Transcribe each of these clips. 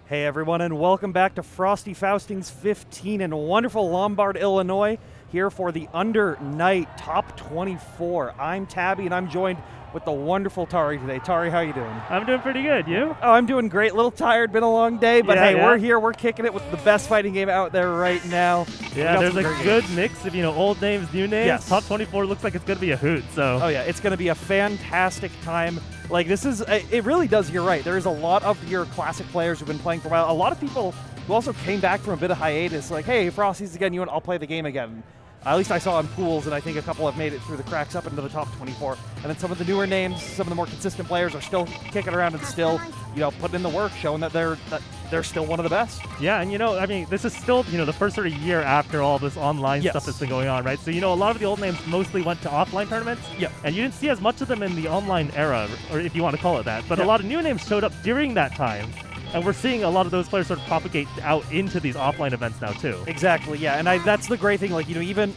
Hey everyone, and welcome back to Frosty Faustings 15 in wonderful Lombard, Illinois, here for the Under Night Top 24. I'm Tabby, and I'm joined with the wonderful Tari today. Tari, how you doing? I'm doing pretty good. You? Oh, I'm doing great. A little tired, been a long day, but hey, we're here, we're kicking it with the best fighting game out there right now. Yeah, there's a good mix of, old names, new names. Yes. Top 24 looks like it's going to be a hoot, so. Oh yeah, it's going to be a fantastic time. Like this is, it really does, you're right. There is a lot of your classic players who've been playing for a while. A lot of people who also came back from a bit of hiatus, like, hey, Frosties again, I'll play the game again. At least I saw in pools, and I think a couple have made it through the cracks up into the top 24. And then some of the newer names, some of the more consistent players are still kicking around and still, putting in the work, showing that they're still one of the best. Yeah, and this is still, the first sort of year after all this online stuff that's been going on, right? So, a lot of the old names mostly went to offline tournaments. Yep. And you didn't see as much of them in the online era, or if you want to call it that. But a lot of new names showed up during that time. And we're seeing a lot of those players sort of propagate out into these offline events now, too. Exactly, yeah. And that's the great thing. Like, even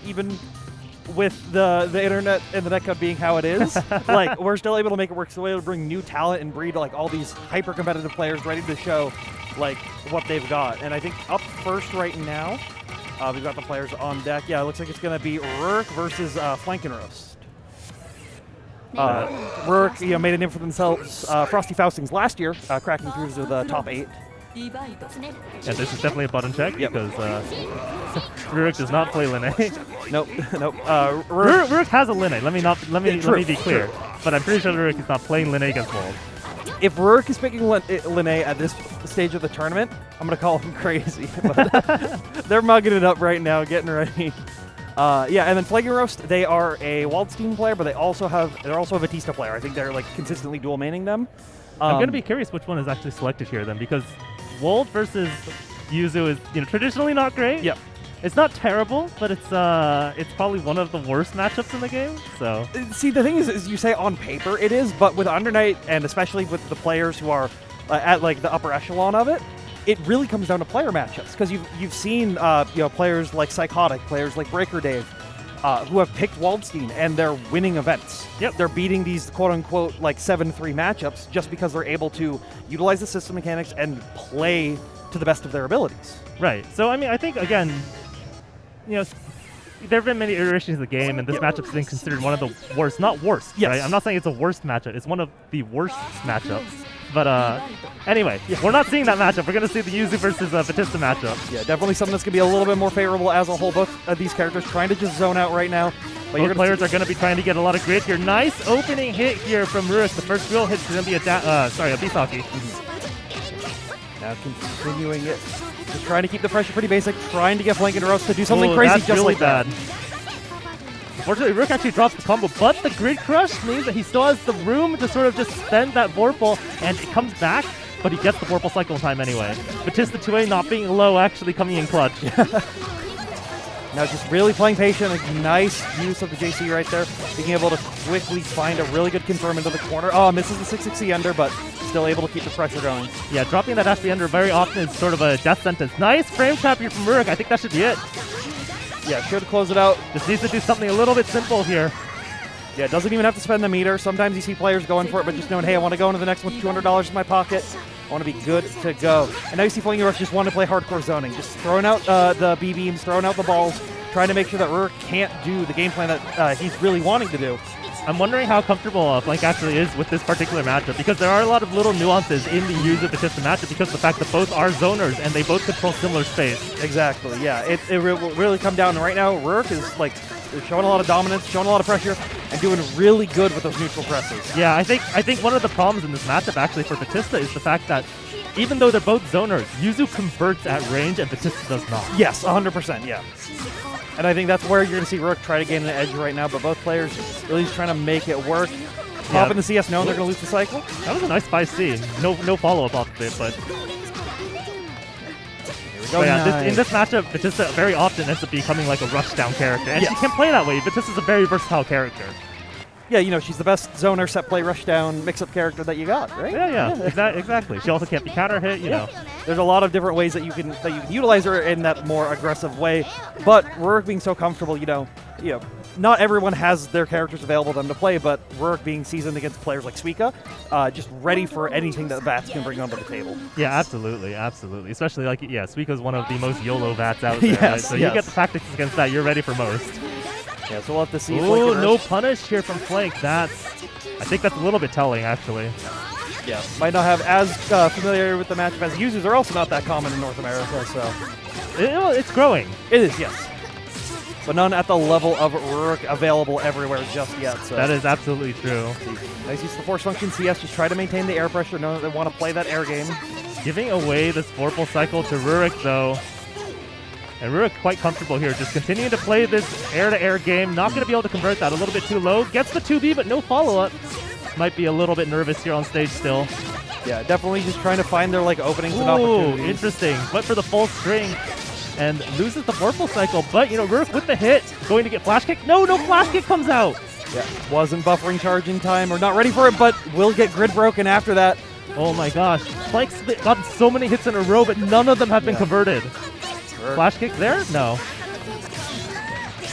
with the internet and the netcode being how it is, like, we're still able to make it work. So we're able to bring new talent and breed, like, all these hyper-competitive players ready to show, like, what they've got. And I think up first right now, we've got the players on deck. Yeah, it looks like it's going to be Rook versus Flank Roast. Rook, made a name for themselves. Frosty Faustings last year, cracking through to the top 8. Yeah, this is definitely a button check because Rook does not play Linne. Nope. Rook has a Linne. Let me be clear. True. But I'm pretty sure Rook is not playing Linne against Mold. If Rook is picking Linne at this stage of the tournament, I'm going to call him crazy. But they're mugging it up right now, getting ready. And then Flagging Roast, they are a Waldstein player, but they're also a Batista player. I think they're like consistently dual maining them. I'm going to be curious which one is actually selected here then, because Wold versus Yuzu is traditionally not great. Yep. It's not terrible, but it's probably one of the worst matchups in the game. So see, the thing is you say on paper it is, but with Under Night and especially with the players who are at like the upper echelon of it, it really comes down to player matchups, because you've seen players like Psychotic, players like Breaker Dave, who have picked Waldstein and they're winning events. Yep. They're beating these quote unquote like 7-3 matchups just because they're able to utilize the system mechanics and play to the best of their abilities. Right. So I think again, there have been many iterations of the game, and this matchup's been considered one of the worst. Not worst. Yes. Right? I'm not saying it's a worst matchup. It's one of the worst matchups. But anyway, we're not seeing that matchup. We're going to see the Yuzu versus Batista matchup. Yeah, definitely something that's going to be a little bit more favorable as a whole. Both of these characters trying to just zone out right now. But both players are going to be trying to get a lot of grit here. Nice opening hit here from Rook. The first real hit is going to be a beast hockey. Now continuing it. Just trying to keep the pressure pretty basic. Trying to get Flank and Roast to do something crazy that's just really like bad. that. Unfortunately, Rook actually drops the combo, but the Grid Crush means that he still has the room to sort of just spend that Vorpal, and it comes back, but he gets the Vorpal cycle time anyway. Batista 2A not being low, actually coming in clutch. Now just really playing patient, a nice use of the JC right there, being able to quickly find a really good confirm into the corner. Oh, misses the 660 under, but still able to keep the pressure going. Yeah, dropping that Ashby under very often is sort of a death sentence. Nice frame trap here from Rook. I think that should be it. Yeah, should close it out. Just needs to do something a little bit simple here. Yeah, doesn't even have to spend the meter. Sometimes you see players going for it, but just knowing, hey, I want to go into the next one with $200 in my pocket. I want to be good to go. And now you see Flaming Rush just want to play hardcore zoning. Just throwing out the B-beams, throwing out the balls, trying to make sure that Rook can't do the game plan that he's really wanting to do. I'm wondering how comfortable Flank actually is with this particular matchup, because there are a lot of little nuances in the Yuzu Batista matchup because of the fact that both are zoners and they both control similar space. Exactly, yeah. It will really come down to right now, Rook is showing a lot of dominance, showing a lot of pressure, and doing really good with those neutral presses. Yeah, I think one of the problems in this matchup actually for Batista is the fact that even though they're both zoners, Yuzu converts at range and Batista does not. Yes, 100%, yeah. And I think that's where you're going to see Rook try to gain an edge right now, but both players really just trying to make it work. Pop in the CS knowing they're going to lose the cycle. That was a nice 5C. No follow-up off of it, but... Here we go. Yeah, in this matchup, Batista very often ends up becoming like a rushdown character. And she can play that way. Batista's a very versatile character. Yeah, she's the best zoner, set play, rushdown, mix-up character that you got, right? Yeah. Exactly. She also can't be counter-hit, you know. There's a lot of different ways that you can utilize her in that more aggressive way. But Rook being so comfortable, you know, not everyone has their characters available to them to play, but Rook being seasoned against players like Suika, just ready for anything that Vats can bring onto the table. Yeah, absolutely, absolutely. Especially like, yeah, Suika's one of the most YOLO Vats out there. Yes, right? So yes. you get the tactics against that, you're ready for most. Yeah, so we'll have to see. Ooh, no punish here from Flank. I think that's a little bit telling, actually. Yeah, might not have as familiarity with the matchup as users are also not that common in North America, so. It's growing. It is, yes. But none at the level of Rook available everywhere just yet. So. That is absolutely true. Nice use of the force function. CS just try to maintain the air pressure, know that they want to play that air game. Giving away this Vorpal cycle to Rurik, though. And Rurik quite comfortable here, just continuing to play this air-to-air game. Not going to be able to convert that. A little bit too low. Gets the 2B, but no follow-up. Might be a little bit nervous here on stage still. Yeah, definitely just trying to find their openings and Ooh, opportunities. interesting. Went for the full string and loses the Vorpal cycle. But, Rurik with the hit. Going to get flash kick. No flash kick comes out. Yeah, wasn't buffering charge in time or not ready for it, but will get grid broken after that. Oh my gosh. Flank's gotten so many hits in a row, but none of them have been converted. Flash kick there? No.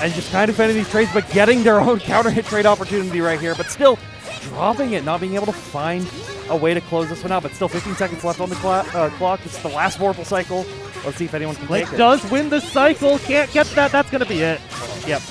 And just kind of fending these trades, but getting their own counter hit trade opportunity right here, but still dropping it, not being able to find a way to close this one out, but still 15 seconds left on the clock. It's the last Vorpal cycle. Let's see if anyone can Flank take it. does win the cycle. Can't get that. That's going to be it. Yep.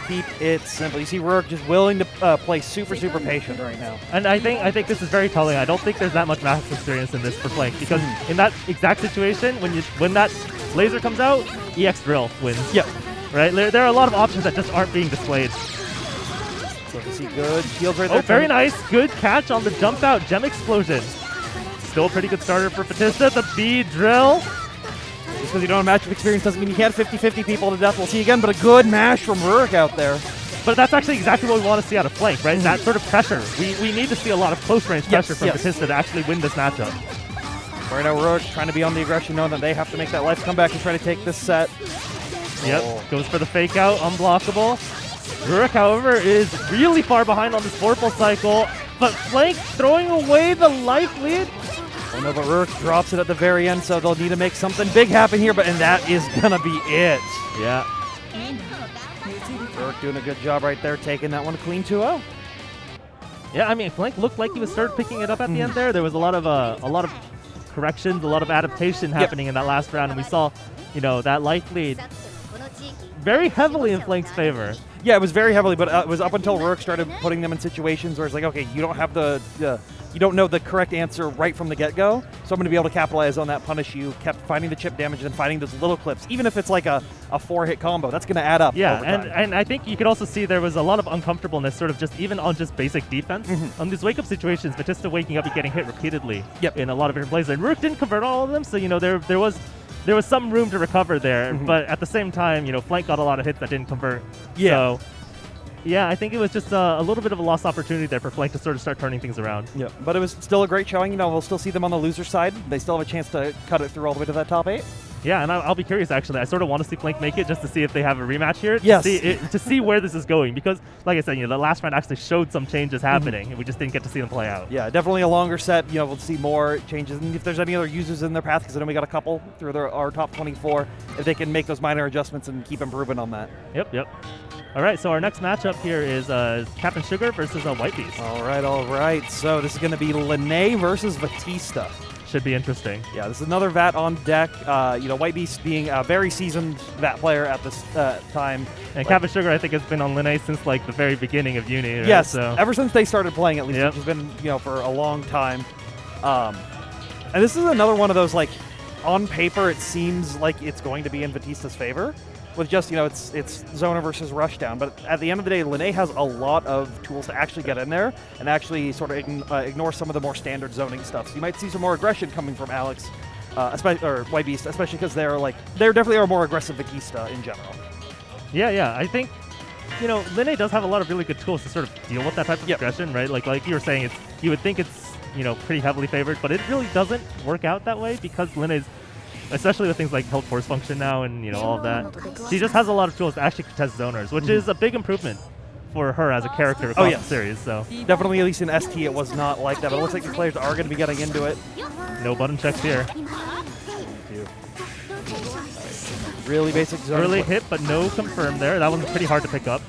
Keep it simple. You see Rook just willing to play super patient right now. And I think this is very telling. I don't think there's that much match experience in this for Flank, because in that exact situation, when that laser comes out, EX Drill wins. Yep. Right? There are a lot of options that just aren't being displayed. So you see good shields right there. Oh, very nice. Good catch on the jump out. Gem Explosion. Still a pretty good starter for Batista. The B Drill. Just because you don't have matchup experience doesn't mean you can't 50-50 people to death. We'll see again, but a good mash from Rurik out there. But that's actually exactly what we want to see out of Flank, right? That sort of pressure. We need to see a lot of close-range pressure from Batista to actually win this matchup. Right now, Rook trying to be on the aggression, knowing that they have to make that life comeback and try to take this set. Yep, goes for the fake out, unblockable. Rurik, however, is really far behind on this Vorpal cycle, but Flank throwing away the life lead. Oh no, but Rook drops it at the very end, so they'll need to make something big happen here, and that is gonna be it. Yeah. Rook doing a good job right there, taking that one clean 2-0. Yeah, I mean, Flank looked like he was started picking it up at the end there. There was a lot of corrections, a lot of adaptation happening in that last round, and we saw, that life lead very heavily in Flank's favor. Yeah, it was very heavily, but it was up until Rook started putting them in situations where it's like, okay, you don't have you don't know the correct answer right from the get-go, so I'm going to be able to capitalize on that, punish you, kept finding the chip damage and finding those little clips. Even if it's like a 4-hit combo, that's going to add up. Yeah, and I think you could also see there was a lot of uncomfortableness sort of just even on just basic defense. On these wake-up situations, Batista waking up and getting hit repeatedly in a lot of different places. And Rook didn't convert all of them, so, there was some room to recover there, but at the same time, Flank got a lot of hits that didn't convert. Yeah. So, yeah, I think it was just a little bit of a lost opportunity there for Flank to sort of start turning things around. Yeah, but it was still a great showing. We'll still see them on the loser side. They still have a chance to cut it through all the way to that top 8. Yeah, and I'll be curious, actually. I sort of want to see Flank make it just to see if they have a rematch here. Yes. To see where this is going. Because, like I said, the last round actually showed some changes happening, and we just didn't get to see them play out. Yeah, definitely a longer set. We'll see more changes. And if there's any other users in their path, because I know we got a couple through our top 24, if they can make those minor adjustments and keep improving on that. Yep. All right, so our next matchup here is Captain Sugar versus White Beast. All right. So this is going to be Lene versus Batista. Should be interesting. Yeah, this is another Vat on deck. White Beast being a very seasoned Vat player at this time. And Captain Sugar, I think, has been on Lene since like the very beginning of Uni. Right? Yes, so. Ever since they started playing, at least, which has been for a long time. And this is another one of those on paper it seems like it's going to be in Batista's favor. With just, it's Zoner versus Rushdown. But at the end of the day, Lene has a lot of tools to actually get in there and actually sort of ignore some of the more standard zoning stuff. So you might see some more aggression coming from Alex, or White Beast, especially because they're definitely are more aggressive Batista in general. Yeah. I think, Lene does have a lot of really good tools to sort of deal with that type of aggression, right? Like you were saying, you would think it's, pretty heavily favored, but it really doesn't work out that way because Lene's, especially with things like held force function now and all of that, she just has a lot of tools to actually contest zoners, which is a big improvement for her as a character across the series. So definitely, at least in ST, it was not like that. But it looks like the players are going to be getting into it. No button checks here. Really basic zone. Early hit, but no confirm there. That one's pretty hard to pick up.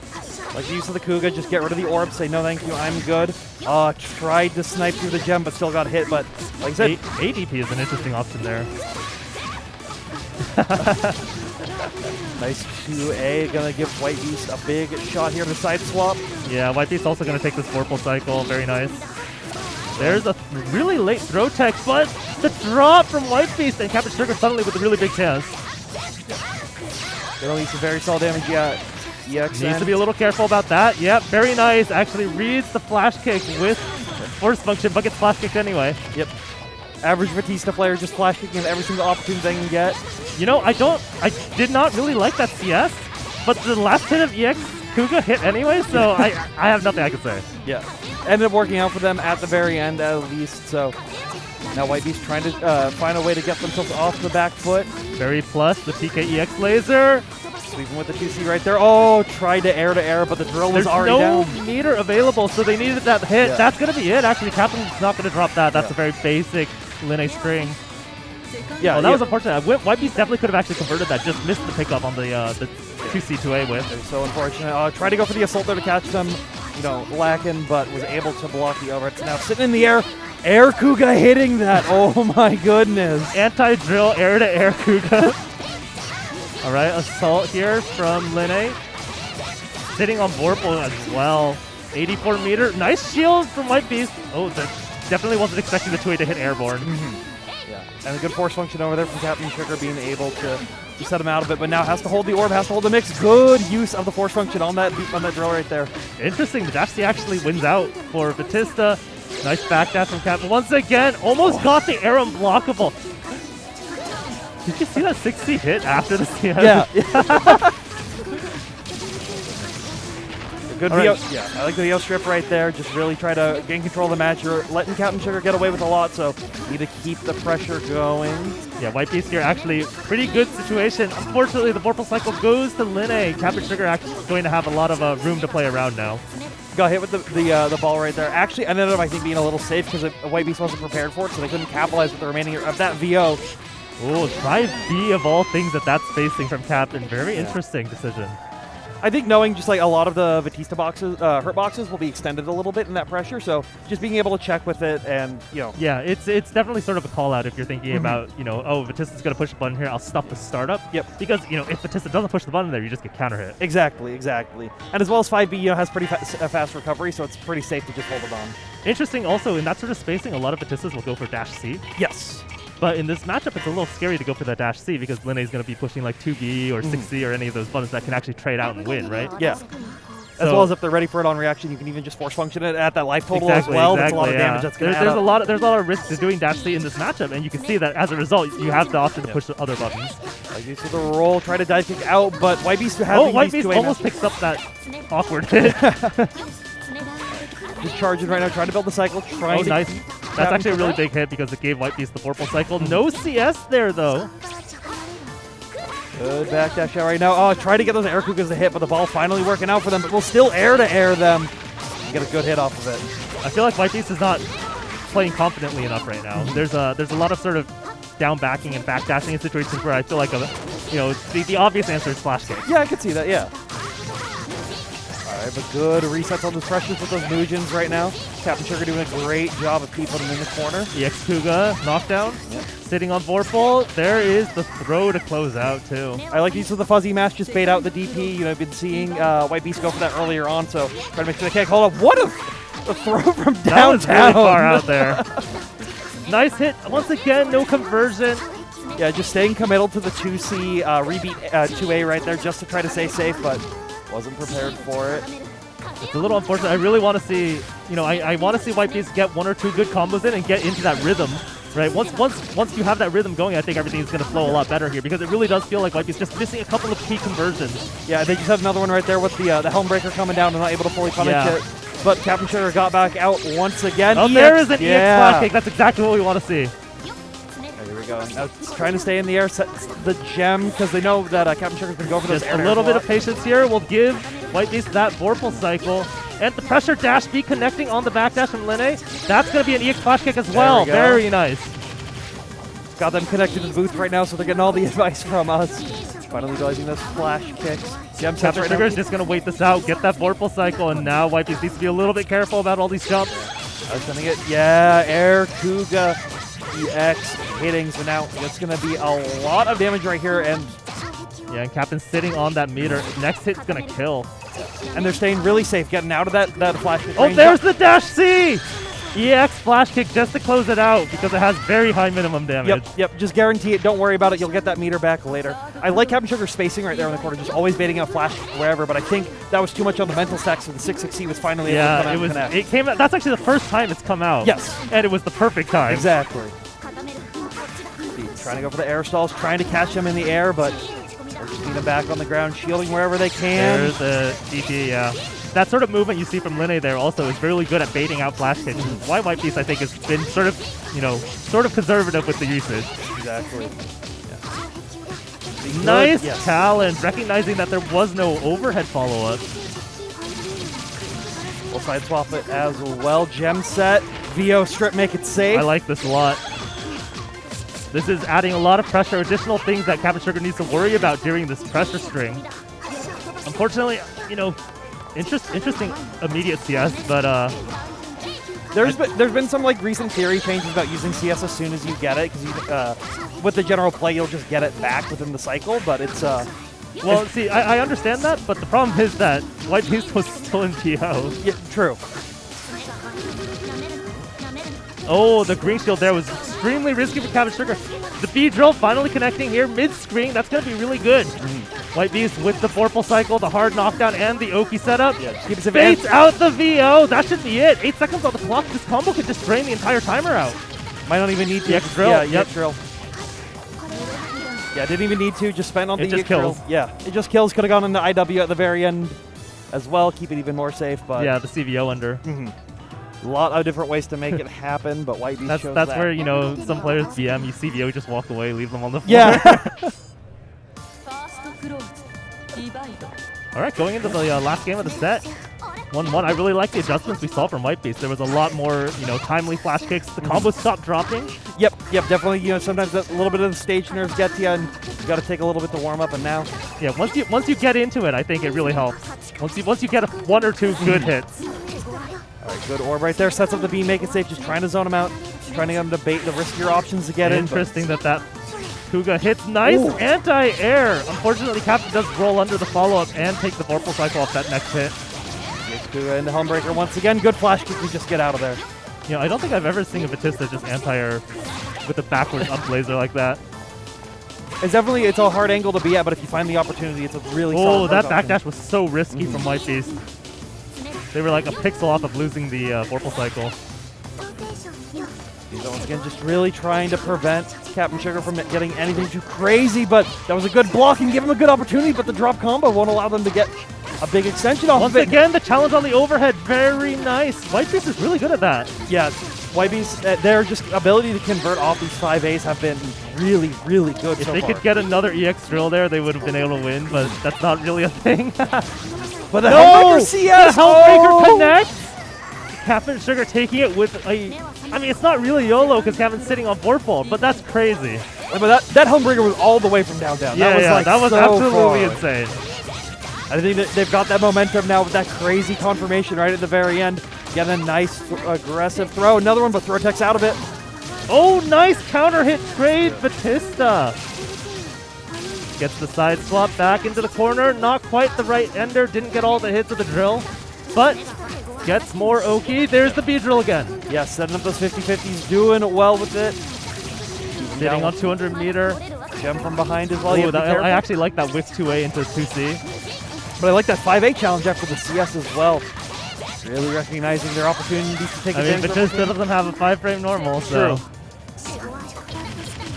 Like the use of the Kuga, just get rid of the orb, say no thank you, I'm good. Tried to snipe through the gem, but still got hit, but like I said... ADP is an interesting option there. Nice 2A, gonna give White Beast a big shot here to side swap. Yeah, White Beast also gonna take this Vorpal cycle, very nice. There's a really late throw tech, but the drop from White Beast and Captain Sugar suddenly with a really big chance. Gonna leave some very solid damage, yeah. EX Needs to be a little careful about that. Yep, very nice. Actually reads the flash kick with force function, but gets flash kicked anyway. Yep. Average Batista player just flash kicking every single opportunity they can get. You know, I did not really like that CS, but the last hit of EX Kuga hit anyway, so I have nothing I can say. Yeah. Ended up working out for them at the very end at least, so now White Beast trying to find a way to get themselves off the back foot. Very plus the TKEX laser. Sweeping with the 2C right there. Oh, tried to air, but the drill was already down. There's no meter available, so they needed that hit. Yeah. That's going to be it. Actually, Captain's not going to drop that. That's a very basic Linne string. Yeah, that was unfortunate. White Beast definitely could have actually converted that. Just missed the pickup on the 2C2A with. It was so unfortunate. Tried to go for the assault there to catch them, you know, lacking, but was able to block the overhead. Now sitting in the air. Air Kuga hitting that. Oh my goodness. Anti-drill air-to-air Kuga. All right, assault here from Linne. Sitting on Vorpal as well. 84 meter. Nice shield from White Beast. Oh, that definitely wasn't expecting the 2A to hit airborne. Yeah, and a good force function over there from Captain Sugar being able to set him out of it, but now has to hold the orb, has to hold the mix. Good use of the force function on that drill right there. Interesting. The dash C actually wins out for Batista. Nice backdash from Captain. Once again, almost got the air unblockable. Did you see that 6C hit after the CS? Yeah. Good VO. Right. Yeah, I like the VO strip right there. Just really try to gain control of the match. You're letting Captain Sugar get away with a lot, so need to keep the pressure going. Yeah, White Beast here actually pretty good situation. Unfortunately, the Vorpal cycle goes to Linne. Captain Sugar actually going to have a lot of room to play around now. Got hit with the ball right there. Actually ended up, I think, being a little safe because White Beast wasn't prepared for it, so they couldn't capitalize with the remaining of that VO. Oh, try B of all things at that spacing from Captain. Very interesting decision. I think knowing just like a lot of the Batista boxes, hurt boxes will be extended a little bit in that pressure, so just being able to check with it and, you know. Yeah, it's definitely sort of a call out if you're thinking about, you know, oh, Batista's going to push the button here, I'll stop the startup. Yep. Because, you know, if Batista doesn't push the button there, you just get counter hit. Exactly. And as well as 5B, you know, has pretty fast recovery, so it's pretty safe to just hold it on. Interesting also, in that sort of spacing, a lot of Batistas will go for dash C. Yes. But in this matchup, it's a little scary to go for that dash C because Linne is going to be pushing like 2B or 6C or any of those buttons that can actually trade out and win, right? Yeah. As well as if they're ready for it on reaction, you can even just force function it at that life total as well. That's a lot of damage that's going to add up. There's a lot of risk to doing dash C in this matchup, and you can see that as a result, you have the option to push the other buttons. Like you see the roll, try to dive kick out, but White Beast has White Beast almost picks up that awkward hit. Just charging right now, trying to build the cycle, trying to... nice. That's actually a really big hit because it gave White Beast the Vorpal cycle. No CS there, though. Good backdash out right now. Oh, try to get those air Kugas to hit, but the ball finally working out for them, but we'll still air-to-air them. And get a good hit off of it. I feel like White Beast is not playing confidently enough right now. There's a lot of sort of down backing and backdashing in situations where I feel like, the obvious answer is flash kick. Yeah, I could see that, yeah. Alright, but good resets on those pressures with those Nugents right now. Captain Sugar doing a great job of keeping them in the corner. EX Kuga, knockdown. Yep. Sitting on Vorpal. There is the throw to close out, too. I like these with the fuzzy mash, just bait out the DP. You know, I've been seeing White Beast go for that earlier on, so try to make sure they can't hold up. What a throw from downtown. That was really far out there. Nice hit. Once again, no conversion. Yeah, just staying committal to the 2C, rebeat 2A right there just to try to stay safe, but wasn't prepared for it. It's a little unfortunate. I really want to see, I want to see White Beast get one or two good combos in and get into that rhythm, right? Once you have that rhythm going, I think everything is going to flow a lot better here because it really does feel like White Beast just missing a couple of key conversions. Yeah, they just had another one right there with the Helmbreaker coming down and not able to fully punish it. But Captain Sugar got back out once again. Oh, there is an EX flash kick. That's exactly what we want to see. Here we go. Now trying to stay in the air, set the gem because they know that Captain Sugar's going to go for those. Just a little bit of patience here will give White Beast that Vorpal cycle. And the pressure dash B connecting on the backdash from Linne. That's going to be an EX flash kick as well. Very nice. Got them connected to the booth right now, so they're getting all the advice from us. finally utilizing those flash kicks. Gem sets Captain right Sugar now. is just going to wait this out, get that Vorpal cycle, and now White Beast needs to be a little bit careful about all these jumps. I was sending it. Yeah, Air, Kuga, EX hitting. So now it's going to be a lot of damage right here. And yeah, and Captain's sitting on that meter. Next hit's going to kill. And they're staying really safe, getting out of that flash kick Oh, range. there's the dash C! EX flash kick just to close it out because it has very high minimum damage. Yep, just guarantee it. Don't worry about it. You'll get that meter back later. I like Captain Sugar spacing right there in the corner, just always baiting out flash wherever, but I think that was too much on the mental stack, so the 6-6C was finally able to come out and connect. It came out. That's actually the first time it's come out. Yes. And it was the perfect time. Exactly. Trying to go for the air stalls, trying to catch him in the air, but they're just beating him back on the ground, shielding wherever they can. There's the DP, yeah. That sort of movement you see from Linne there also is really good at baiting out flash kicks. Why White Beast, I think, has been sort of conservative with the usage. Exactly. Yeah. Nice Yes. challenge, recognizing that there was no overhead follow-up. We'll side swap it as well. Gem set, VO strip, make it safe. I like this a lot. This is adding a lot of pressure, additional things that Captain Sugar needs to worry about during this pressure string. Unfortunately, interesting immediate CS, but there's been some like recent theory changes about using CS as soon as you get it, because with the general play you'll just get it back within the cycle. But it's well, see, I understand that, but the problem is that White Beast was still in PO. Yeah, true. Oh, the green shield there was extremely risky for Captain Sugar. The B drill finally connecting here mid-screen. That's going to be really good. White Beast with the Vorpal cycle, the hard knockdown, and the Oki setup. Yeah, Baits out the VO. That should be it. 8 seconds on the clock. This combo could just drain the entire timer out. Might not even need to. X drill. Yeah, Yep. X drill. Yeah, didn't even need to. Just spent on It the just X drill. kills. Yeah, it just kills. Could have gone into IW at the very end as well. Keep it even more safe. But Yeah, the CVO under. a lot of different ways to make it happen. But White Beast shows That's that. where, some players BM, you CVO, just walk away, leave them on the floor. Yeah. All right, going into the last game of the set. 1-1. I really like the adjustments we saw from White Beast. There was a lot more, timely flash kicks. The combos stopped dropping. Yep, definitely. Sometimes a little bit of the stage nerves get to you, and you got to take a little bit to warm up. And now, Yeah, once you get into it, I think it really helps. Once you get one or two good hits. all right, good orb right there. Sets up the beam, make it safe. Just trying to zone him out, trying to get him to bait the riskier options to get in. but- Interesting that Kuga hits nice Ooh. anti-air. Unfortunately, Captain does roll under the follow-up and take the Vorpal cycle off that next hit. Gets Kuga into Helmbreaker once again. Good flash kick to just get out of there. I don't think I've ever seen a Batista just anti-air with a backwards up laser like that. It's a hard angle to be at, but if you find the opportunity, it's a really Oh, solid that perk option. backdash was so risky from White Beast. They were like a pixel off of losing the Vorpal cycle. He's once again just really trying to prevent Captain Sugar from getting anything too crazy, but that was a good block and give him a good opportunity, but the drop combo won't allow them to get a big extension off Once of it. again, the challenge on the overhead, very nice. White Beast is really good at that. Yeah, White Beast, their just ability to convert off these 5As have been really, really good If so they far. could get another EX drill there, they would have been able to win, but that's not really a thing. But the No! Helmbreaker CS! The Helmbreaker oh! connects! Captain Sugar taking it with a... I mean, it's not really YOLO because Captain's sitting on Vorpal, but that's crazy. But that Helmbreaker was all the way from downtown. Yeah, that was so absolutely far. insane. I think that they've got that momentum now with that crazy confirmation right at the very end. Get a nice aggressive throw. Another one, but throw tech's out of it. Oh, nice counter hit trade, Batista. Gets the side swap back into the corner. Not quite the right ender. Didn't get all the hits of the drill, but gets more Oki. There's the B drill again. Yeah, setting up those 50-50s, doing well with it. Sitting on 200 meter. Gem from behind as well. You Oh, have to be careful. I actually like that whiff 2A into 2C. But I like that 5A challenge after the CS as well. Really recognizing their opportunities to take I mean, advantage Batista of doesn't have a 5-frame normal, so. True.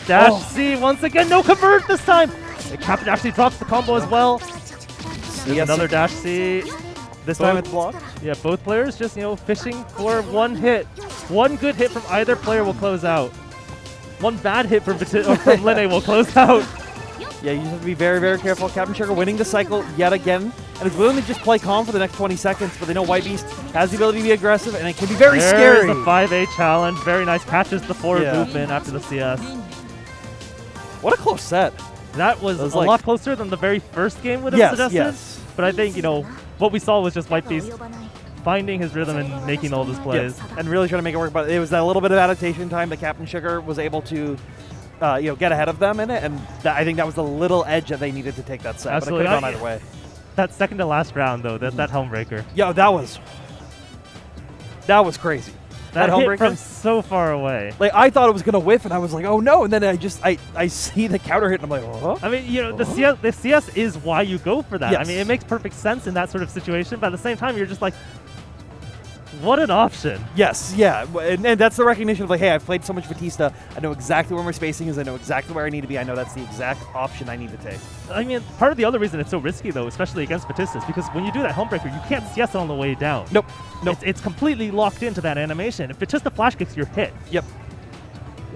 Dash Oh. C once again. No convert this time. The Captain actually drops the combo as well. There's Yes, another dash C. This time it's blocked. Yeah, both players just, fishing for one hit. One good hit from either player will close out. One bad hit from Linne will close out. Yeah, you just have to be very, very careful. Captain Sugar winning the cycle yet again. And is willing to just play calm for the next 20 seconds, but they know White Beast has the ability to be aggressive, and it can be very scary. There's the 5A challenge. Very nice. Catches the forward Yeah. movement after the CS. What a close set. That was a like, lot closer than the very first game would have yes, suggested. yes. But I think, what we saw was just Whitebeast finding his rhythm and making all those plays. Yes, and really trying to make it work. But it was that little bit of adaptation time that Captain Sugar was able to, get ahead of them in it, and I think that was the little edge that they needed to take that set. Absolutely. But it could have gone either way. That second to last round, though, that Helmbreaker. Yeah, that was crazy. That hit Helmbreaker from so far away. Like, I thought it was gonna whiff, and I was like, oh no! And then I see the counter hit, and I'm like, oh. I mean, the CS is why you go for that. Yes. I mean, it makes perfect sense in that sort of situation, but at the same time, you're just like, what an option. Yes, yeah, and that's the recognition of like, hey, I've played so much Batista, I know exactly where my spacing is, I know exactly where I need to be, I know that's the exact option I need to take. I mean, part of the other reason it's so risky, though, especially against Batista, is because when you do that Helmbreaker, you can't CS it on the way down. Nope. It's completely locked into that animation. If Batista flash kicks, you're hit. Yep.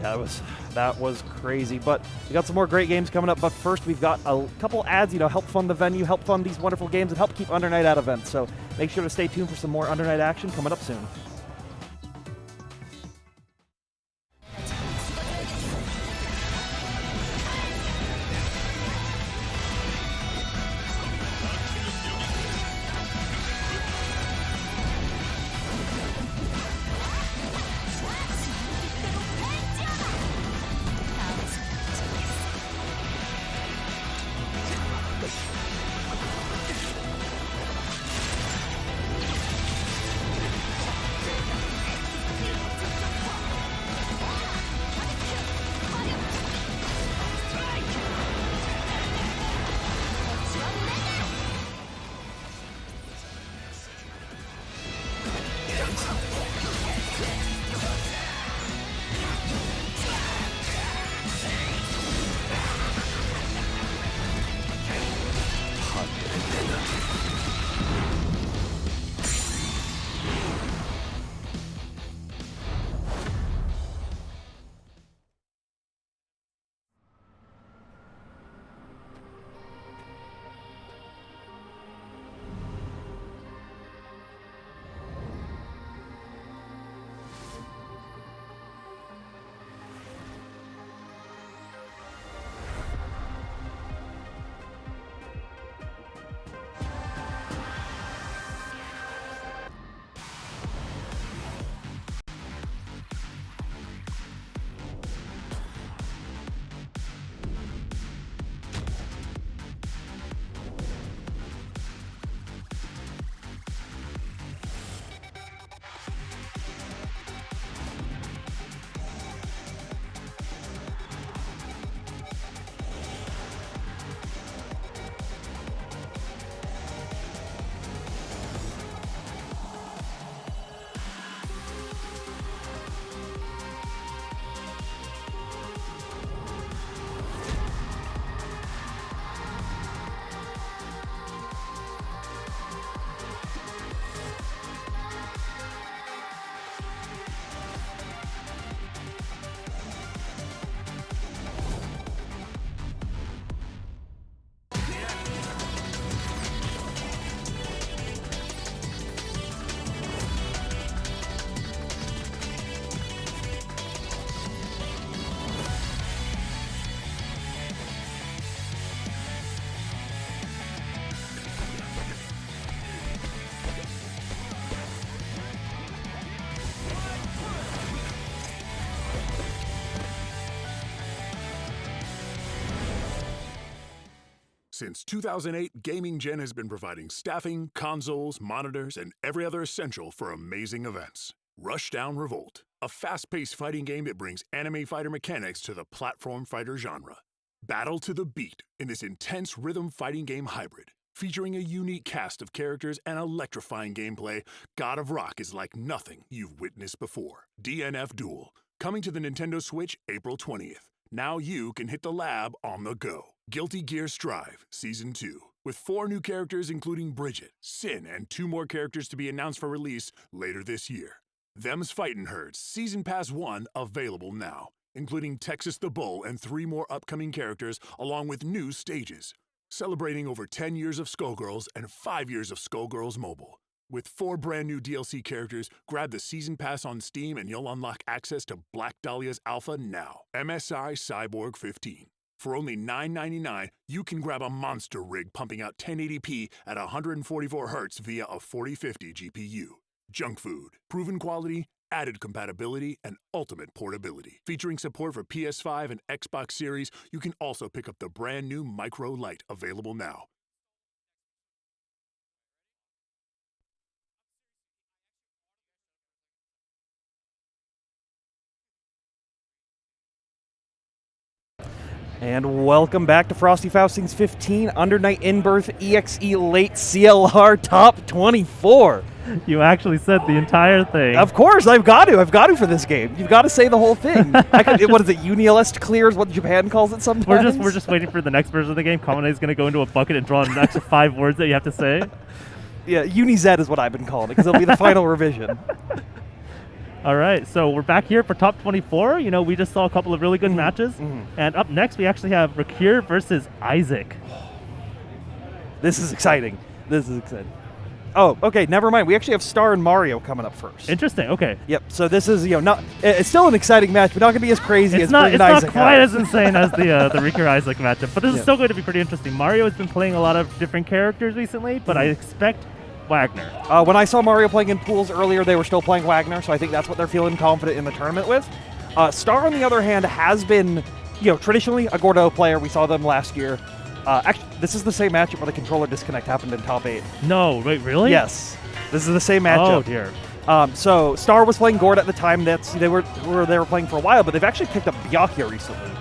Yeah, that was crazy. But we got some more great games coming up. But first, we've got a couple ads, help fund the venue, help fund these wonderful games, and help keep Under Night at events. So make sure to stay tuned for some more Under Night action coming up soon. Since 2008, Gaming Gen has been providing staffing, consoles, monitors, and every other essential for amazing events. Rushdown Revolt, a fast-paced fighting game that brings anime fighter mechanics to the platform fighter genre. Battle to the beat in this intense rhythm fighting game hybrid. Featuring a unique cast of characters and electrifying gameplay, God of Rock is like nothing you've witnessed before. DNF Duel, coming to the Nintendo Switch April 20th. Now you can hit the lab on the go. Guilty Gear Strive Season 2, with 4 new characters including Bridget, Sin, and 2 more characters to be announced for release later this year. Them's Fightin' Herds Season Pass 1 available now, including Texas the Bull and 3 more upcoming characters along with new stages. Celebrating over 10 years of Skullgirls and 5 years of Skullgirls Mobile. With 4 brand new DLC characters, grab the Season Pass on Steam and you'll unlock access to Black Dahlia's Alpha now. MSI Cyborg 15. For only $9.99, you can grab a monster rig pumping out 1080p at 144 Hz via a 4050 GPU. Junk food, proven quality, added compatibility, and ultimate portability. Featuring support for PS5 and Xbox Series, you can also pick up the brand new Micro Lite, available now. And welcome back to Frosty Faustings 15 Under Night In-Birth EXE Late CLR Top 24. You actually said the entire thing. Of course, I've got to for this game. You've got to say the whole thing. What is it? UNICLR is what Japan calls it sometimes. We're just waiting for the next version of the game. Kamine is going to go into a bucket and draw an extra 5 words that you have to say. Yeah, UniZ is what I've been calling it because it'll be the final revision. All right, so we're back here for top 24. You know, we just saw a couple of really good matches. And up next, we actually have Rakir versus Isaac. This is exciting. Oh, okay, never mind. We actually have Star and Mario coming up first. Interesting, okay. Yep, so this is, it's still an exciting match, but not going to be as crazy as bringing Isaac. It's not quite as insane as the Rakir Isaac matchup, but this is still going to be pretty interesting. Mario has been playing a lot of different characters recently, but I expect Wagner. When I saw Mario playing in pools earlier, they were still playing Wagner, so I think that's what they're feeling confident in the tournament with. Star, on the other hand, has been, traditionally a Gordo player. We saw them last year. Actually, this is the same matchup where the controller disconnect happened in top 8. No, wait, really? Yes. This is the same matchup. Oh, dear. So Star was playing Gord at the time. They were playing for a while, but they've actually picked up Byakuya recently.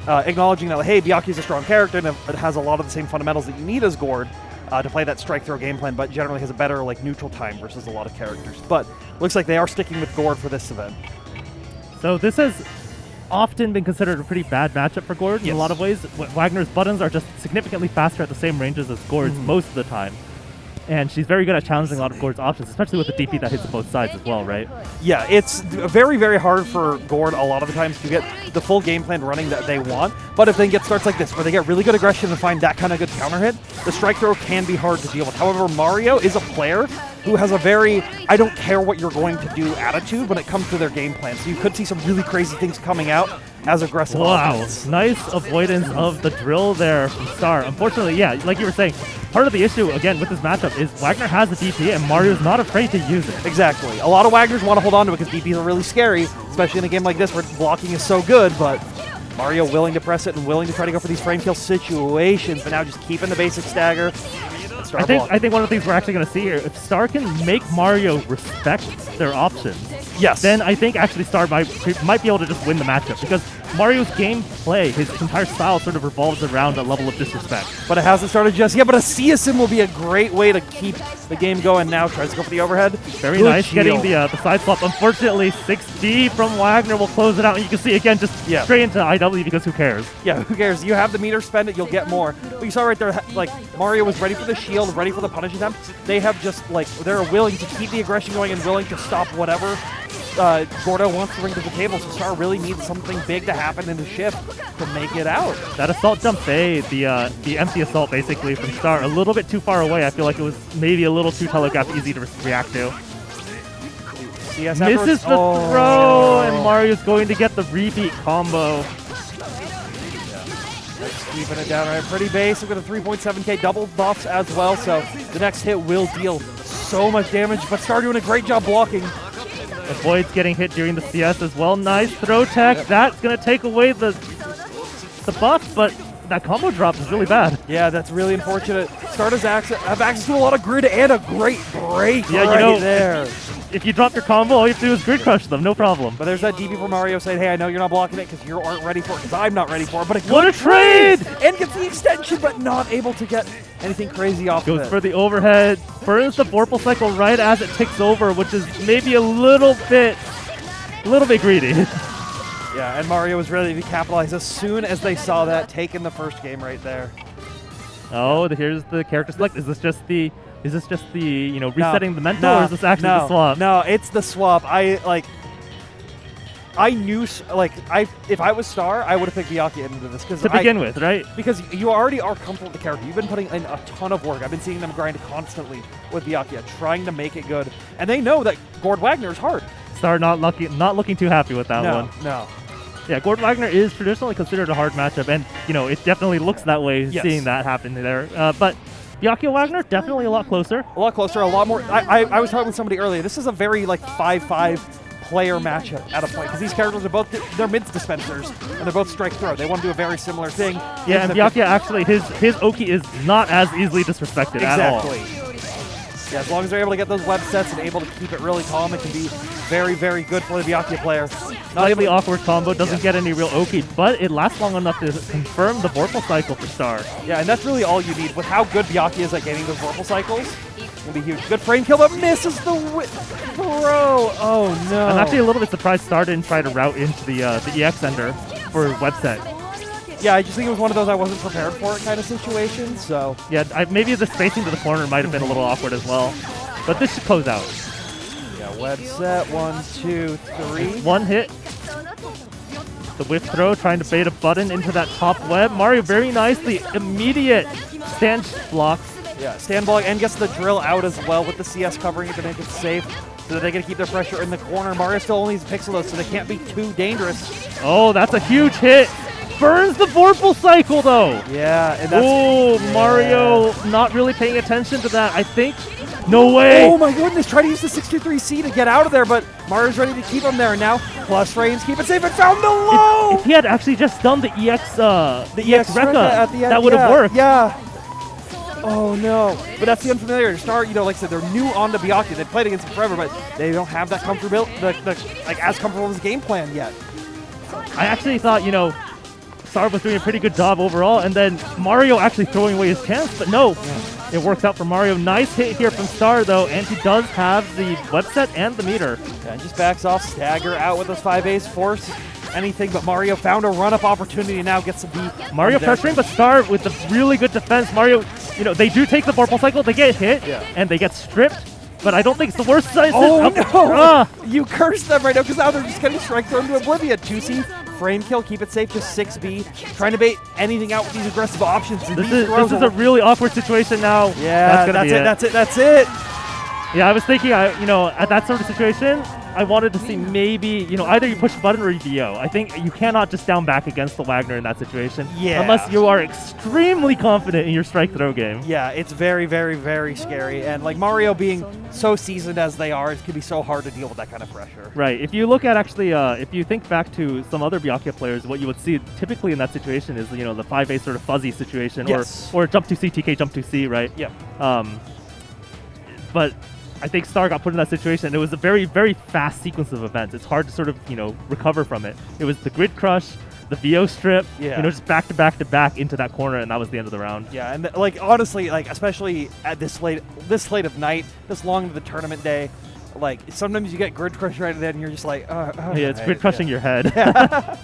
Acknowledging that, hey, Byakuya is a strong character and it has a lot of the same fundamentals that you need as Gord. To play that strike-throw game plan, but generally has a better neutral time versus a lot of characters. But looks like they are sticking with Gord for this event. So this has often been considered a pretty bad matchup for Gord in a lot of ways. Wagner's buttons are just significantly faster at the same ranges as Gord's most of the time. And she's very good at challenging a lot of Gord's options, especially with the DP that hits both sides as well, right? Yeah, it's very, very hard for Gord a lot of the times to get the full game plan running that they want. But if they get starts like this, where they get really good aggression and find that kind of good counter hit, the strike throw can be hard to deal with. However, Mario is a player who has a very, I don't care what you're going to do attitude when it comes to their game plan. So you could see some really crazy things coming out as aggressive. Wow, nice avoidance of the drill there from Star. Unfortunately, yeah, like you were saying, part of the issue, again, with this matchup is Wagner has the DP and Mario's not afraid to use it. Exactly. A lot of Wagners want to hold on to it because DPs are really scary, especially in a game like this where blocking is so good, but Mario willing to press it and willing to try to go for these frame kill situations, but now just keeping the basic stagger. I think one of the things we're actually going to see here, if Star can make Mario respect their options, then I think actually Star might be able to just win the matchup, because Mario's gameplay, his entire style sort of revolves around a level of disrespect. But it hasn't started just yet, but a Sia-Sim will be a great way to keep the game going now. Tries to go for the overhead. Very nice, getting the side swap. Unfortunately, 6D from Wagner will close it out, and you can see again just straight into IW, because who cares? Yeah, who cares? You have the meter, spend it, you'll get more. But you saw right there, Mario was ready for the shield, ready for the punish attempt. They have just, they're willing to keep the aggression going and willing to stop whatever Gordo wants to bring to the table, so Star really needs something big to happen in the shift to make it out. That assault jump fade, the empty assault basically from Star, a little bit too far away. I feel like it was maybe a little too telegraphed, easy to react to. Misses the throw, and Mario's going to get the repeat combo. Keeping it down right, pretty basic with a 3.7k double buffs as well, so the next hit will deal so much damage, but Star doing a great job blocking. Avoids getting hit during the CS as well. Nice throw tech. That's going to take away the buff, but that combo drop is really bad. Yeah, that's really unfortunate. Star does have access to a lot of grid and a great break there. If you drop your combo, all you have to do is grid crush them, no problem. But there's that DP for Mario saying, hey, I know you're not blocking it because you aren't ready for it, because I'm not ready for it. But what a trade! And gets the extension, but not able to get anything crazy off of it. Goes for the overhead, burns the Vorpal cycle right as it ticks over, which is maybe a little bit greedy. Yeah, and Mario was ready to capitalize as soon as they saw that, taking the first game right there. Oh, here's the character select. Is this just the resetting the mental, or is this actually the swap? No, it's the swap. I knew, if I was Star, I would have picked Byakuya into this. To begin with, right? Because you already are comfortable with the character. You've been putting in a ton of work. I've been seeing them grind constantly with Byakuya, trying to make it good. And they know that Gord Wagner is hard. Star not looking too happy with that one. No. Yeah, Gordon Wagner is traditionally considered a hard matchup, and it definitely looks that way. Seeing that happen there, but Byakuya Wagner definitely a lot closer. A lot closer, a lot more. I was talking with somebody earlier. This is a very like 5-5 player matchup at a point because these characters are both they're mids dispensers and they're both strike throw. They want to do a very similar thing. Yeah, and Byakuya actually his Oki is not as easily disrespected at all. Yeah, as long as they're able to get those web sets and able to keep it really calm, it can be very, very good for the Byakuya player. Slightly awkward combo, doesn't get any real Oki, but it lasts long enough to confirm the Vorpal cycle for Star. Yeah, and that's really all you need. With how good Byakuya is at getting those Vorpal cycles, it's going to be huge. Good frame kill, but misses the throw. Oh, no. I'm actually a little bit surprised Star didn't try to route into the EX Ender for web set. Yeah, I just think it was one of those I wasn't prepared for it kind of situation, so... Yeah, maybe the spacing to the corner might have been a little awkward as well. But this should close out. Yeah, web set, 1, 2, 3. One hit. The whiff throw, trying to bait a button into that top web. Mario very nicely, immediate stand block. Yeah, stand block and gets the drill out as well with the CS covering it to make it safe. So that they can keep their pressure in the corner. Mario still only needs Pixelos, so they can't be too dangerous. Oh, that's a huge hit. Burns the Vorpal cycle, though. Yeah, and that's... Oh, yeah. Mario not really paying attention to that, I think. No way. Oh, my goodness. Try to use the 623C to get out of there, but Mario's ready to keep him there. Now, plus frames, keep it safe, and found the low! If he had actually just done the EX Rekka, at the end, that would have worked. Yeah. Oh, no. But that's the unfamiliar. Star, like I said, they're new on the Byakuya. They've played against him forever, but they don't have that comfortable, like as comfortable as game plan yet. I actually thought, Star was doing a pretty good job overall, and then Mario actually throwing away his chance, but no. Yeah. It works out for Mario. Nice hit here from Star, though, and he does have the web set and the meter. Yeah, and just backs off, stagger out with those 5As, force anything, but Mario found a run-up opportunity and now gets a beat. Mario pressuring, but Star with the really good defense. Mario, they do take the Vorpal cycle, they get hit, and they get stripped, but I don't think it's the worst size. Oh, no! You cursed them right now, because now they're just getting strike thrown to oblivion. 2C, frame kill, keep it safe, just 6B. Trying to bait anything out with these aggressive options. This is a really awkward situation now. Yeah, that's it. Yeah, I was thinking, at that sort of situation, I wanted to see maybe, either you push a button or you VO. I think you cannot just down back against the Wagner in that situation. Yeah. Unless you are extremely confident in your strike throw game. Yeah, it's very, very, very scary. And like Mario being so seasoned as they are, it can be so hard to deal with that kind of pressure. Right. If you look at actually, if you think back to some other Byakuya players, what you would see typically in that situation is, the 5A sort of fuzzy situation, or jump 2C, TK jump 2C, right? Yeah. But I think Star got put in that situation. It was a very, very fast sequence of events. It's hard to sort of, recover from it. It was the grid crush, the VO strip, just back to back to back into that corner, and that was the end of the round. Yeah, and honestly, especially at this late of night, this long into the tournament day, sometimes you get grid crush right at the end, and you're just like, yeah, it's grid crushing your head. Yeah.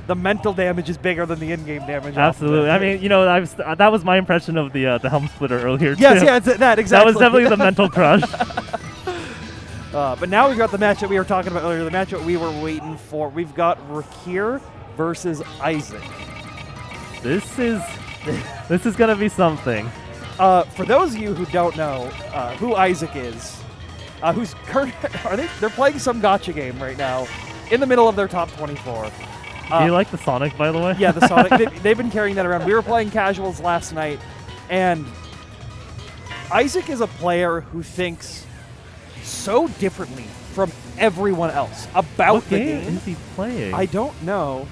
The mental damage is bigger than the in-game damage. Absolutely. I mean, that was my impression of the helm splitter earlier. Yes, too. yeah, that exactly. That was definitely the mental crush. But now we've got the matchup we were talking about earlier, the matchup we were waiting for. We've got Rook versus Isaac. This is gonna be something. For those of you who don't know who Isaac is, they're playing some gacha game right now in the middle of their top 24. Do you like the Sonic, by the way? Yeah, the Sonic. They've been carrying that around. We were playing casuals last night, and Isaac is a player who thinks so differently from everyone else about what the game. game. Is he playing? I don't know.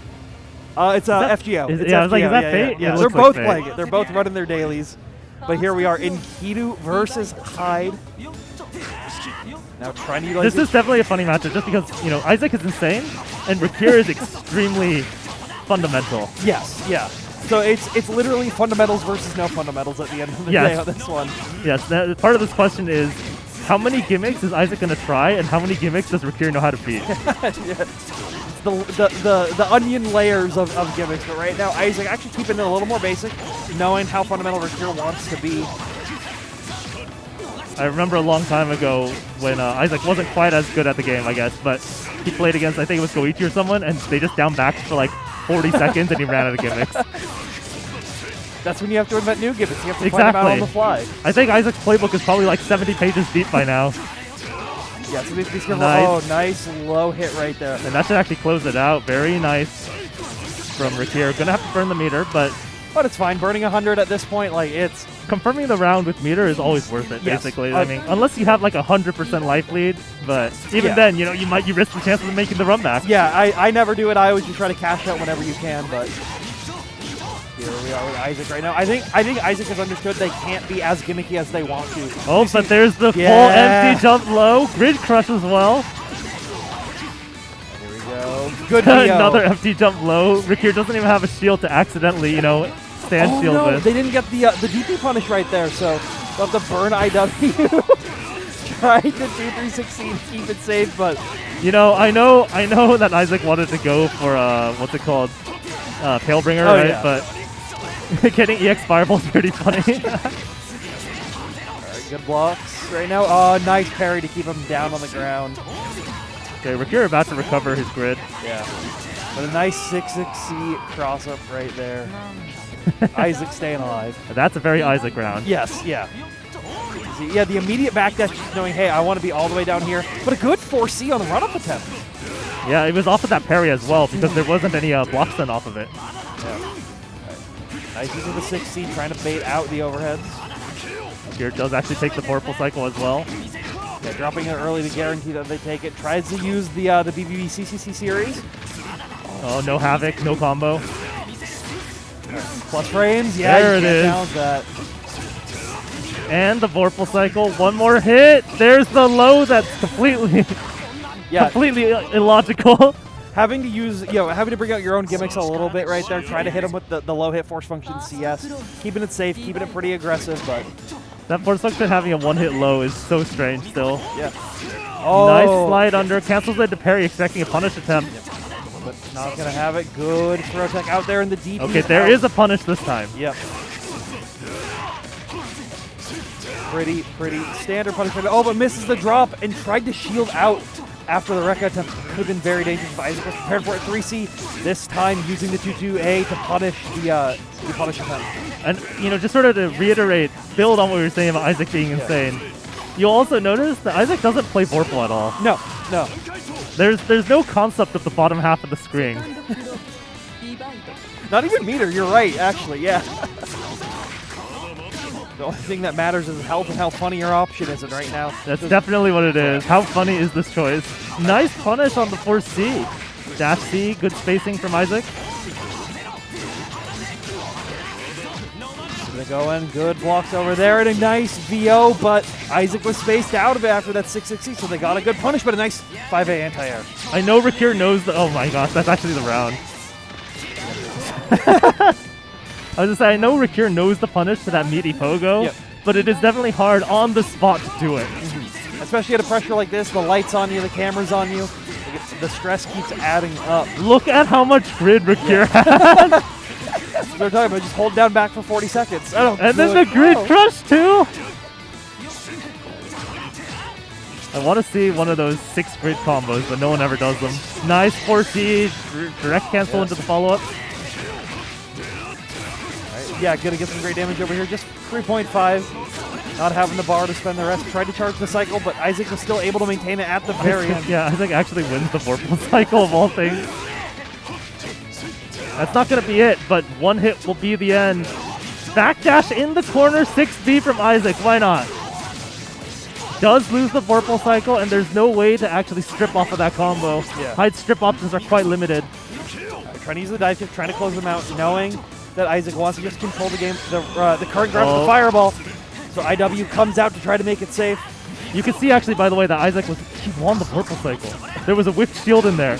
It's FGO. I was FGO. like, is that Fate? Yeah. They're both playing it. They're both running their dailies. But here we are in Kidu versus Hyde. Now trying to utilize this is definitely a funny matchup just because, Isaac is insane and Rook is extremely fundamental. Yes, yeah. So it's literally fundamentals versus no fundamentals at the end of the day on this one. Yes, part of this question is, how many gimmicks is Isaac going to try and how many gimmicks does Rook know how to beat? Yeah. The onion layers of gimmicks, but right now Isaac actually keeping it a little more basic, knowing how fundamental Rook wants to be. I remember a long time ago when Isaac wasn't quite as good at the game, I guess, but he played against, I think it was Goichi or someone, and they just down backed for like 40 seconds and he ran out of gimmicks. That's when you have to invent new gimmicks. You have to find them out on the fly. I think Isaac's playbook is probably like 70 pages deep by now. Yeah, so be careful. Nice. Oh, nice low hit right there. And that should actually close it out. Very nice from Rook here. Gonna have to burn the meter, but it's fine. Burning 100 at this point, like, it's... confirming the round with meter is always worth it, Yes. basically. I mean, unless you have like 100% life lead, but even then, you know, you risk the chances of making the run back. Yeah, I never do it. I always just try to cash out whenever you can, but... Here we are with Isaac right now. I think Isaac has understood they can't be as gimmicky as they want to. Oh, but there's the full empty jump low. Grid crush as well. Here we go. Good VO. Another empty jump low. Rick here doesn't even have a shield to accidentally, you know, stand shield no, with. they didn't get the DP punish right there, so they'll have to burn IW. Try to do 316, keep it safe, but... You know, I know that Isaac wanted to go for, what's it called? Palebringer, right? Yeah. But getting EX Fireball is pretty funny. Alright, good blocks right now. Oh, nice parry to keep him down on the ground. Okay, Rakir about to recover his grid. Yeah. But a nice 6-6C cross-up right there. Isaac staying alive. That's a very Isaac round. Yes, yeah. Yeah, the immediate backdash, just knowing, hey, I want to be all the way down here. But a good 4C on the run-up attempt. Yeah, it was off of that parry as well because there wasn't any block stun off of it. Yeah. Nice use of the 6C, trying to bait out the overheads. Here does actually take the Vorpal cycle as well. Yeah, dropping it early to guarantee that they take it. Tries to use the BBB CCC series. Oh, no Havoc, no combo. Plus frames, yeah, there you it is. can't balance that. And the Vorpal cycle, one more hit. There's the low that's completely, completely illogical. Having to use, having to bring out your own gimmicks a little bit right there. Try to hit him with the low hit force function CS. Keeping it safe, keeping it pretty aggressive, but... That force function having a one-hit low is so strange still. Yeah. Oh. Nice slide under, cancels it to parry, expecting a punish attempt. But not going to have it. Good throw tech out there in the DP. Okay, there is a punish this time. Yep. Pretty standard punishment. Oh, but misses the drop and tried to shield out after the Rekka attempt. Could have been very dangerous, but Isaac was prepared for it. 3C, this time using the 2-2A to punish the punish attempt. And, you know, just sort of to reiterate, build on what we were saying about Isaac being insane, you'll also notice that Isaac doesn't play Vorpal at all. No. There's no concept of the bottom half of the screen. Not even meter, you're right, actually, yeah. The only thing that matters is health and how funny your option is right now. That's definitely what it is. How funny is this choice? Nice punish on the 4C. Dash C, good spacing from Isaac. Gonna go in, good blocks over there, and a nice VO, but Isaac was spaced out of it after that 6-6C, so they got a good punish, but a nice 5A anti-air. I know Rakir knows the... Oh my gosh, that's actually the round. I was gonna say, I know Rakir knows the punish to that meaty pogo, but it is definitely hard on the spot to do it. Especially at a pressure like this, the light's on you, the camera's on you, the stress keeps adding up. Look at how much grid Rakir has. They're talking about just hold down back for 40 seconds. And then the grid crush too. I want to see one of those 6 grid combos, but no one ever does them. Nice 4C, direct cancel into the follow-up. Yeah, gonna get some great damage over here. Just 3.5. Not having the bar to spend the rest. Tried to charge the cycle, but Isaac was still able to maintain it at the very end. Yeah, Isaac actually wins the Vorpal cycle of all things. That's not going to be it, but one hit will be the end. Backdash in the corner, 6B from Isaac. Why not? Does lose the Vorpal cycle, and there's no way to actually strip off of that combo. Hide strip options are quite limited. Trying to use the dive kick, trying to close them out, knowing that Isaac wants to just control the game, the current grab of the fireball. So IW comes out to try to make it safe. You can see actually, by the way, that Isaac he won the Vorpal cycle. There was a whiffed shield in there,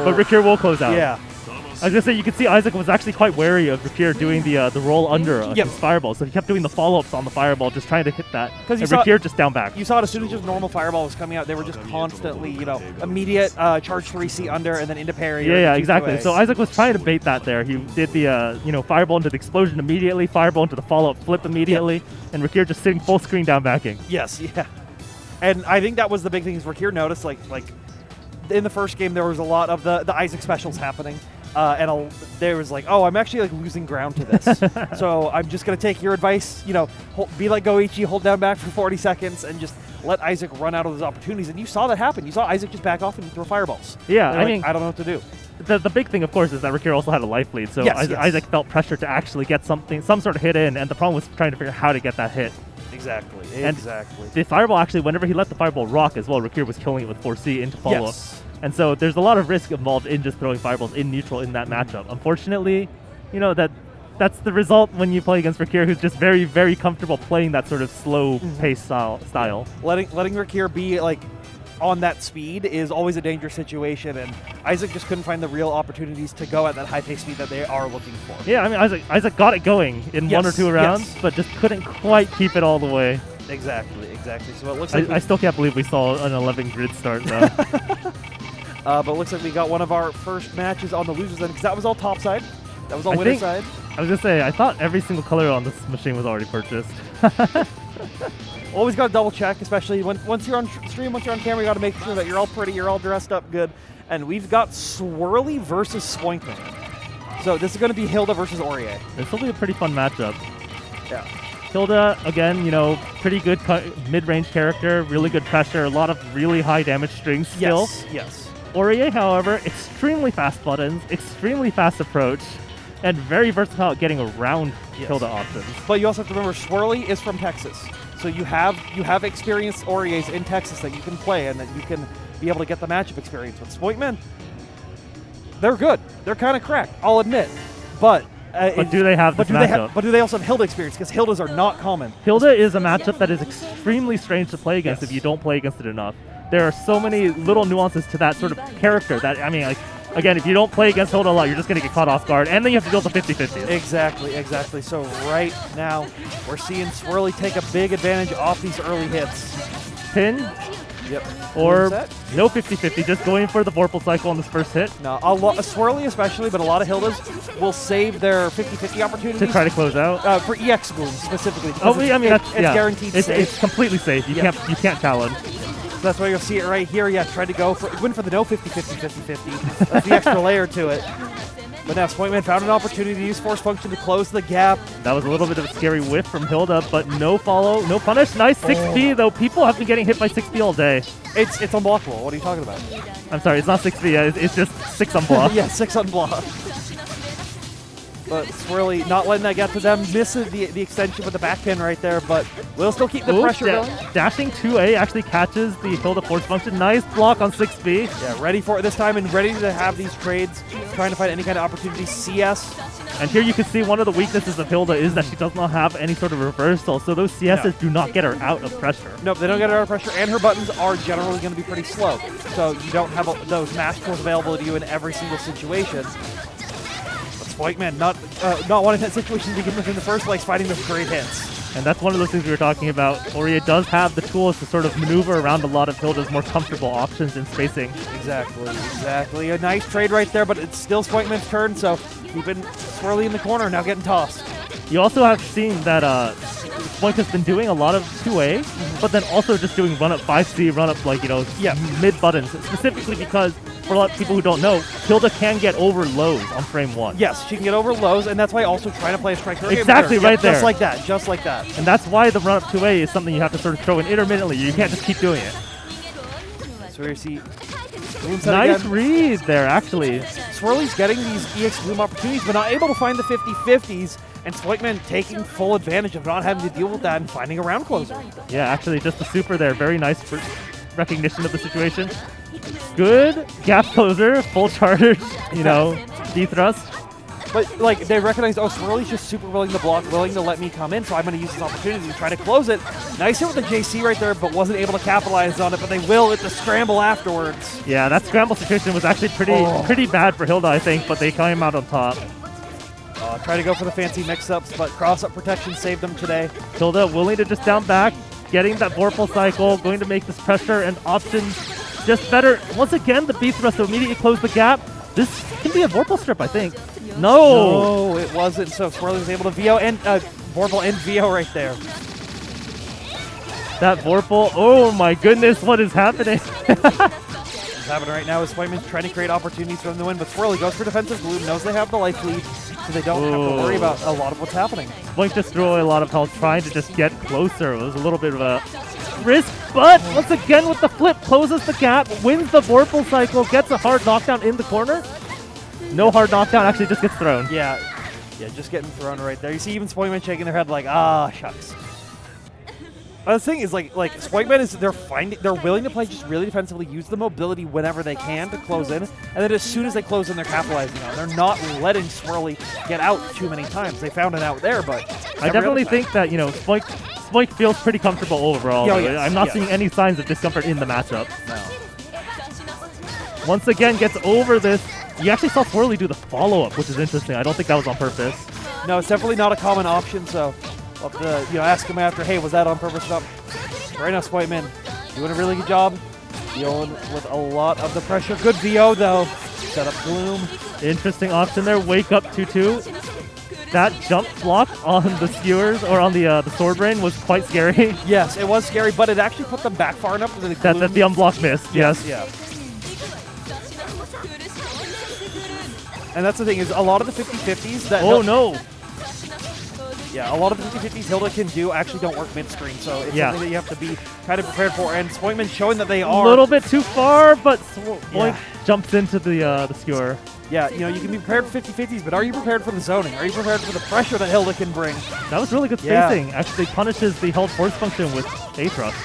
but Rakir will close out. Yeah. I was gonna say, you can see Isaac was actually quite wary of Rakir doing the roll under his fireball, so he kept doing the follow-ups on the fireball, just trying to hit that. And Rakir just down back. You saw it as soon as just normal fireball was coming out, they were just constantly, immediate charge 3C under and then into parry. Yeah, exactly. So Isaac was trying to bait that there. He did the fireball into the explosion immediately, fireball into the follow-up flip immediately, and Rakir just sitting full screen down backing. Yes, yeah. And I think that was the big thing is Rakir noticed, like in the first game, there was a lot of the Isaac specials happening. there was like, oh, I'm actually like losing ground to this. So I'm just going to take your advice, you know, be like Goichi, hold down back for 40 seconds and just let Isaac run out of those opportunities. And you saw that happen. You saw Isaac just back off and throw fireballs. Yeah, I mean, I don't know what to do. The big thing, of course, is that Rikier also had a life lead, so Isaac felt pressure to actually get some sort of hit in, and the problem was trying to figure out how to get that hit. Exactly. The fireball, actually, whenever he let the fireball rock as well, Rikier was killing it with 4C into follow-up. Yes. And so there's a lot of risk involved in just throwing fireballs in neutral in that matchup. Unfortunately, you know, that's the result when you play against Rikier, who's just very, very comfortable playing that sort of slow-paced style. Letting Rikier be, like, on that speed is always a dangerous situation, and Isaac just couldn't find the real opportunities to go at that high-paced speed that they are looking for. Yeah, I mean, Isaac got it going in 1 or 2 rounds, but just couldn't quite keep it all the way. Exactly. So it looks like I still can't believe we saw an 11 grid start, though. But it looks like we got one of our first matches on the losers end, because that was all topside. That was all winner side. I was going to say, I thought every single color on this machine was already purchased. Always got to double check, especially once you're on stream, once you're on camera, you got to make sure that you're all pretty, you're all dressed up good. And we've got Swirly versus Spoinking. So this is going to be Hilda versus Aurier. This will be a pretty fun matchup. Yeah. Hilda, again, you know, pretty good mid-range character, really good pressure, a lot of really high damage strings still. Yes. Aurier, however, extremely fast buttons, extremely fast approach, and very versatile at getting around Hilda options. But you also have to remember, Swirly is from Texas. So you have experienced Auriers in Texas that you can play and that you can be able to get the matchup experience with. Spoinkman, they're good. They're kind of cracked, I'll admit. But do they have this matchup? But do they also have Hilda experience? Because Hildas are not common. Hilda is a matchup that is extremely strange to play against if you don't play against it enough. There are so many little nuances to that sort of character that, I mean, like, again, if you don't play against Hilda a lot, you're just going to get caught off guard, and then you have to deal with the 50-50s. Exactly. So right now, we're seeing Swirly take a big advantage off these early hits. Pin? Yep. Or no 50-50, just going for the Vorpal cycle on this first hit. No, a Swirly especially, but a lot of Hildas will save their 50-50 opportunities. To try to close out? For EX wounds specifically. Oh, I mean, it's guaranteed safe. It's completely safe. You can't challenge. So that's why you'll see it right here. Yeah, tried to went for the no 50-50. That's the extra layer to it. But now Spoinkman found an opportunity to use Force Function to close the gap. That was a little bit of a scary whiff from Hilda, but no follow, no punish. Nice 6B, though. People have been getting hit by 6B all day. It's unblockable. What are you talking about? I'm sorry, it's not 6B. It's just 6 unblocked. Yeah, 6 unblocked. But Swirly not letting that get to them. Misses the extension with the back pin right there, but will still keep the pressure going. Dashing 2A actually catches the Hilda Force Function. Nice block on 6B. Yeah, ready for it this time and ready to have these trades, trying to find any kind of opportunity. CS. And here you can see one of the weaknesses of Hilda is that she does not have any sort of reversal, so those CSs do not get her out of pressure. Nope, they don't get her out of pressure, and her buttons are generally going to be pretty slow. So you don't have those mash tools available to you in every single situation. Spoinkman not wanting that situation to begin with in the first place, fighting those great hits. And that's one of those things we were talking about. Aurier does have the tools to sort of maneuver around a lot of Hilda's more comfortable options in spacing. Exactly. A nice trade right there, but it's still Spoinkman's turn, so keeping Swirly in the corner, now getting tossed. You also have seen that Spoink has been doing a lot of 2A, but then also just doing run-up 5C, run-up, like, you know, mid-buttons, specifically because, for a lot of people who don't know, Hilda can get over lows on frame 1. Yes, she can get over lows, and that's why also trying to play a strike her exactly game right there. Just like that. And that's why the run-up 2A is something you have to sort of throw in intermittently. You can't just keep doing it. So here you see nice read there, actually. Swirly's getting these EX Bloom opportunities, but not able to find the 50-50s, and Spoinkman taking full advantage of not having to deal with that and finding a round closer. Yeah, actually, just the super there. Very nice recognition of the situation. Good gap closer, full charge, you know, D-thrust. But, like, they recognize, oh, Swirly's just super willing to block, willing to let me come in, so I'm going to use this opportunity to try to close it. Nice hit with the JC right there, but wasn't able to capitalize on it, but they will at the scramble afterwards. Yeah, that scramble situation was actually pretty bad for Hilda, I think, but they came out on top. Try to go for the fancy mix-ups, but cross-up protection saved them today. Hilda willing to just down back, getting that Vorpal cycle, going to make this pressure and options just better. Once again, the B thrust to immediately close the gap. This can be a Vorpal strip, I think. No, it wasn't. So Swirly was able to VO and Vorpal and VO right there. That Vorpal, oh my goodness, what is happening? happening right now is Spoinkin's trying to create opportunities for them to win, but Swirly goes for defensive gloom, knows they have the life lead, so they don't have to worry about a lot of what's happening. Spoink just threw away a lot of health, trying to just get closer. It was a little bit of a risk, but once again with the flip, closes the gap, wins the Vorpal cycle, gets a hard knockdown in the corner. No hard knockdown, actually just gets thrown. Yeah, just getting thrown right there. You see even Spoinkin shaking their head like, ah, shucks. But the thing is, like Spoinkin is they're willing to play just really defensively, use the mobility whenever they can to close in, and then as soon as they close in, they're capitalizing on it. They're not letting Swirly get out too many times. They found it out there, but I definitely think that Spoink feels pretty comfortable overall. Yes, I'm not seeing any signs of discomfort in the matchup. No. Once again, gets over this. You actually saw Swirly do the follow-up, which is interesting. I don't think that was on purpose. No, it's definitely not a common option, so we'll have to ask him after, hey, was that on purpose or not? Right now, Spoinkin doing a really good job, dealing with a lot of the pressure. Good VO, though. Set up Gloom. Interesting option there. Wake up 2-2. That jump block on the skewers, or on the sword brain, was quite scary. Yes, it was scary, but it actually put them back far enough that the unblock missed, yes. Yeah. And that's the thing, is a lot of the 50-50s that... Oh, no. Yeah, a lot of the 50-50s Hilda can do actually don't work mid-screen, so it's something that you have to be kind of prepared for. And Spoinkin showing that they are... A little bit too far, but Spoink jumps into the skewer. Yeah, you can be prepared for 50-50s, but are you prepared for the zoning? Are you prepared for the pressure that Hilda can bring? That was really good spacing. Actually punishes the held force function with A-Thrust.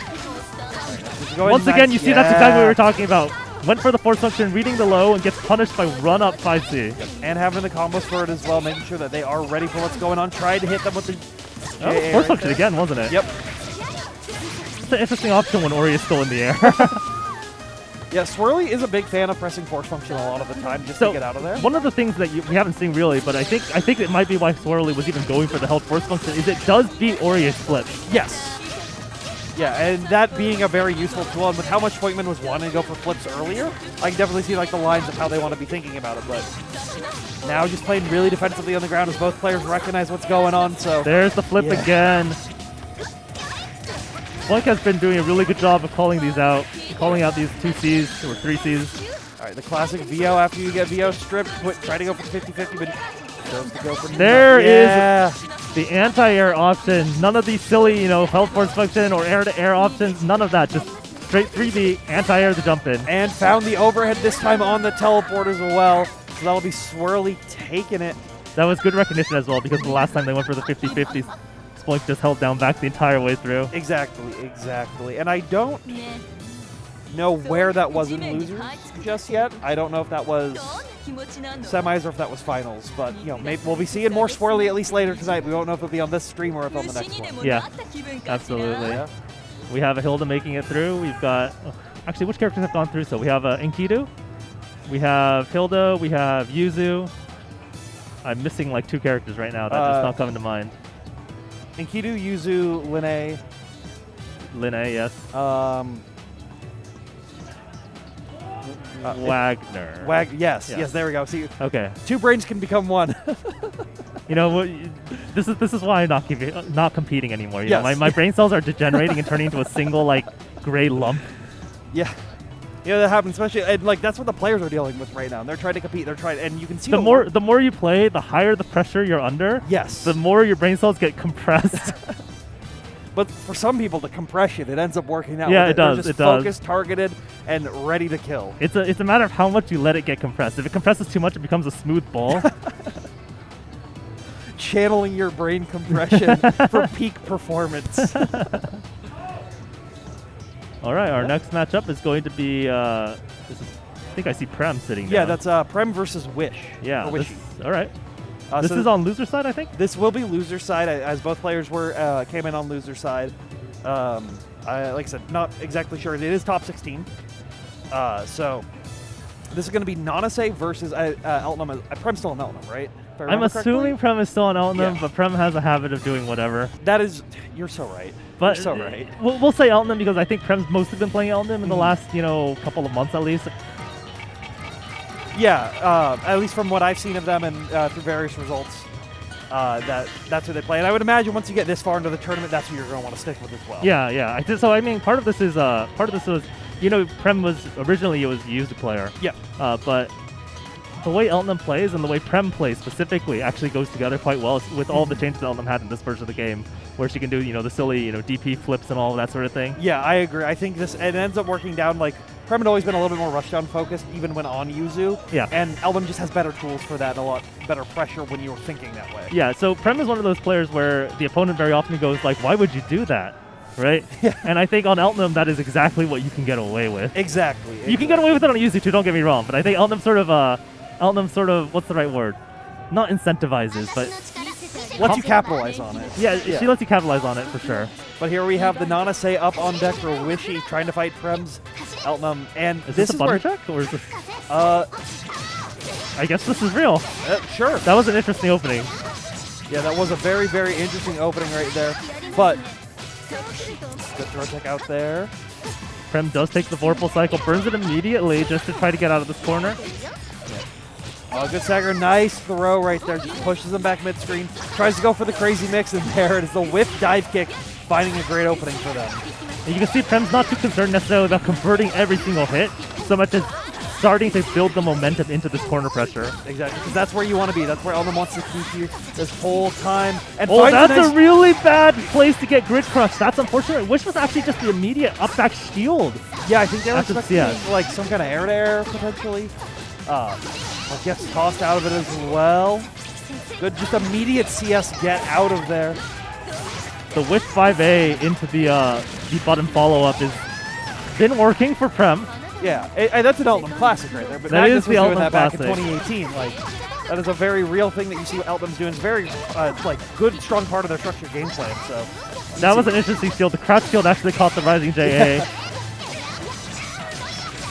Once again, you see that's exactly what we were talking about. Went for the force function, reading the low, and gets punished by run up 5C. Yep. And having the combos for it as well, making sure that they are ready for what's going on. Tried to hit them with the force function again, wasn't it? Yep. It's an interesting option when Ori is still in the air. Yeah, Swirly is a big fan of pressing force function a lot of the time just to get out of there. One of the things that we haven't seen really, but I think it might be why Swirly was even going for the held force function, is it does beat Ori's flip. Yes. Yeah, and that being a very useful tool, and with how much Spoinkin was wanting to go for flips earlier, I can definitely see like the lines of how they want to be thinking about it. But now just playing really defensively on the ground as both players recognize what's going on. So there's the flip again. Spoink has been doing a really good job of calling these out, calling out these 2Cs or 3Cs. All right, the classic VO after you get VO stripped, try to go for 50-50, but chose to go for there is the anti-air option. None of these silly, held force function or air-to-air options. None of that. Just straight 3D, anti-air to jump in. And found the overhead this time on the teleport as well. So that'll be Swirly taking it. That was good recognition as well, because the last time they went for the 50-50s, Spoink just held down back the entire way through. Exactly. And I don't know where that was in losers just yet. I don't know if that was semis or if that was finals, but maybe we'll be seeing more Swirly at least later tonight. We won't know if it'll be on this stream or if on the next one. Yeah, absolutely. Yeah. We have a Hilda making it through. We've got actually, which characters have gone through? So we have Enkidu, we have Hilda, we have Yuzu. I'm missing like 2 characters right now that just not coming to mind. Enkidu, Yuzu, Linne. Linne, yes. Wagner. Yes, there we go. See, okay. 2 brains can become 1. You know what? This is why I'm not competing anymore. Yes. My brain cells are degenerating and turning into a single like gray lump. Yeah. That happens, especially, and that's what the players are dealing with right now. They're trying to compete. They're trying, and you can see the more you play, the higher the pressure you're under. Yes. The more your brain cells get compressed. But for some people, the compression, it ends up working out. Yeah, it does. They're just focused, targeted, and ready to kill. It's a matter of how much you let it get compressed. If it compresses too much, it becomes a smooth ball. Channeling your brain compression for peak performance. All right, our next matchup is going to be. I think I see Prem sitting down. Yeah, that's Prem versus Wish. Yeah. All right. This so is on loser side, I think? This will be loser side, as both players came in on loser side. Like I said, not exactly sure. It is top 16. So this is going to be Nanase versus Eltnum. Prem's still on Eltnum, right? I'm assuming Prem is still on Eltnum, but Prem has a habit of doing whatever. You're so right. But you're so right. We'll say Eltnum because I think Prem's mostly been playing Eltnum in the last, couple of months at least. Yeah, at least from what I've seen of them and through various results, that's who they play. And I would imagine once you get this far into the tournament, that's who you're going to want to stick with as well. Yeah. So I mean, part of this is you know, Prem was originally it was UNICLR. Yeah. But the way Eltnum plays and the way Prem plays specifically actually goes together quite well with all the changes that Eltnum had in this version of the game, where she can do, you know, the silly, you know, DP flips and all of that sort of thing. Yeah, I agree. I think it ends up working down, like, Prem had always been a little bit more rushdown focused, even when on Yuzu. Yeah. And Eltnum just has better tools for that, and a lot better pressure when you're thinking that way. Yeah, so Prem is one of those players where the opponent very often goes like, why would you do that? Right? Yeah. And I think on Eltnum, that is exactly what you can get away with. Exactly. You can get away with it on Yuzu too, don't get me wrong, but I think Eltnum sort of, what's the right word? Not incentivizes, but lets you capitalize on it. yeah, she lets you capitalize on it for sure. But here we have the Nanase up on deck for Wishy trying to fight Prem's Eltnum. And Is this a is butter where, check, or is this... I guess this is real. sure. That was an interesting opening. Yeah, that was a very, very interesting opening right there. But good throw tech out there. Prem does take the Vorpal cycle, burns it immediately just to try to get out of this corner. Oh, good Sager. Nice throw right there. Just pushes him back mid-screen. Tries to go for the crazy mix, and there it is. The whip dive kick, finding a great opening for them. And you can see Prem's not too concerned necessarily about converting every single hit, so much as starting to build the momentum into this corner pressure. Exactly, because that's where you want to be. That's where Eltnum wants to keep you this whole time. And Oh, that's nice a really bad place to get grid crush. That's unfortunate. Wish was actually just the immediate up back shield. Yeah, I think they were After the expecting CS. like some kind of air-to-air potentially. But gets tossed out of it as well. Good, just immediate CS get out of there. The whip 5A into the button follow-up has been working for Prem. Yeah, that's an Eltnum classic right there. But That Magnus is the was doing Eltnum that back in classic. 2018. Like, that is a very real thing that you see what Eltnum's doing. It's very, like, good, strong part of their structured gameplay. So That was an interesting shield. The crouch shield actually caught the Rising JA.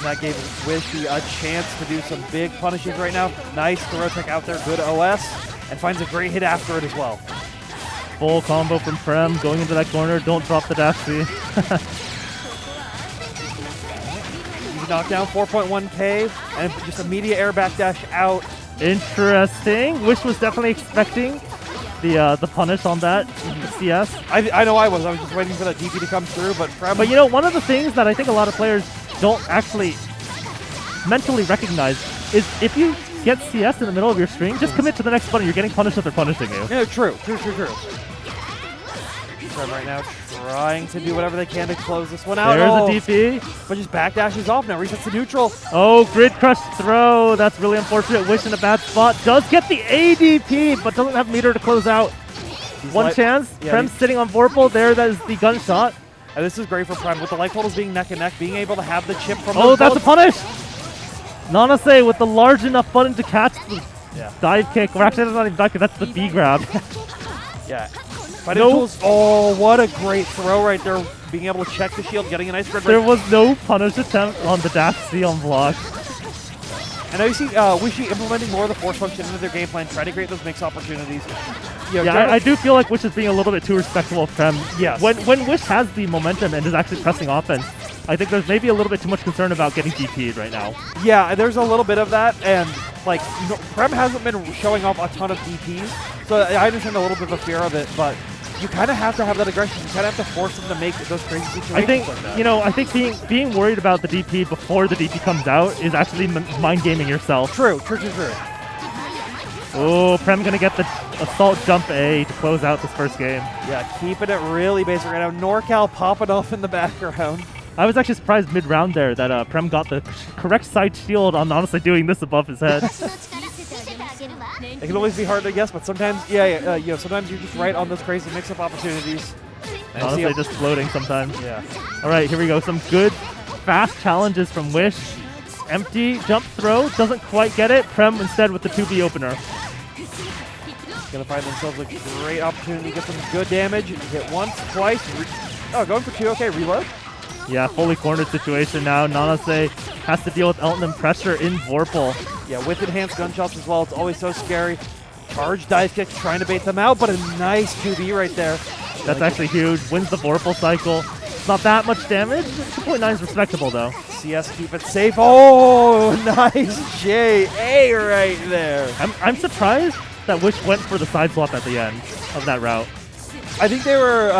that gave Wishy a chance to do some big punishes right now. Nice throw tech out there, good OS, and finds a great hit after it as well. Full combo from Prem going into that corner. Don't drop the dash C. He's knocked down 4.1k, and just immediate air back dash out. Interesting. Wish was definitely expecting the punish on that CS. I know I was just waiting for that DP to come through, but Prem... But you know, one of the things that I think a lot of players don't actually mentally recognize is if you get CS in the middle of your string, just commit to the next button. You're getting punished if they're punishing you. Yeah, true. Prem right now trying to do whatever they can to close this one out. There's a DP. But just backdashes off now, resets to neutral. Oh, grid crush throw. That's really unfortunate. Wish in a bad spot. Does get the ADP, but doesn't have meter to close out. One chance. Yeah, Prem's sitting on Vorpal. There, that is the gunshot. And this is great for Prem. With the life totals being neck and neck, being able to have the chip from Oh, those that's a bullets. punish. Nanase with the large enough button to catch the dive kick. Or actually, that's not even dive kick. That's the B grab. Yeah. Fighting tools. Oh, what a great throw right there. Being able to check the shield, getting a nice grid. There was no punish attempt on the dash C on block. And now you see Wishy implementing more of the force function into their game plan, trying to create those mix opportunities. You know, Yeah, I do feel like Wish is being a little bit too respectful of Prem. Yes. When Wish has the momentum and is actually pressing offense, I think there's maybe a little bit too much concern about getting DP'd right now. Yeah, there's a little bit of that, and like Prem hasn't been showing off a ton of DPs, so I understand a little bit of a fear of it, but you kind of have to have that aggression. You kind of have to force them to make those crazy situations. I think like that. I think being worried about the DP before the DP comes out is actually mind gaming yourself. True. Oh, Prem gonna get the assault jump A to close out this first game. Yeah, keeping it really basic right now. NorCal popping off in the background. I was actually surprised mid-round there that Prem got the correct side shield on honestly doing this above his head. It can always be hard to guess, but sometimes, sometimes you're just right on those crazy mix-up opportunities. And Honestly, just floating sometimes. Yeah. All right, here we go. Some good, fast challenges from Wish. Empty jump throw, doesn't quite get it. Prem instead with the 2B opener. Gonna find themselves a great opportunity to get some good damage. Hit once, twice. Going for two. Okay, reload. Yeah, fully cornered situation now. Nanase has to deal with Eltnum pressure in Vorpal. Yeah, with enhanced gunshots as well. It's always so scary. Charge dive kick, trying to bait them out, but a nice 2B right there. That's actually huge. Wins the Vorpal cycle. It's not that much damage. 2.9 is respectable, though. CS keep it safe. Oh, nice JA right there. I'm surprised that Wish went for the side swap at the end of that route. I think they were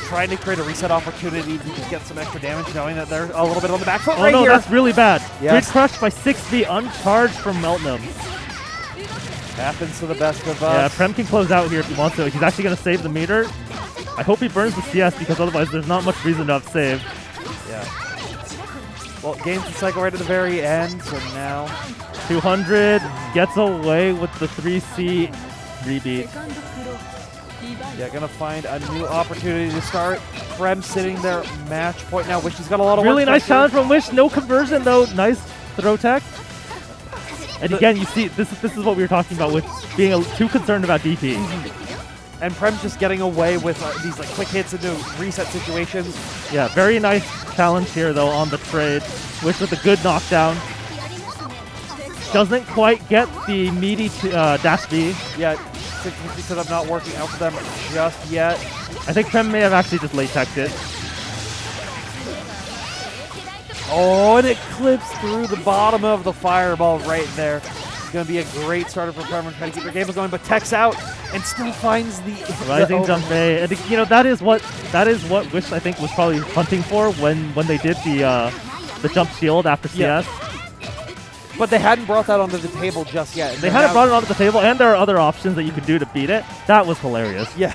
trying to create a reset opportunity to just get some extra damage, knowing that they're a little bit on the back foot Oh no, here. that's really bad. Yes. Grid crushed by 6B, uncharged from Meltnum. Happens to the best of Yeah, us. Prem can close out here if he wants to. He's actually going to save the meter. I hope he burns the CS because otherwise there's not much reason to have saved. Yeah. Well, gains the cycle right at the very end, so now 200 gets away with the 3C rebeat. yeah, gonna find a new opportunity to start. Prem sitting there match point now. Wish he's got a lot of Really work nice pressure. challenge from Wish. No conversion though. Nice throw tech. And again, you see, this is what we were talking about with being too concerned about DP. And Prem's just getting away with these like quick hits into reset situations. Yeah, very nice challenge here though on the trade. Wish with a good knockdown. Doesn't quite get the meaty dash B. Yeah, 650 setup not working out for them just yet. I think Prem may have actually just late teched it. Oh, and it clips through the bottom of the fireball right there. It's going to be a great starter for Prem, trying to keep their game going, but techs out and still finds the Rising jump A. And you know, that is what Wish I think was probably hunting for when they did the jump shield after CS. But they hadn't brought that onto the table just yet. They hadn't brought it onto the table, and there are other options that you could do to beat it. That was hilarious. Yeah.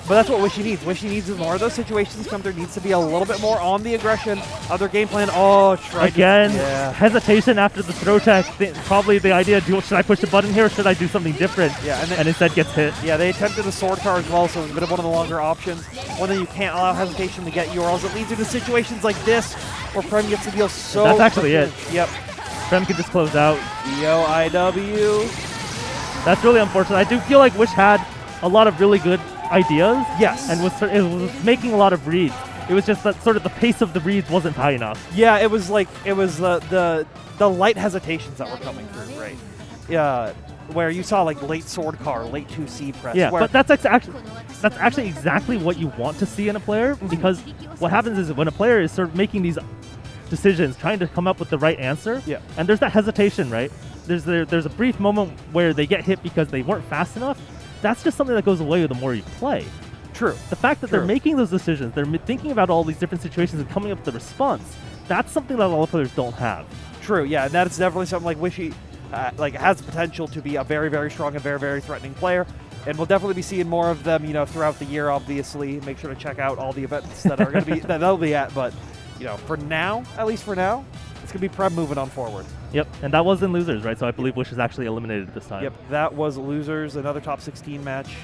But that's what Wishy needs. Wishy needs more of those situations come. There needs to be a little bit more on the aggression of their game plan. Oh, again, yeah. hesitation after the throw tech. Probably the idea, should I push the button here or should I do something different? Yeah, and instead gets hit. Yeah, they attempted the sword car as well, so it's a bit of one of the longer options. One that you can't allow hesitation to get you, or else it leads you to situations like this where Prem gets to deal so That's actually it. Yep. Prem can just close out. DOIW. That's really unfortunate. I do feel like Wish had a lot of really good ideas. Yes. And it was making a lot of reads. It was just that sort of the pace of the reads wasn't high enough. Yeah, it was like the light hesitations that were coming through, right? Yeah, where you saw like late sword car, late 2C press. Yeah, where but that's actually exactly what you want to see in a player, because what happens is when a player is sort of making these decisions, trying to come up with the right answer, yeah. And there's that hesitation, right? There's a brief moment where they get hit because they weren't fast enough. That's just something that goes away the more you play. True. The fact that they're making those decisions, they're thinking about all these different situations and coming up with the response, that's something that a lot of players don't have. True, yeah, and that's definitely something like Wishy has the potential to be a very, very strong and very, very threatening player. And we'll definitely be seeing more of them, throughout the year, obviously. Make sure to check out all the events that are going to be, that they'll be at. But, for now, at least for now, it's going to be Prem moving on forward. Yep, and that was in losers, right? So I believe Wish is actually eliminated this time. Yep, that was losers, another top 16 match.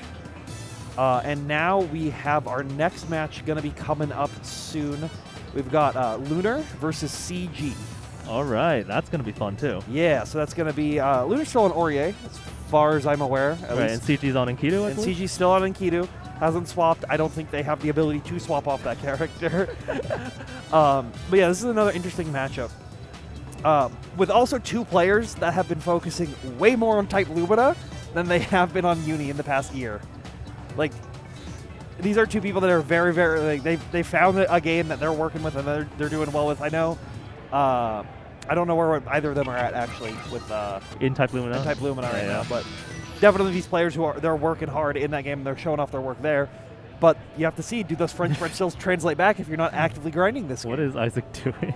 And now we have our next match going to be coming up soon. We've got Lunar versus CG. All right, that's going to be fun too. Yeah, so that's going to be Lunar's still on Aurier, as far as I'm aware. At right, least. and CG's on Enkidu, And CG's still on Enkidu. Hasn't swapped. I don't think they have the ability to swap off that character. But yeah, this is another interesting matchup. With also two players that have been focusing way more on Type Lumina than they have been on Uni in the past year. Like, these are two people that are very, very, they found a game that they're working with and they're doing well with. I know, I don't know where either of them are at actually with in Type Lumina. Type Lumina right yeah. now, but definitely these players they're working hard in that game and they're showing off their work there. But you have to see, do those French skills translate back if you're not actively grinding this game? What is Isaac doing?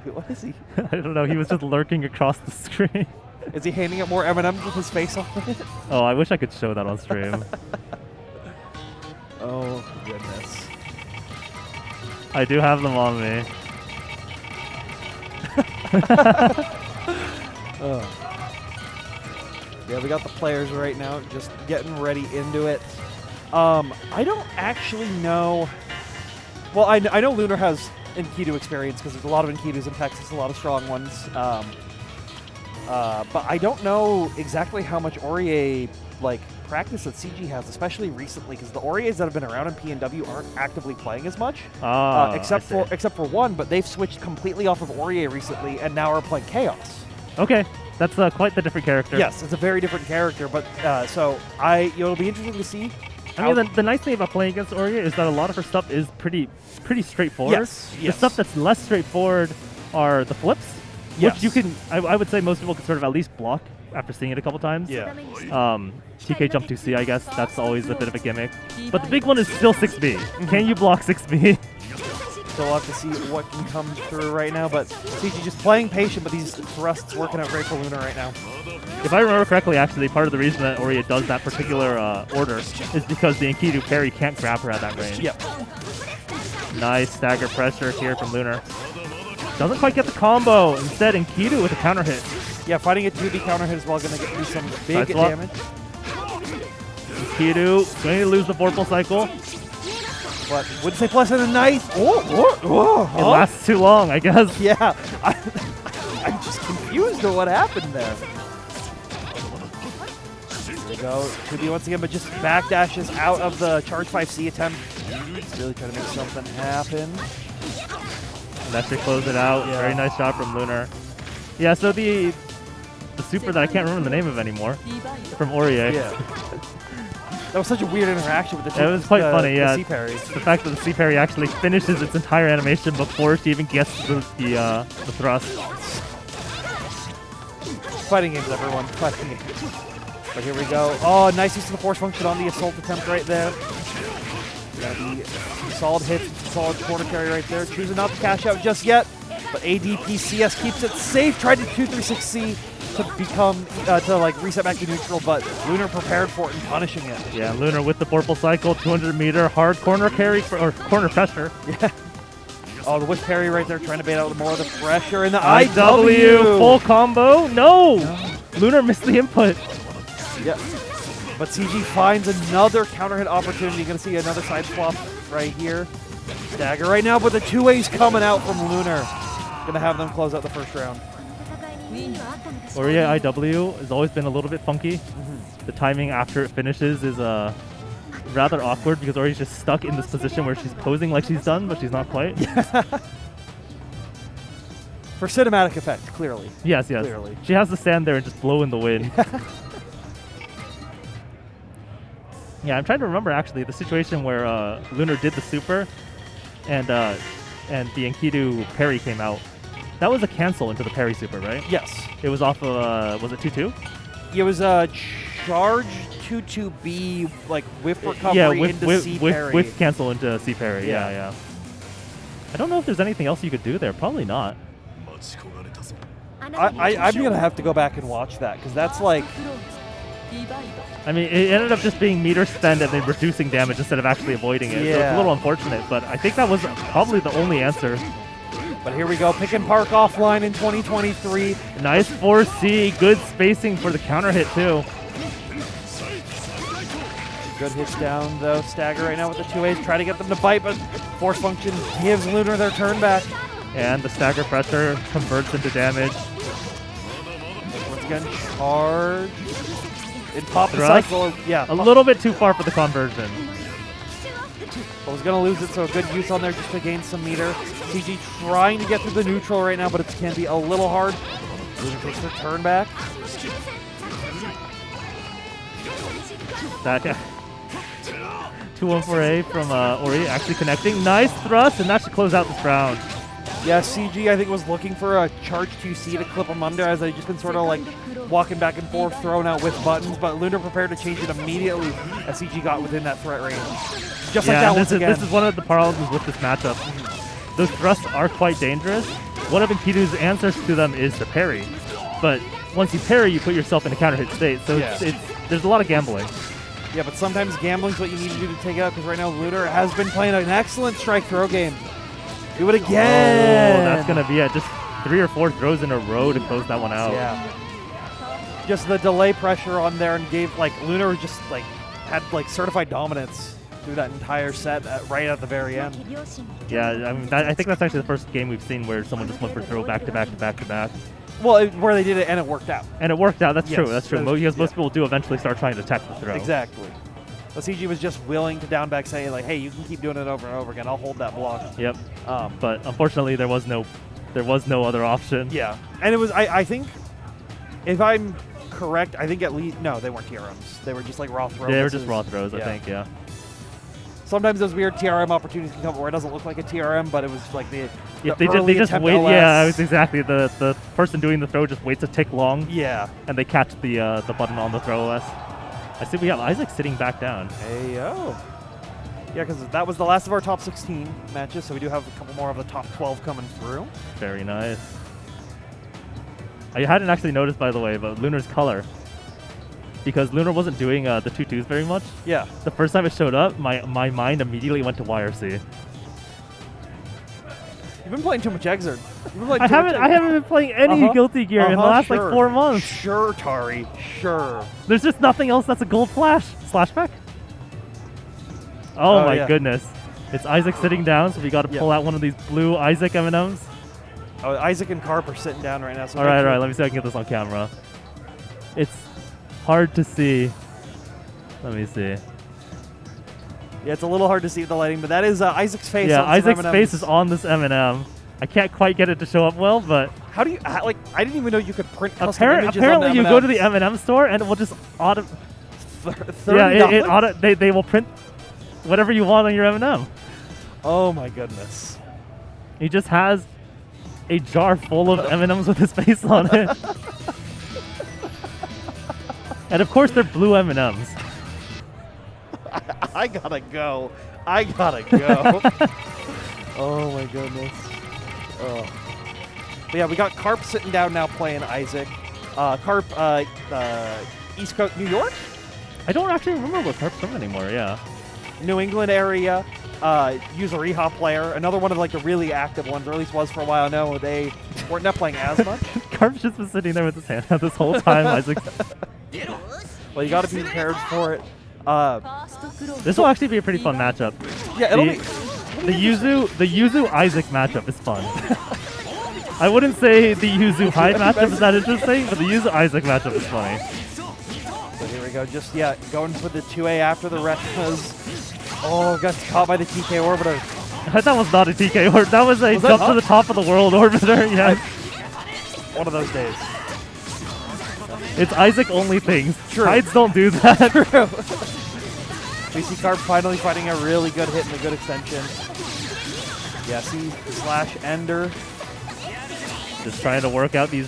What is he? I don't know. He was just lurking across the screen. Is he handing out more M&Ms with his face on it? Oh, I wish I could show that on stream. Oh, goodness. I do have them on me. Yeah, we got the players right now just getting ready into it. I don't actually know. Well, I know Lunar has Enkidu experience because there's a lot of Enkidus in Texas, a lot of strong ones. But I don't know exactly how much Aurier practice that CG has, especially recently, because the Auriers that have been around in PNW aren't actively playing as much, except for one. But they've switched completely off of Aurier recently and now are playing Chaos. Okay, that's quite the different character. Yes, it's a very different character. But so it'll be interesting to see. I mean, the nice thing about playing against Aurier is that a lot of her stuff is pretty straightforward. Yes. The stuff that's less straightforward are the flips, which you can, I would say most people can sort of at least block after seeing it a couple times. Yeah. TK jump 2C, I guess. That's always a bit of a gimmick. But the big one is still 6B. Can you block 6B? Still have to see what can come through right now, but CG just playing patient, but these thrusts working out great for Lunar right now. If I remember correctly, actually, part of the reason that Oria does that particular order is because the Enkidu parry can't grab her at that range. Yep. Nice stagger pressure here from Lunar. Doesn't quite get the combo. Instead, Enkidu with a counter hit. Yeah, fighting a 2B counter hit as well, going to do some big damage. Enkidu going to lose the Vorpal cycle. But wouldn't say plus in a nice. It lasts too long, I guess. Yeah. I'm just confused at what happened there. Here we go. 2B once again, but just backdashes out of the charge 5C attempt. Really trying to make something happen. And that should close it out. Yeah. Very nice shot from Lunar. Yeah, so the super that I can't remember the name of anymore from Oria. Yeah. That was such a weird interaction with the two. It was quite funny, yeah. The C parry. The fact that the C parry actually finishes its entire animation before she even gets the thrust. Fighting games, everyone. Fighting games. But here we go. Oh, nice use of the force function on the assault attempt right there. The solid hits, solid corner carry right there. Choosing not to cash out just yet, but ADP CS keeps it safe. Tried to 236C to become to like reset back to neutral, but Lunar prepared for it and punishing it. Yeah, Lunar with the Vorpal cycle, 200-meter hard corner carry or corner pressure. Yeah. Oh, the whip parry right there, trying to bait out more of the pressure, and the IW full combo. No, Lunar missed the input. Yep. But CG finds another counter hit opportunity. Gonna see another side swap right here. Dagger right now, but the 2A's coming out from Lunar. Gonna have them close out the first round. Oria IW has always been a little bit funky. The timing after it finishes is rather awkward because Oria's just stuck in this position where she's posing like she's done, but she's not quite. For cinematic effect, clearly. Yes. Clearly. She has to stand there and just blow in the wind. Yeah, I'm trying to remember actually the situation where Lunar did the super and the Enkidu parry came out. That was a cancel into the parry super, right? Yes. It was off of, was it 2-2? It was a charge 2-2B, like whiff recovery into C parry. Whiff cancel into C parry, yeah. I don't know if there's anything else you could do there. Probably not. I'm going to have to go back and watch that, because that's like... I mean, it ended up just being meter spend and then reducing damage instead of actually avoiding it. Yeah. So it's a little unfortunate, but I think that was probably the only answer. But here we go, pick and park offline in 2023. Nice 4C, good spacing for the counter hit too. Good hits down though, stagger right now with the 2A's, try to get them to bite, but force function gives Lunar their turn back. And the stagger pressure converts into damage. Once again, charge. It popped the Thrust. cycle, yeah. A little bit too far for the conversion. I was going to lose it, so a good use on there just to gain some meter. CG trying to get through the neutral right now, but it can be a little hard. Lunar takes their turn back. That 2-1-4A from Ori actually connecting. Nice thrust, and that should close out this round. Yeah, CG I think was looking for a charge 2C to clip him under, as they've just been sort of like walking back and forth, throwing out with buttons, but Lunar prepared to change it immediately as CG got within that threat range. Just like that once again. This is one of the problems with this matchup. Those thrusts are quite dangerous. One of Enkidu's answers to them is the parry. But once you parry, you put yourself in a counter hit state, so there's a lot of gambling. Yeah, but sometimes gambling's what you need to do to take it out, because right now Lunar has been playing an excellent strike throw game. Do it again! Oh, that's going to be it. Just 3 or 4 throws in a row to close that one out. Yeah. Just the delay pressure on there and gave, like, Lunar just, like, had, like, certified dominance through that entire set right at the very end. Yeah, I mean, I think that's actually the first game we've seen where someone just went for throw back to back to back to back. Well, where they did it and it worked out. And it worked out. That's true. That's true. That is, because most people do eventually start trying to attack the throw. Exactly. But CG was just willing to down back, say like, "Hey, you can keep doing it over and over again. I'll hold that block." Yep. But unfortunately, there was no other option. Yeah, and it was. I think, if I'm correct, I think at least no, they weren't TRMs. They were just like raw throws. They were just raw throws. I think. Yeah. Sometimes those weird TRM opportunities can come where it doesn't look like a TRM, but it was like the they just wait. LS. Yeah, it was exactly the person doing the throw just waits a tick long. Yeah. And they catch the button on the throw OS. I see we have Isaac sitting back down. Hey yo. Yeah, because that was the last of our top 16 matches, so we do have a couple more of the top 12 coming through. Very nice. I hadn't actually noticed, by the way, but Lunar's color. Because Lunar wasn't doing the 2-2s very much. Yeah. The first time it showed up, my mind immediately went to YRC. You've been playing too much Exert. I haven't been playing any Guilty Gear in the last like 4 months. Sure, Tari. Sure. There's just nothing else that's a gold flash. Slashback? Oh my goodness. It's Isaac sitting down, so we got to pull out one of these blue Isaac M&Ms. Oh, Isaac and Carp are sitting down right now. So all right. Let me see if I can get this on camera. It's hard to see. Let me see. Yeah, it's a little hard to see with the lighting, but that is Isaac's face. Yeah, on Isaac's face is on this M&M. I can't quite get it to show up well, but how do you like? I didn't even know you could print custom images. Apparently, on you go to the M&M store and it will just auto. $30? They will print whatever you want on your M&M. Oh my goodness! He just has a jar full of M&Ms with his face on it. And of course, they're blue M&Ms. I gotta go. I gotta go. Oh my goodness. Oh. But yeah, we got Carp sitting down now playing Isaac. Carp, East Coast, New York? I don't actually remember where Carp's from anymore, yeah. New England area. User Reha player. Another one of like the really active ones, or at least was for a while. No, they weren't not playing as much. Carp's just been sitting there with his hand out this whole time. Isaac's. Well, you got to be prepared for it. This will actually be a pretty fun matchup. Yeah, it'll be. The Yuzu Isaac matchup is fun. I wouldn't say the Yuzu Hyde matchup is that interesting, but the Yuzu Isaac matchup is funny. So here we go. Just going for the 2A after the retros. Oh, got caught by the TK orbiter. That was not a TK orbiter. That was a jump to the top of the world orbiter. Yeah. One of those days. It's Isaac only things. True. Hides don't do that. True. We see Carp finally finding a really good hit and a good extension. Yeah, see slash ender. Just trying to work out this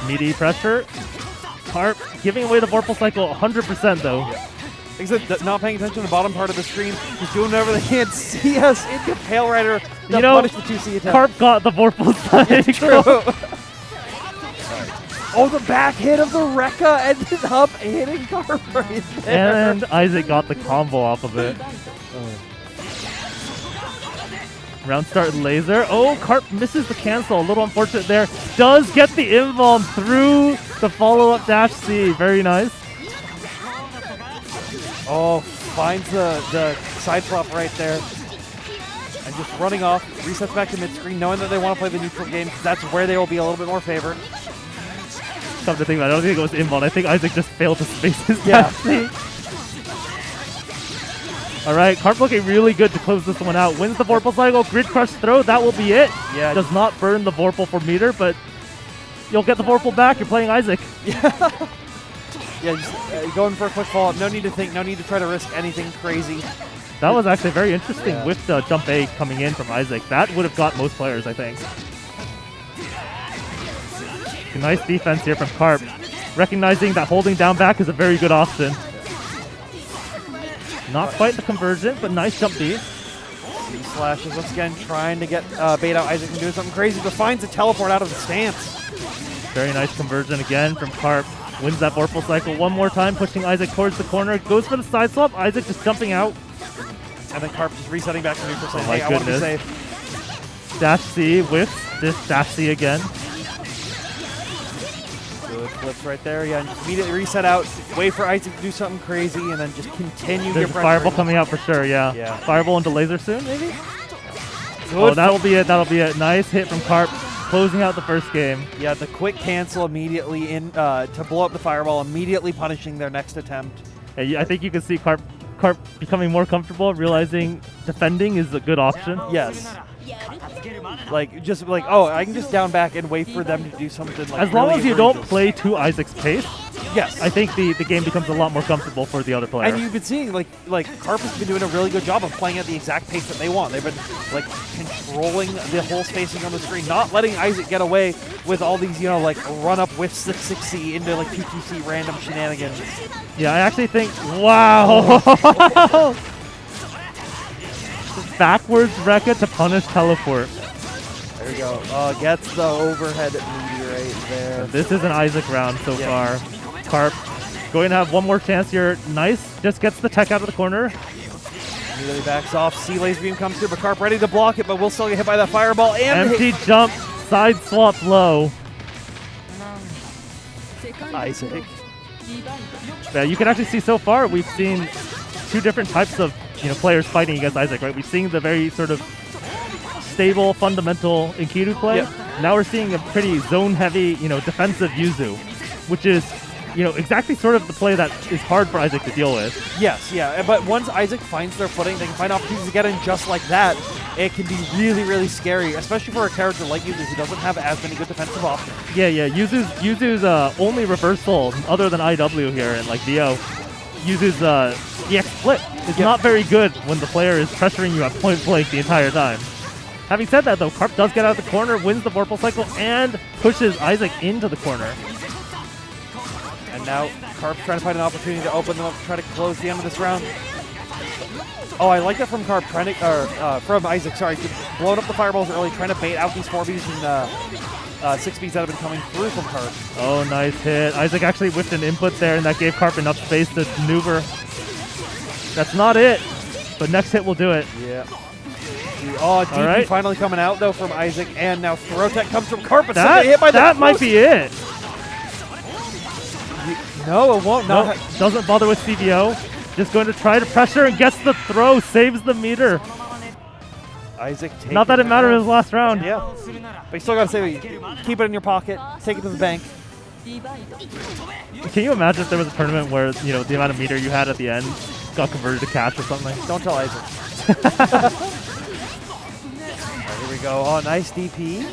meaty pressure. Carp giving away the Vorpal cycle 100% though. Yeah. Except not paying attention to the bottom part of the screen. Just doing whatever they can. CS into Pale Rider to punish the 2C attack. Carp got the Vorpal cycle. True. Oh, the back hit of the Rekka ended up hitting Carp right there. And Isaac got the combo off of it. Round start laser. Oh, Carp misses the cancel. A little unfortunate there. Does get the invuln through the follow-up dash C. Very nice. Oh, finds the side swap right there. And just running off. Resets back to mid-screen, knowing that they want to play the neutral game, because that's where they will be a little bit more favored. Come to think about it, I don't think it was invuln. I think Isaac just failed to space his dash C. Alright, Carp looking really good to close this one out. Wins the Vorpal cycle, Grid Crush throw, that will be it. Yeah. Does not burn the Vorpal for meter, but you'll get the Vorpal back. You're playing Isaac. Yeah. Yeah, just going for a quick follow-up. No need to think, no need to try to risk anything crazy. That was actually very interesting with the jump A coming in from Isaac. That would have got most players, I think. Nice defense here from Carp. Recognizing that holding down back is a very good option. Not quite the conversion, but nice jump B. Slashes once again, trying to get bait out Isaac from doing something crazy, but finds a teleport out of the stance. Very nice conversion again from Carp. Wins that Vorpal cycle one more time, pushing Isaac towards the corner. Goes for the side swap. Isaac just jumping out. And then Carp just resetting back to neutral. Oh my hey, goodness. I want to be safe. Dash C with this dash C again. Good flips right there. Yeah, and just immediately reset out. Wait for Isaac to do something crazy, and then just continue There's your pressure. Fireball coming out for sure, yeah. Yeah. Fireball into laser soon, maybe? Good. Oh, that'll be it. That'll be it. Nice hit from Carp, closing out the first game. Yeah, the quick cancel immediately in to blow up the Fireball, immediately punishing their next attempt. Yeah, I think you can see Carp becoming more comfortable, realizing defending is a good option. Yes. Like, just like, oh, I can just down back and wait for them to do something like As long really as you don't egregious. play to Isaac's pace, Yes. I think the game becomes a lot more comfortable for the other player. And you've been seeing, like Carp has been doing a really good job of playing at the exact pace that they want. They've been, like, controlling the whole spacing on the screen, not letting Isaac get away with all these, you know, like, run-up with 660 into, like, 2QC random shenanigans. Yeah, I actually think, wow! Backwards Rekka to punish teleport. There we go. Gets the overhead meteorite there. This is an Isaac round so far. Carp going to have one more chance here. Nice. Just gets the tech out of the corner. Immediately backs off. Sea Laser Beam comes through, but Carp ready to block it, but will still get hit by that fireball. And empty jump, side swap low. Isaac. Yeah, you can actually see so far we've seen two different types of players fighting against Isaac, right? We've seen the very sort of stable, fundamental Enkidu play. Yep. Now we're seeing a pretty zone-heavy, defensive Yuzu, which is, exactly sort of the play that is hard for Isaac to deal with. Yes, yeah, but once Isaac finds their footing, they can find opportunities to get in just like that. It can be really, really scary, especially for a character like Yuzu who doesn't have as many good defensive options. Yeah, Yuzu's only reversal other than IW here and like VO. Yuzu's EX split is not very good when the player is pressuring you at point blank the entire time. Having said that, though, Carp does get out of the corner, wins the Vorpal cycle, and pushes Isaac into the corner. And now Carp's trying to find an opportunity to open them up to try to close the end of this round. Oh, I like that from Carp, from Isaac, sorry, blowing up the fireballs early, trying to bait out these 4Bs and 6Bs that have been coming through from Carp. Oh, nice hit. Isaac actually whiffed an input there, and that gave Carp enough space to maneuver. That's not it, but next hit will do it. Yeah. Oh, DP finally coming out, though, from Isaac, and now Throw Tech comes from Carp, but still get hit by that might be it. No, it won't. No, doesn't bother with CVO. Just going to try to pressure and gets the throw, saves the meter. Isaac taking Not that it mattered in his last round. Yeah. But you still got to say, keep it in your pocket, take it to the bank. Can you imagine if there was a tournament where, the amount of meter you had at the end got converted to cash or something? Don't tell Isaac. Here we go. Oh, nice DP.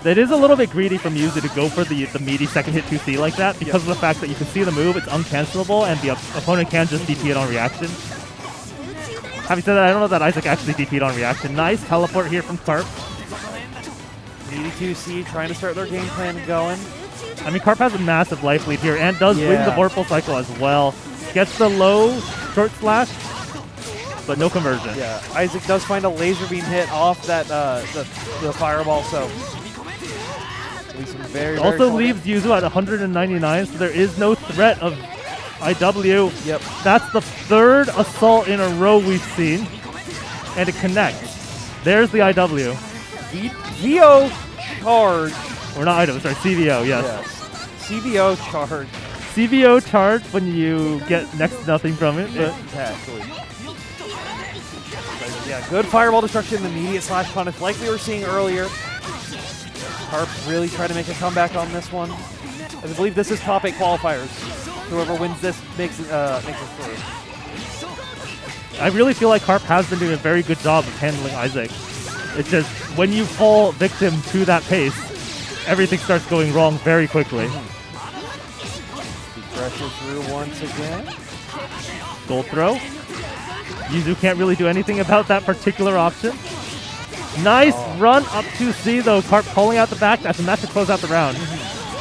It is a little bit greedy from Yuzu to go for the meaty second hit 2C like that because of the fact that you can see the move, it's uncancelable, and the opponent can just DP it on reaction. Having said that, I don't know that Isaac actually DP'd on reaction. Nice teleport here from Carp. Meaty 2C trying to start their game plan going. I mean, Carp has a massive life lead here and does win the Vorpal cycle as well. Gets the low short slash, but no conversion. Yeah, Isaac does find a laser beam hit off that the fireball, so very also leaves Yuzu at 199, so there is no threat of IW. Yep. That's the third assault in a row we've seen, and it connects. There's the IW. VO charge. Or not IW, sorry, CVO, yes. CVO charge. CVO charge when you get next to nothing from it. Exactly. Yeah, good fireball destruction, immediate slash punish like we were seeing earlier. Carp really trying to make a comeback on this one. I believe this is top 8 qualifiers. Whoever wins this makes it through. I really feel like Carp has been doing a very good job of handling Isaac. It's just when you fall victim to that pace, everything starts going wrong very quickly. Pressure through once again. Gold throw. Yuzu can't really do anything about that particular option. Nice run up to C though. Carp pulling out the backdash, and that should close out the round.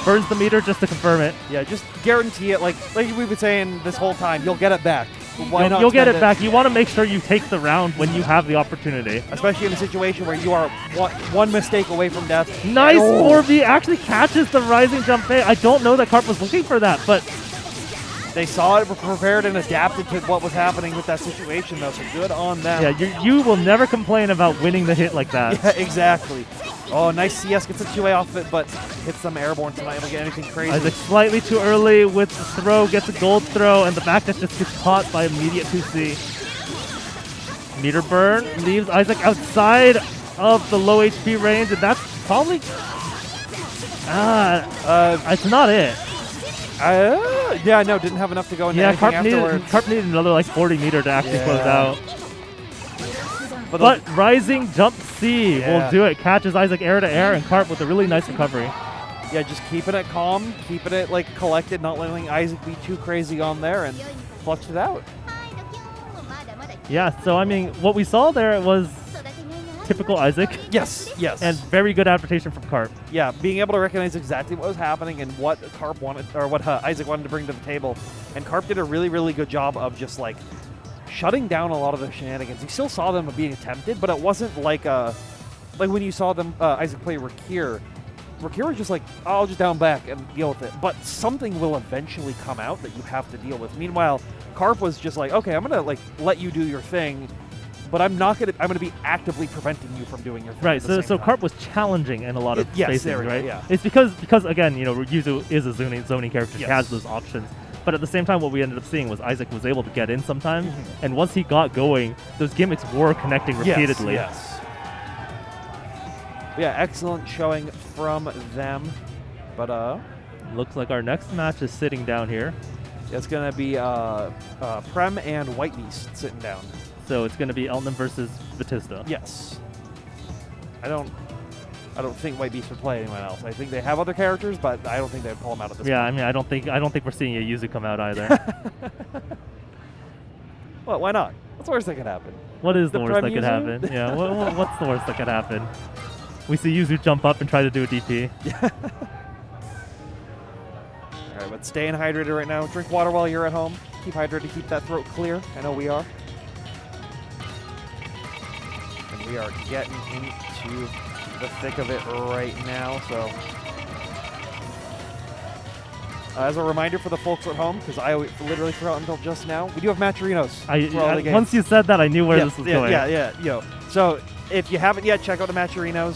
Burns the meter just to confirm it. Yeah, just guarantee it. Like we've been saying this whole time, you'll get it back. You'll get it back. You want to make sure you take the round when you have the opportunity. Especially in a situation where you are one mistake away from death. Nice 4B actually catches the rising jump fade. I don't know that Carp was looking for that, but they saw it, were prepared, and adapted to what was happening with that situation, though, so good on them. Yeah, you will never complain about winning the hit like that. Yeah, exactly. Oh, nice CS, gets a 2A off it, but hits some airborne, so not able to get anything crazy. Isaac slightly too early with the throw, gets a gold throw, and the backdash just gets caught by immediate 2C. Meter burn leaves Isaac outside of the low HP range, and that's probably... it's not it. Yeah, no, didn't have enough to go into anything afterwards. Carp needed another like 40 meter to actually close out. But rising jump C Yeah. will do it. Catches Isaac air to air, and Carp with a really nice recovery. Yeah, just keeping it calm, keeping it like collected, not letting Isaac be too crazy on there, and flushed it out. Yeah, so I mean, what we saw there was typical Isaac. Yes, yes. And very good adaptation from Carp. Yeah, being able to recognize exactly what was happening and what Carp wanted, or what Isaac wanted to bring to the table. And Carp did a really, really good job of just like shutting down a lot of the shenanigans. You still saw them being attempted, but it wasn't like when you saw them Isaac play Rakir. Rakir was just like, oh, I'll just down back and deal with it. But something will eventually come out that you have to deal with. Meanwhile, Carp was just like, okay, I'm gonna like let you do your thing, but I'm gonna be actively preventing you from doing your thing. Right. So Carp was challenging in a lot of spaces, right? Yeah. It's because again, you know, Yuzu is a zoning character. He Yes. has those options. But at the same time, what we ended up seeing was Isaac was able to get in sometimes, and once he got going, those gimmicks were connecting repeatedly. Yes. Yeah, excellent showing from them. But Looks like our next match is sitting down here. it's gonna be Prem and White Beast sitting down. So it's going to be Elton versus Batista. Yes. I don't think White Beast would play anyone else. I think they have other characters, but I don't think they'd pull them out at this Yeah, point. I mean, I don't think we're seeing a Yuzu come out either. Well, why not? What's the worst that could happen? What is The the worst Prem that could Yuzu? happen? Yeah, what's the worst that could happen? We see Yuzu jump up and try to do a DP. All right, but staying hydrated right now. Drink water while you're at home. Keep hydrated. Keep that throat clear. I know we are. And we are getting into the thick of it right now. So, as a reminder for the folks at home, because I literally forgot until just now, we do have Matcherinos for all the games. Once you said that, I knew where this was going. Yeah. So if you haven't yet, check out the Matcherinos.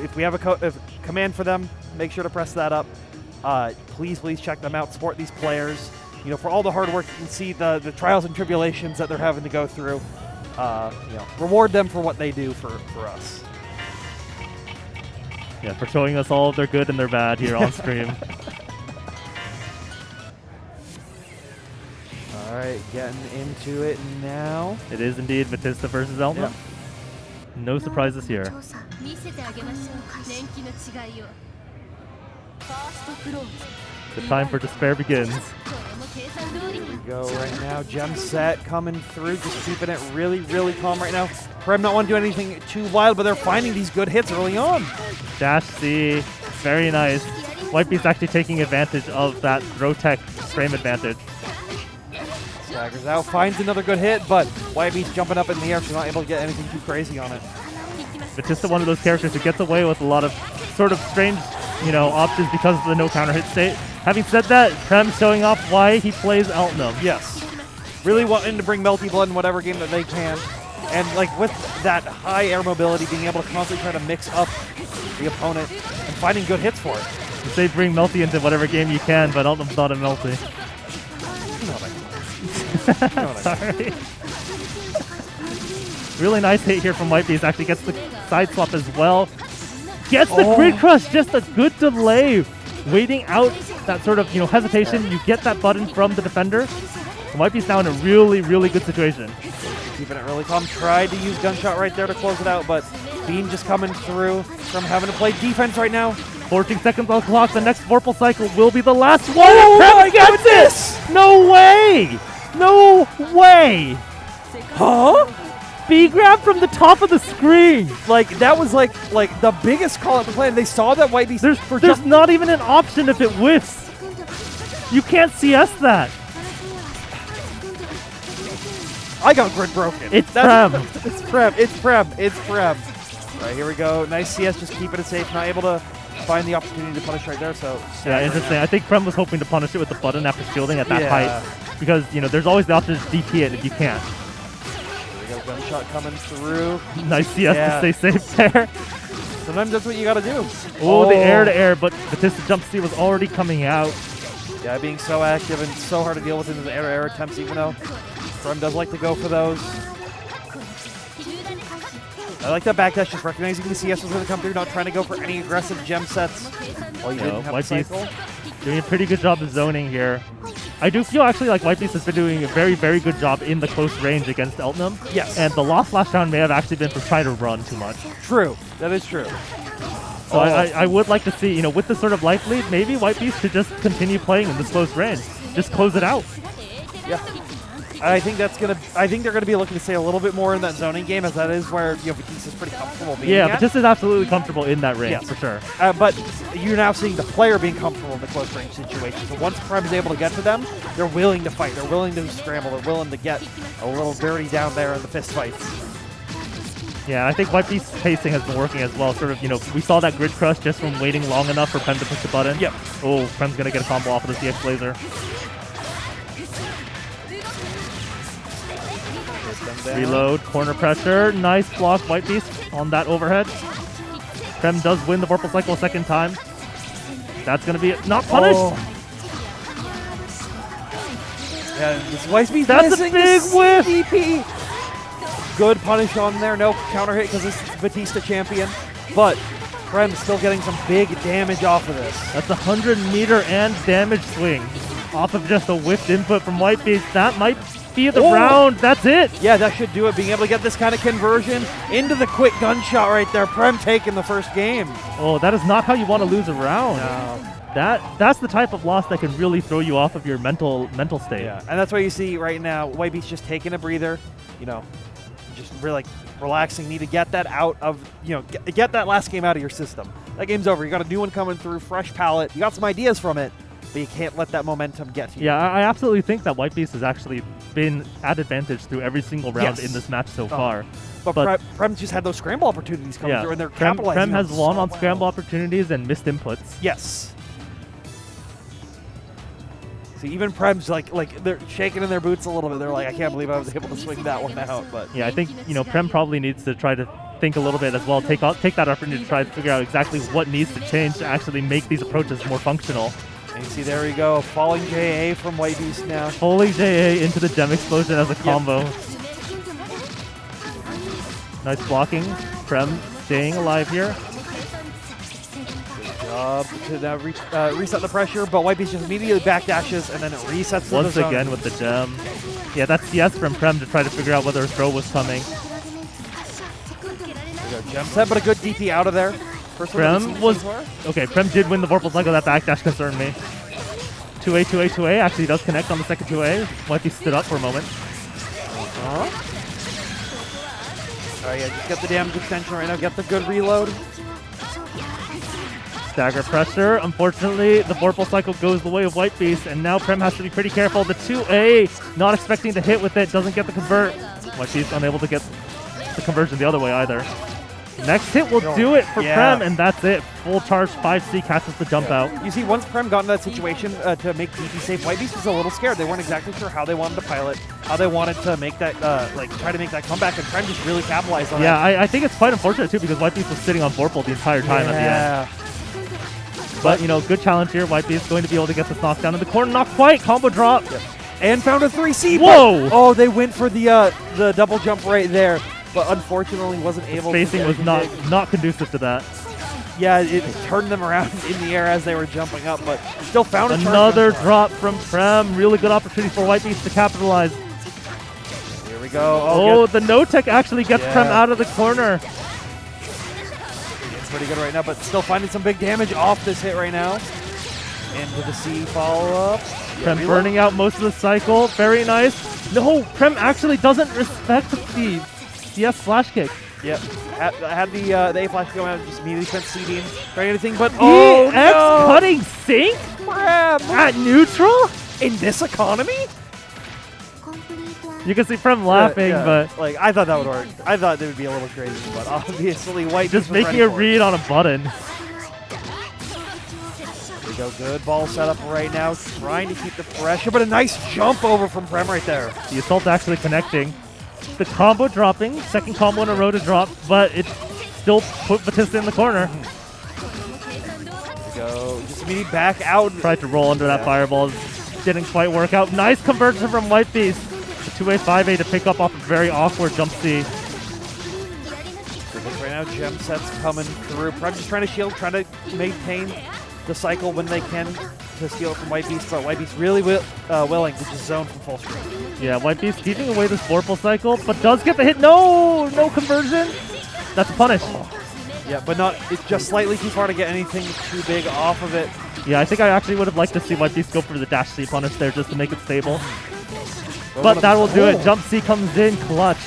If we have a command for them, make sure to press that up. Please check them out. Support these players. You know, for all the hard work, you can see the trials and tribulations that they're having to go through. Reward them for what they do for us. Yeah, for showing us all of their good and their bad here on stream. All right, getting into it now. It is indeed Batista versus Elton. Yep. No surprises here. The time for despair begins. Here we go right now. Gem set coming through, just keeping it really, really calm right now. Prem not want to do anything too wild, but they're finding these good hits early on. Dash C, very nice. White Beast actually taking advantage of that throw tech frame advantage. Staggers out, finds another good hit, but White Beast jumping up in the air, she's not able to get anything too crazy on it. Batista, one of those characters who gets away with a lot of sort of strange, options because of the no counter hit state. Having said that, Prem showing off why he plays Elton. Yes. Really wanting to bring Melty Blood in whatever game that they can. And like with that high air mobility, being able to constantly try to mix up the opponent and finding good hits for it. You say bring Melty into whatever game you can, but Elton's not a Melty. You know what I mean. You know what I mean. Sorry. Really nice hit here from White Beast. Actually gets the side swap as well. Gets the grid crush. Just a good delay. Waiting out that sort of hesitation. You get that button from the defender. And White Beast now in a really, really good situation. Keeping it really calm. Tried to use Gunshot right there to close it out, but Bean just coming through from having to play defense right now. 14 seconds on the clock. The next Vorpal cycle will be the last one. Oh Prem my gets goodness! it! No way! No way! Huh? B grab from the top of the screen. Like that was like the biggest call at the play. And they saw that White Beast. There's not even an option if it whiffs. You can't CS that. I got grid broken. It's Prem. It's Prem. It's Prem. It's Prem. All right, here we go. Nice CS, just keeping it safe. Not able to find the opportunity to punish right there. So yeah, interesting. I think Prem was hoping to punish it with the button after shielding at that Yeah. height, because there's always the option to DP it if you can't. Here we go. Gunshot coming through. Nice CS Yeah. to stay safe there. Sometimes that's what you got to do. Oh, the air to air, but Batista jump C was already coming out. Yeah, being so active and so hard to deal with in the air attempts, even though Prem does like to go for those. I like that backdash, just recognizing the CS was going to come through, not trying to go for any aggressive gem sets. Well, you didn't have White the Beast cycle. doing a pretty good job of zoning here. I do feel actually like White Beast has been doing a very, very good job in the close range against Eltnum. Yes. And the lost last round may have actually been for trying to run too much. True. That is true. So I would like to see, you know, with this sort of life lead, maybe White Beast should just continue playing in this close range. Just close it out. Yeah. I think that's gonna. I think they're gonna be looking to stay a little bit more in that zoning game, as that is where Batiste is pretty comfortable being. Yeah, at. Batiste is absolutely comfortable in that range for sure. But you're now seeing the player being comfortable in the close range situation. So once Prem is able to get to them, they're willing to fight. They're willing to scramble. They're willing to get a little dirty down there in the fist fights. Yeah, I think White Beast's pacing has been working as well. Sort of, you know, we saw that grid crush just from waiting long enough for Prem to push the button. Yep. Oh, Prem's gonna get a combo off of the CX laser. Reload, corner pressure, nice block, White Beast on that overhead. Prem does win the Vorpal cycle a second time. That's gonna be not punished. Oh. Yeah, this White Beast That's missing a big whiff. DP. Good punish on there, no counter hit because this is Batista champion, but Prem still getting some big damage off of this. That's a 100-meter and damage swing off of just a whiffed input from White Beast. That might be the round. That's it. Yeah, that should do it. Being able to get this kind of conversion into the quick gunshot right there. Prem taking the first game. Oh, that is not how you want to lose a round. No. That's the type of loss that can really throw you off of your mental state. Yeah, and that's why you see right now White Beast just taking a breather, you know, just really relaxing. Need to get that out of, you know, get that last game out of your system. That game's over. You got a new one coming through, fresh palette. You got some ideas from it, but you can't let that momentum get to you. Yeah, I absolutely think that White Beast has actually been at advantage through every single round in this match so far. But Prem's just had those scramble opportunities coming through, and they're capitalizing. Prem has on won on scramble opportunities and missed inputs. Yes. See, even Prem's like they're shaking in their boots a little bit. They're like, I can't believe I was able to swing that one out. But yeah, I think, you know, Prem probably needs to try to think a little bit as well. Take that opportunity to try to figure out exactly what needs to change to actually make these approaches more functional. And you see, there we go, falling JA from White Beast now. Falling JA into the gem explosion as a combo. Nice blocking. Prem staying alive here. To now reset the pressure, but White Beast just immediately backdashes, and then it resets once again with the gem. Yeah, that's CS from Prem to try to figure out whether a throw was coming. There we go, gem set, but a good DP out of there. Prem was okay. Prem did win the Vorpal cycle. That backdash concerned me. 2A, 2A, 2A actually does connect on the second 2A. White Beast stood up for a moment. All right, yeah, just get the damage extension right now. Get the good reload. Stagger pressure. Unfortunately, the Vorpal cycle goes the way of White Beast, and now Prem has to be pretty careful. The 2A, not expecting to hit with it, doesn't get the convert. White Beast unable to get the conversion the other way either. Next hit will do it for Prem, and that's it. Full charge 5C catches the jump out. You see, once Prem got in that situation to make DP safe, White Beast was a little scared. They weren't exactly sure how they wanted to pilot, how they wanted to make that, try to make that comeback, and Prem just really capitalized on that. Yeah, I think it's quite unfortunate too, because White Beast was sitting on Vorpal the entire time at the end. But, you know, good challenge here. White Beast going to be able to get this knockdown in the corner. Not quite. Combo drop. And found a 3C. Whoa! Oh, they went for the double jump right there, but unfortunately wasn't able to. Spacing was not conducive to that. Yeah, it turned them around in the air as they were jumping up, but still found another drop from Prem. Really good opportunity for White Beast to capitalize. Here we go. Oh, the no-tech actually gets Prem out of the corner. Pretty good right now, but still finding some big damage off this hit right now. Into the C follow-up. Prem burning out most of the cycle. Very nice. No, Prem actually doesn't respect the CS flash kick. Yep. Had the A flash go out, just immediately spent C beam. Trying anything but EX cutting sync? Prem! At neutral? In this economy? You can see Prem laughing, but like I thought that would work. I thought they would be a little crazy, but obviously White just making a read on a button. There we go, good ball setup right now, trying to keep the pressure, but a nice jump over from Prem right there. The assault actually connecting. The combo dropping, second combo in a row to drop, but it still put Batista in the corner. There we go, just immediately back out. Tried to roll under that fireball, didn't quite work out. Nice conversion from White Beast. 2A, 5A to pick up off a very awkward jump C. Right now, gem sets coming through. Prem just trying to shield, trying to maintain the cycle when they can. to steal it from White Beast, but White Beast really willing to just zone from full screen. Yeah, White Beast keeping away this Vorpal cycle, but does get the hit. No! No conversion. That's a punish. Yeah, but not. It's just slightly too far to get anything too big off of it. Yeah, I think I actually would have liked to see White Beast go for the dash C punish there just to make it stable. But that will do it. Jump C comes in clutch.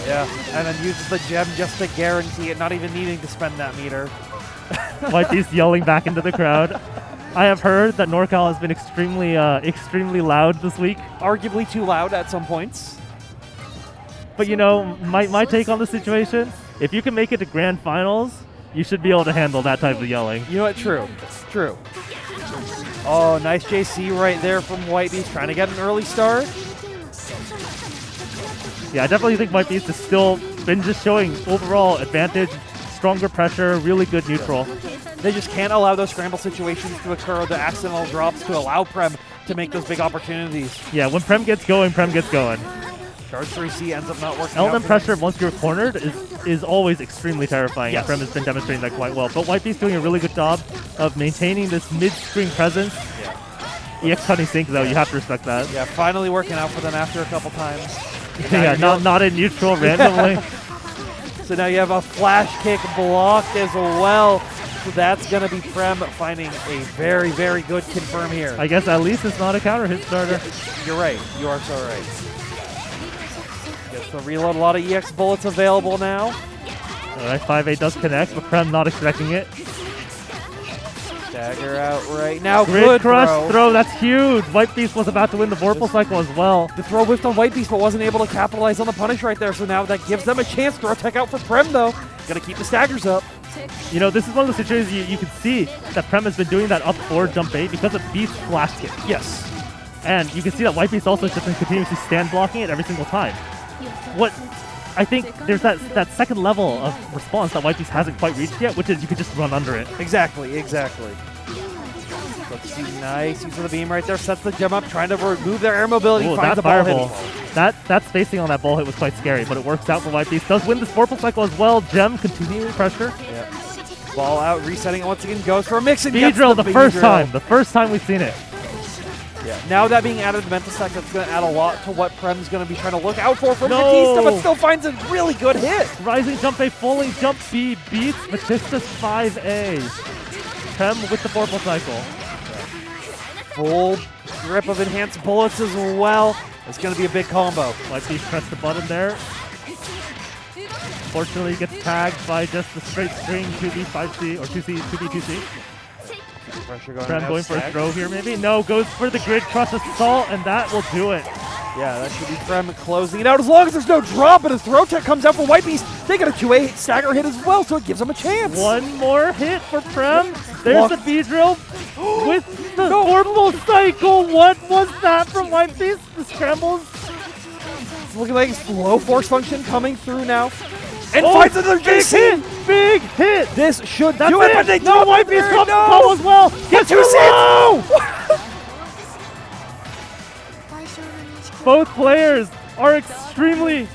Yeah, and then uses the gem just to guarantee it, not even needing to spend that meter. White Beast yelling back into the crowd. I have heard that NorCal has been extremely loud this week. Arguably too loud at some points. But you know, my take on the situation, if you can make it to grand finals, you should be able to handle that type of yelling. You know what? True. True. Oh, nice JC right there from White Beast, trying to get an early start. Yeah, I definitely think White Beast has still been just showing overall advantage, stronger pressure, really good neutral. They just can't allow those scramble situations to occur, the accidental drops to allow Prem to make those big opportunities. Yeah, when Prem gets going, Prem gets going. Charge 3C ends up not working Element out pressure once you're cornered is always extremely terrifying. Yes. And Prem has been demonstrating that quite well. But White Beast doing a really good job of maintaining this mid-screen presence. Yeah. EX Honey Sync though, you have to respect that. Yeah, finally working out for them after a couple times. Yeah, not in neutral randomly. So now you have a flash kick blocked as well. So that's going to be Prem finding a very, very good confirm here. I guess at least it's not a counter hit starter. You're right. You are so right. Gets to reload a lot of EX bullets available now. Alright, 5-8 does connect, but Prem not expecting it. Dagger out right now. Grid Good crush throw, that's huge. White Beast was about to win the Vorpal cycle as well. The throw whiffed on White Beast, but wasn't able to capitalize on the punish right there. So now that gives them a chance. Throw tech out for Prem though. Gonna keep the staggers up. You know, this is one of the situations you can see that Prem has been doing that up forward jump bait because of Beast's flash kick. Yes. And you can see that White Beast also has just been continuously stand blocking it every single time. What I think there's that second level of response that White Beast hasn't quite reached yet, which is you could just run under it. Exactly. Let's see, nice use of the beam right there. Sets the gem up, trying to remove their air mobility. Ooh, finds that the ball fireball. hitting. That spacing on that ball hit was quite scary, but it works out for White Beast. Does win this Vorpal cycle as well. Gem continuing pressure. Yep. Ball out, resetting it once again. Goes for a mix and B-drill the first drill. time. The first time we've seen it. Yeah. Now that being added to mental stack, that's going to add a lot to what Prem's going to be trying to look out for from Batista, but still finds a really good hit. Rising jump A, falling jump B beats Batista's 5A. Prem with the Vorpal cycle. Full grip of enhanced bullets as well. It's going to be a big combo. White Beast pressed the button there. Fortunately, he gets tagged by just the straight string 2B 5C or 2C 2B 2C. Pressure going Prem going for a throw here, maybe? No, goes for the grid crush assault, and that will do it. Yeah, that should be Prem closing it out as long as there's no drop, and his throw tech comes out for White Beast. They get a 2A stagger hit as well, so it gives them a chance. One more hit for Prem. There's the B-drill with the Vorpal cycle. What was that from White Beast? The scrambles. It's looking like it's low force function coming through now. And finds another JC! Big hit! This should do it, but they no, White Beast drops the combo as well! Gets too low! Both players are extremely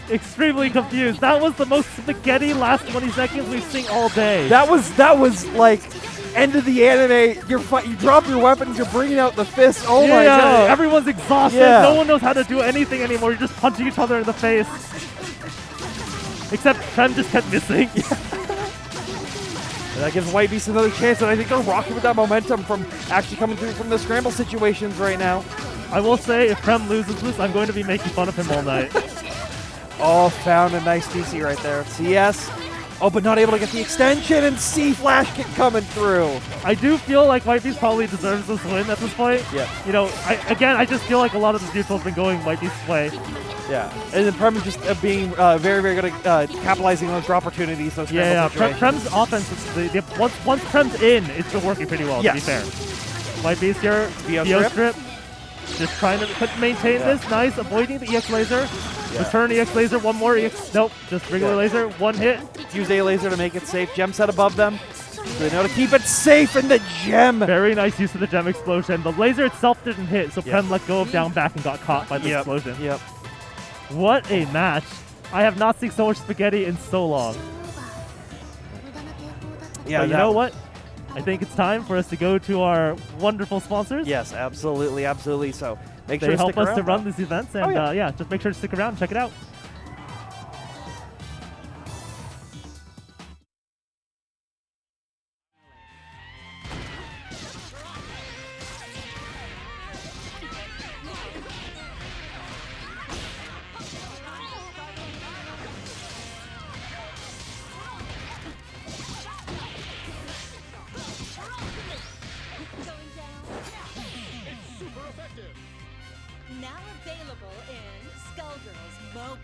confused. That was the most spaghetti last 20 seconds we've seen all day. That was like end of the anime. You drop your weapons, you're bringing out the fist. Oh my god! Everyone's exhausted. Yeah. No one knows how to do anything anymore. You're just punching each other in the face. Except Prem just kept missing. And that gives White Beast another chance, and I think they're rocking with that momentum from actually coming through from the scramble situations right now. I will say, if Prem loses this, I'm going to be making fun of him all night. Oh, found a nice DC right there. CS. Oh, but not able to get the extension, and C flash kick coming through. I do feel like White Beast probably deserves this win at this point. Yeah. You know, I just feel like a lot of the neutral's been going White Beast's way. Yeah, and then Prem is just being very, very good at capitalizing on those draw opportunities, those situations. Prem's offense, once Prem's in, it's been working pretty well, to be fair. White Beast here, VO strip. Just trying to maintain this. Nice, avoiding the EX laser. Return EX laser, one more EX. Nope, just regular laser, one hit. Use A laser to make it safe. Gem set above them. So they know to keep it safe in the gem. Very nice use of the gem explosion. The laser itself didn't hit, so Prem let go of down back and got caught by the explosion. Yep. What a match. I have not seen so much spaghetti in so long. Yeah, but you know what? I think it's time for us to go to our wonderful sponsors. Yes, absolutely, absolutely. So make sure They to help stick us around. to run these events, and yeah, just make sure to stick around and check it out. Now available in Skullgirls Mobile.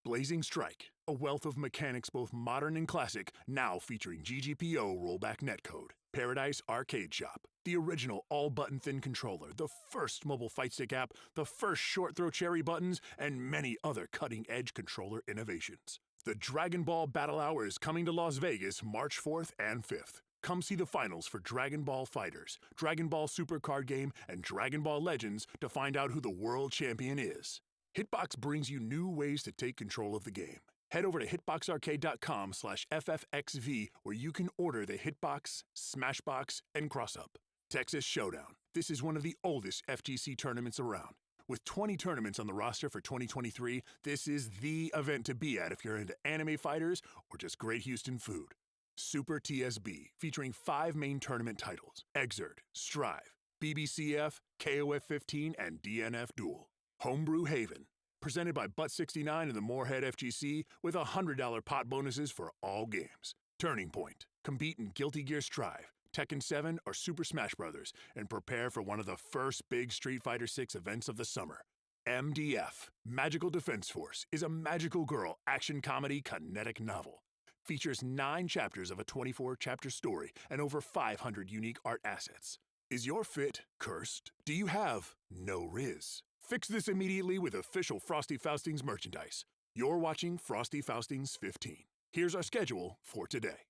Blazing Strike, a wealth of mechanics both modern and classic, now featuring GGPO rollback netcode. Paradise Arcade Shop, the original all-button thin controller, the first mobile fight stick app, the first short throw cherry buttons, and many other cutting-edge controller innovations. The Dragon Ball Battle Hour is coming to Las Vegas March 4th and 5th. Come see the finals for Dragon Ball Fighters, Dragon Ball Super Card Game, and Dragon Ball Legends to find out who the world champion is. Hitbox brings you new ways to take control of the game. Head over to hitboxarcade.com/FFXV where you can order the Hitbox, Smashbox, and Cross-Up. Texas Showdown. This is one of the oldest FGC tournaments around. With 20 tournaments on the roster for 2023, this is the event to be at if you're into anime fighters or just great Houston food. Super TSB, featuring 5 main tournament titles: Exert, Strive, BBCF, KOF 15, and DNF Duel. Homebrew Haven, presented by Butt69 and the Moorhead FGC, with $100 pot bonuses for all games. Turning Point, compete in Guilty Gear Strive, Tekken 7, or Super Smash Bros., and prepare for one of the first big Street Fighter 6 events of the summer. MDF, Magical Defense Force, is a magical girl action comedy kinetic novel. Features 9 chapters of a 24-chapter story and over 500 unique art assets. Is your fit cursed? Do you have no Riz? Fix this immediately with official Frosty Faustings merchandise. You're watching Frosty Faustings 15. Here's our schedule for today.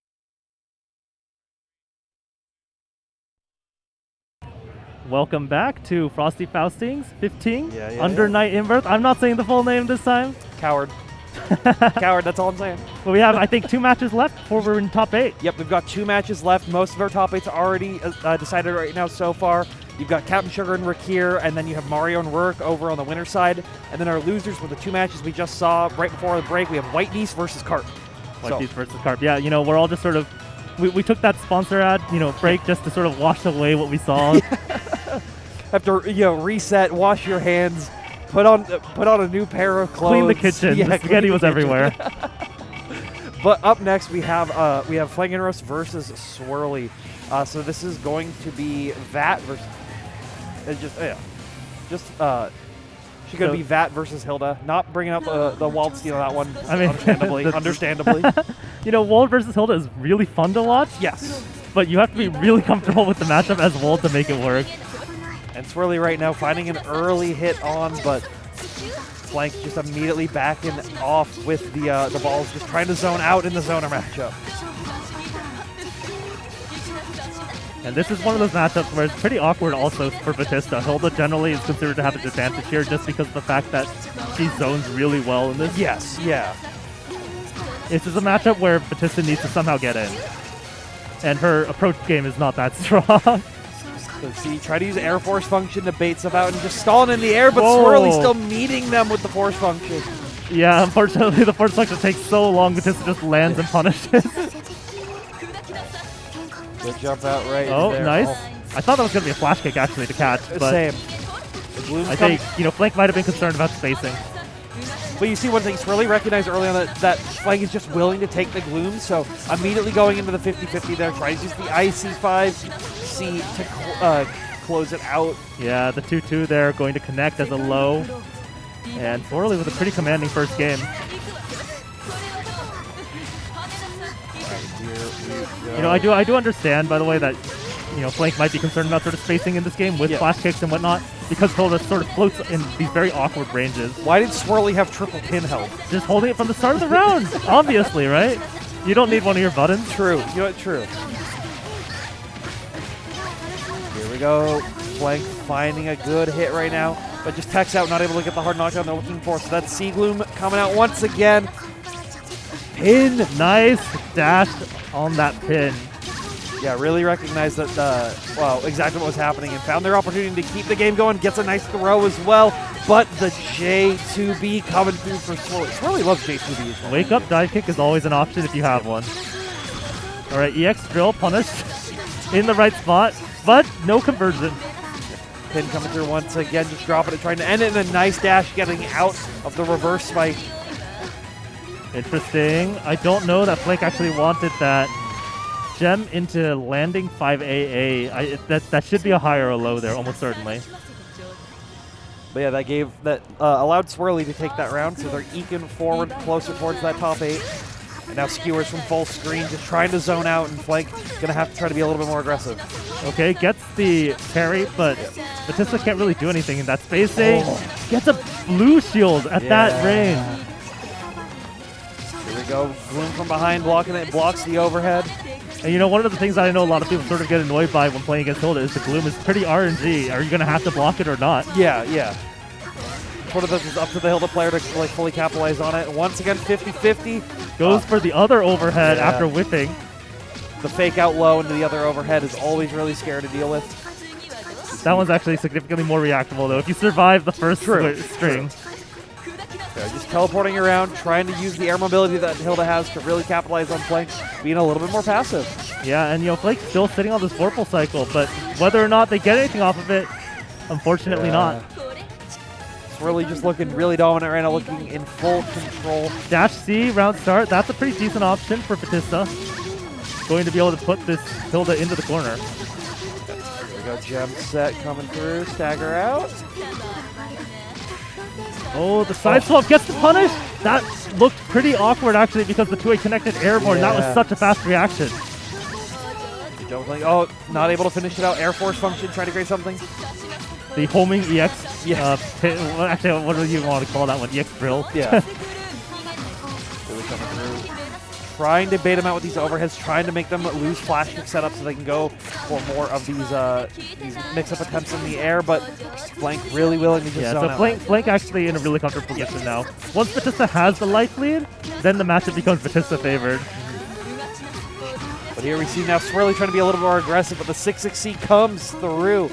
Welcome back to Frosty Faustings 15, Yeah, Under Night Inverse. I'm not saying the full name this time. Coward. Coward, that's all I'm saying. But we have, I think, 2 matches left before we're in top 8. Yep, we've got 2 matches left. Most of our top 8's are already decided right now so far. You've got Captain Sugar and Rick here, and then you have Mario and Rook over on the winner's side. And then our losers were the 2 matches we just saw right before the break. We have White Niece versus Carp. White Niece versus Carp. Yeah, you know, we're all just sort of, we took that sponsor ad, you know, break just to sort of wash away what we saw. Have to, you know, reset, wash your hands, put on a new pair of clothes. Clean the kitchen. Yeah, the spaghetti was everywhere. But up next we have Flanking Roast versus Swirly. So this is going to be Vat versus she's going to be Vat versus Hilda. Not bringing up the Wald steal on that one. I mean, understandably. You know, Wald versus Hilda is really fun to watch. Yes. But you have to be really comfortable with the matchup as Wald to make it work. And Swirly right now finding an early hit on, but Flank just immediately backing off with the balls, just trying to zone out in the zoner matchup. And this is one of those matchups where it's pretty awkward also for Batista. Hilda generally is considered to have an advantage here just because of the fact that she zones really well in this. Yes, yeah. This is a matchup where Batista needs to somehow get in. And her approach game is not that strong. Let's see, try to use Air Force function to bait stuff out and just stalling in the air, but Whoa. Swirly's still meeting them with the Force function. Yeah, unfortunately the Force function takes so long, Batista just lands and punishes. Good jump out right Oh, there. nice. Oh, I thought that was going to be a flash kick actually to catch, but same. The gloom's I think, Flank might have been concerned about spacing. But you see one thing, Swirly recognized early on that Flank is just willing to take the gloom, so immediately going into the 50-50 there, tries to use the IC5C to close it out. Yeah, the 2-2 there going to connect as a low. And Swirly with a pretty commanding first game. I do understand, by the way, that Flank might be concerned about sort of spacing in this game with flash kicks and whatnot, because Hilda sort of floats in these very awkward ranges. Why did Swirly have triple pin health? Just holding it from the start of the round, obviously, right? You don't need one of your buttons. True. You know what? True. Here we go. Flank finding a good hit right now, but just techs out, not able to get the hard knockdown they're looking for. So that's Sea Gloom coming out once again. Pin. Nice dash on that pin. Yeah, really recognized that, exactly what was happening and found their opportunity to keep the game going. Gets a nice throw as well, but the J2B coming through for Swirly. Swirly loves J2B as well. Wake up dive kick is always an option if you have one. All right, EX drill punished in the right spot, but no conversion. Pin coming through once again, just dropping it, trying to end it in a nice dash, getting out of the reverse spike. Interesting. I don't know that Flank actually wanted that gem into landing 5AA. That should be a high or a low there, almost certainly. But yeah, that allowed Swirly to take that round, so they're eking forward closer towards that top 8. And now Skewers from full screen, just trying to zone out, and Flank gonna have to try to be a little bit more aggressive. Okay, gets the parry, but Batista can't really do anything in that spacing. Gets a blue shield at that range. Here we go, Gloom from behind, blocking it, blocks the overhead. And one of the things that I know a lot of people sort of get annoyed by when playing against Hilda is the Gloom is pretty RNG. Are you going to have to block it or not? Yeah. One of those is up to the Hilda player to fully capitalize on it. Once again, 50-50. Goes for the other overhead after whipping. The fake out low into the other overhead is always really scary to deal with. That one's actually significantly more reactable, though. If you survive the first string. Yeah, just teleporting around, trying to use the air mobility that Hilda has to really capitalize on Flank, being a little bit more passive. Yeah, and Flank's still sitting on this Vorpal cycle, but whether or not they get anything off of it, unfortunately not. Swirly just looking really dominant right now, looking in full control. Dash C, round start, that's a pretty decent option for Batista. Going to be able to put this Hilda into the corner. Here we go, gem set coming through, stagger out. Oh, the side swap gets the punish. That looked pretty awkward, actually, because the 2A connected airborne. That was such a fast reaction. Not able to finish it out. Air Force function, trying to create something. The homing EX. Actually, what do you want to call that one? EX drill. Yeah. Really coming through. Trying to bait them out with these overheads, trying to make them lose flash kick setup so they can go for more of these mix-up attempts in the air, but Flank really willing to just zone out. Flank actually in a really comfortable position now. Once Batista has the life lead, then the matchup becomes Batista favored. But here we see now Swirly trying to be a little more aggressive, but the 6-6C comes through,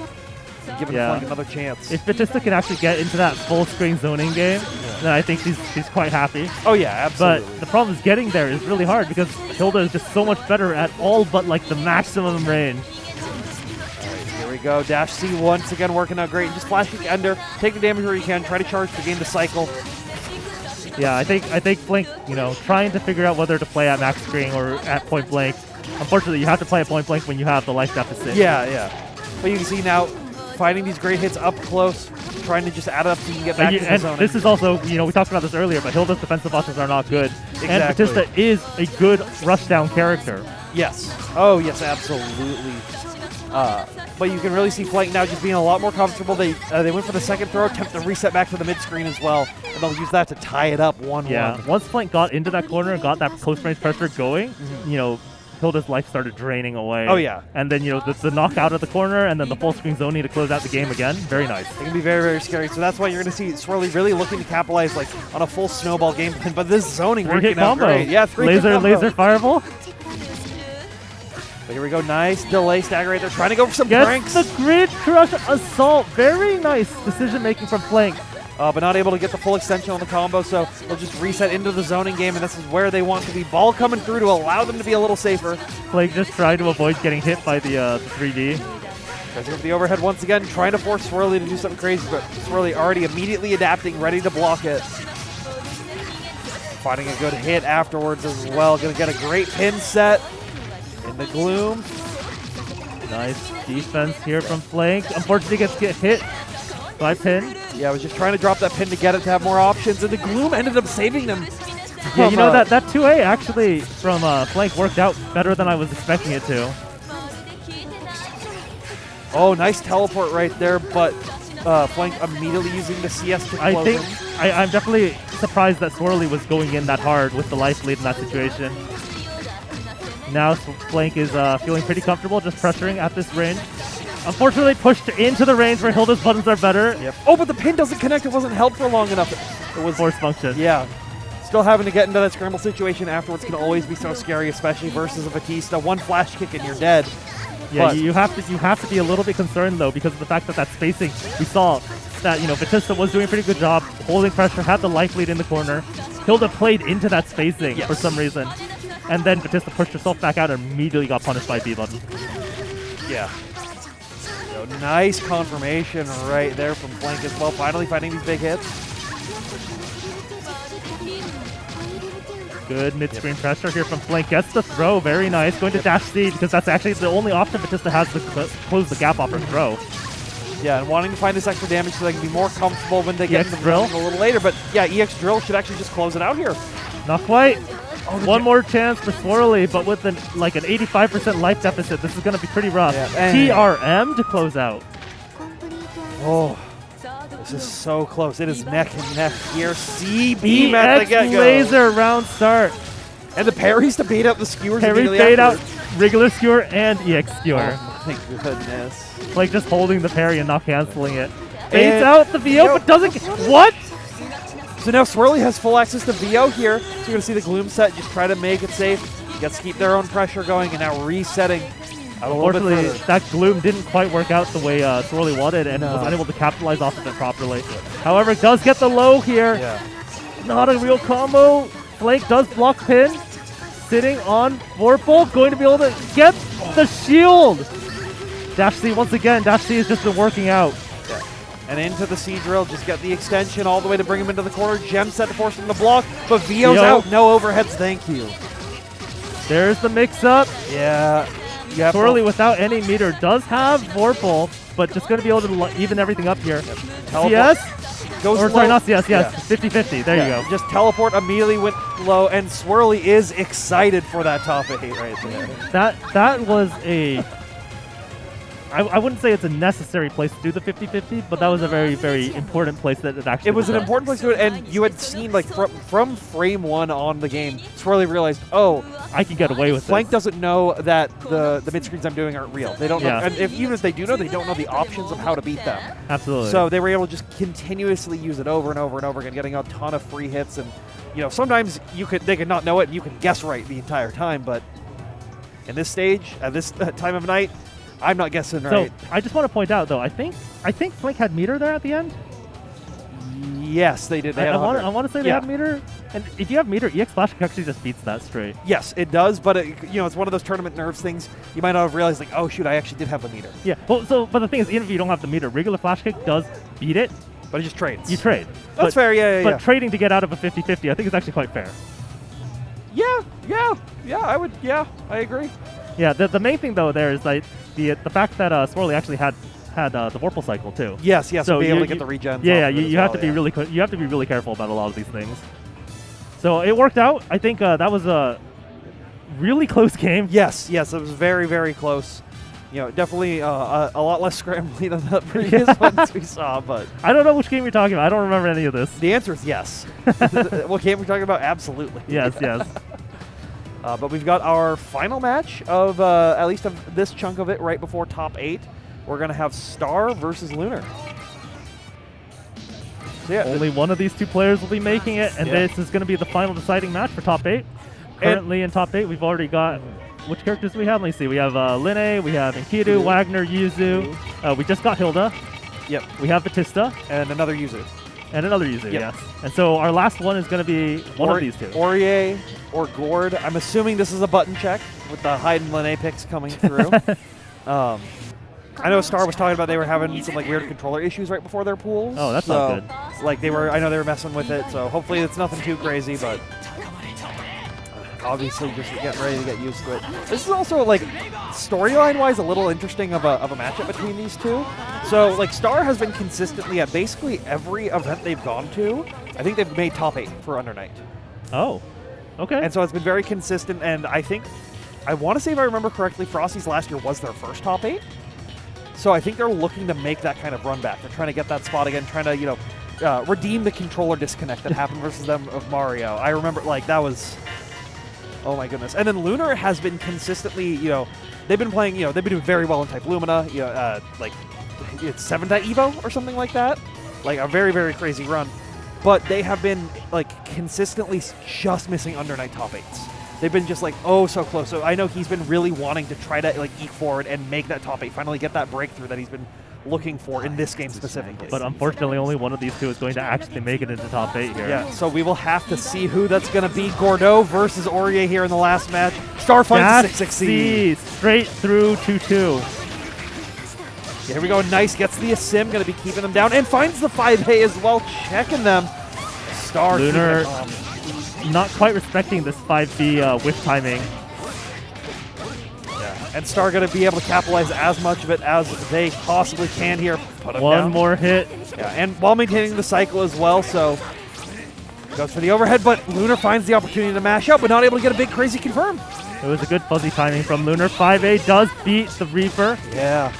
giving Flank another chance. If Batista can actually get into that full screen zoning game, then I think he's quite happy. Oh yeah, absolutely. But the problem is getting there is really hard because Hilda is just so much better at all but like the maximum range. Alright, here we go. Dash C once again working out great. Just flash kick under, take the damage where you can, try to charge to gain the cycle. Yeah, I think Flank, trying to figure out whether to play at max screen or at point blank. Unfortunately, you have to play at point blank when you have the life deficit. Yeah. But you can see now, finding these great hits up close, trying to just add it up so you can get back to the zone. This is also, we talked about this earlier, but Hilda's defensive options are not good. Exactly. And Batista is a good rushdown character. Yes. Oh, yes, absolutely. But you can really see Flank now just being a lot more comfortable. They went for the second throw, attempt to reset back to the mid-screen as well, and they'll use that to tie it up 1-1. Yeah, once Flank got into that corner and got that close-range pressure going, Hilda's life started draining away. Oh, yeah. And then, the knockout of the corner and then the full screen zoning to close out the game again. Very nice. It can be very, very scary. So that's why you're going to see Swirly really looking to capitalize on a full snowball game plan. But this zoning working out great. Yeah, laser fireball. But here we go. Nice delay stagger right there. Trying to go for some Gets pranks. The grid crush assault. Very nice decision making from Flank. but not able to get the full extension on the combo, so they'll just reset into the zoning game, and this is where they want to be. Ball coming through to allow them to be a little safer. Flake just trying to avoid getting hit by the 3D. Tries to get the overhead once again, trying to force Swirly to do something crazy, but Swirly already immediately adapting, ready to block it. Finding a good hit afterwards as well. Going to get a great pin set in the Gloom. Nice defense here from Flank. Unfortunately, gets hit by pin. Yeah, I was just trying to drop that pin to get it to have more options, and the Gloom ended up saving them. Yeah, you know, that 2A actually from Flank worked out better than I was expecting it to. Oh, nice teleport right there, but Flank immediately using the CS to close him. I'm definitely surprised that Swirly was going in that hard with the life lead in that situation. Now Flank is feeling pretty comfortable just pressuring at this range. Unfortunately pushed into the range where Hilda's buttons are better. Yep. Oh, but the pin doesn't connect. It wasn't held for long enough. It was force function. Yeah. Still having to get into that scramble situation afterwards can always be so scary, especially versus a Batista. One flash kick and you're dead. Yeah, but you have to be a little bit concerned though, because of the fact that spacing, we saw that, you know, Batista was doing a pretty good job holding pressure, had the life lead in the corner. Hilda played into that spacing for some reason. And then Batista pushed herself back out and immediately got punished by B button. Yeah. So nice confirmation right there from Flank as well, finally finding these big hits. Good mid-screen pressure here from Flank. Gets the throw, very nice. Going to dash C because that's actually the only option Batista has to close the gap off her throw. Yeah, and wanting to find this extra damage so they can be more comfortable when they get into the drill a little later. But yeah, EX Drill should actually just close it out here. Not quite. One more chance for Swirly, but with an 85% life deficit, this is going to be pretty rough. Yeah. TRM to close out. Oh, this is so close. It is neck and neck here. C-beam at the get-go. Laser round start. And the parries to bait out the skewers Parry immediately bait out afterwards. regular skewer and EX skewer. Oh my goodness. Like just holding the parry and not canceling it. Baits out the VO, but doesn't. What? So now Swirly has full access to VO here. So you're going to see the Gloom set, just try to make it safe. Gets to keep their own pressure going, and now resetting a little bit Unfortunately, further. that Gloom didn't quite work out the way Swirly wanted and was unable to capitalize off of it properly. However, it does get the low here. Yeah. Not a real combo. Flank does block pin. Sitting on Vorpal, going to be able to get the shield. Dash C once again. Dash C has just been working out. And into the C drill, just get the extension all the way to bring him into the corner. Gem set to force him to block, but VO's out. No overheads, thank you. There's the mix-up. Yeah. Swirly without any meter does have Vorpal, but just going to be able to even everything up here. CS? Goes or low. sorry, not CS, yes. 50-50, there you go. Just teleport immediately went low, and Swirly is excited for that top 8 right there. That was a... I wouldn't say it's a necessary place to do the 50-50, but that was a very, very important place that it actually It was an done. important place to do it, and you had seen, like, from frame 1 on the game, Swirly realized, oh, I can get away with Flank this. doesn't know that the mid-screens I'm doing aren't real. They don't know, and even if they do know, they don't know the options of how to beat them. Absolutely. So they were able to just continuously use it over and over and over again, getting a ton of free hits, and, you know, sometimes they could not know it, and you can guess right the entire time, but in this stage, at this time of night, I'm not guessing right. So I just want to point out, though, I think Flank had meter there at the end. Yes, they did. They had I want to say they had meter. And if you have meter, EX Flash actually just beats that straight. Yes, it does, but it's one of those tournament nerves things. You might not have realized, like, oh shoot, I actually did have the meter. Yeah. Well, but the thing is, even if you don't have the meter, regular Flash Kick does beat it. But it just trades. You trade. That's fair. Yeah. But trading to get out of a 50-50, I think is actually quite fair. Yeah. I agree. Yeah. The main thing though there is like the fact that Swirly actually had the Vorpal cycle too. Yes. So be able to get the regens. Yeah. You have to be really careful about a lot of these things. So it worked out. I think that was a really close game. Yes, it was very, very close. You know, definitely a lot less scrambly than the previous ones we saw, but... I don't know which game you're talking about. I don't remember any of this. The answer is yes. What game we're talking about? Absolutely. Yes. But we've got our final match of, at least of this chunk of it, right before top 8. We're going to have Star versus Lunar. So yeah, only one of these two players will be making it, and this is going to be the final deciding match for top 8. Currently in top 8, we've already got... Which characters do we have? Let me see. We have Linne, we have Enkidu, Wagner, Yuzu. We just got Hilda. Yep. We have Batista. And another user. And another user, Yep. yes. And so our last one is going to be one of these two. Aurier or Gord. I'm assuming this is a button check with the Hyde and Lene picks coming through. I know Star was talking about they were having some like weird controller issues right before their pools. Oh, that's not good. Like I know they were messing with it, so hopefully it's nothing too crazy, but obviously just getting ready to get used to it. This is also like storyline-wise a little interesting of a matchup between these two. So like Star has been consistently at basically every event they've gone to. I think they've made top 8 for Under Night. Oh, okay. And so it's been very consistent, and I think, I want to say if I remember correctly, Frosty's last year was their first top 8. So I think they're looking to make that kind of run back. They're trying to get that spot again, trying to, redeem the controller disconnect that happened versus them of Mario. I remember, like, that was, oh my goodness. And then Lunar has been consistently, they've been playing, they've been doing very well in Type Lumina, like, it's 7th at EVO or something like that. Like, a very, very crazy run. But they have been, like, consistently just missing Under Night top 8s. They've been just like, oh, so close. So I know he's been really wanting to try to like eke forward and make that top 8, finally get that breakthrough that he's been looking for in this game specifically. But unfortunately, only one of these two is going to actually make it into top 8 here. Yeah, so we will have to see who that's going to be. Gordeau versus Aurier here in the last match. Star finds the 6-6 seed. Straight through 2-2. Here we go. Nice. Gets the Asim. Going to be keeping them down. And finds the 5A as well. Checking them. Star. Lunar not quite respecting this 5B whiff timing. Yeah. And Star going to be able to capitalize as much of it as they possibly can here. Put him down. One more hit. Yeah, and while maintaining the cycle as well, so goes for the overhead, but Lunar finds the opportunity to mash up, but not able to get a big crazy confirm. It was a good fuzzy timing from Lunar. 5A does beat the Reaper. Yeah.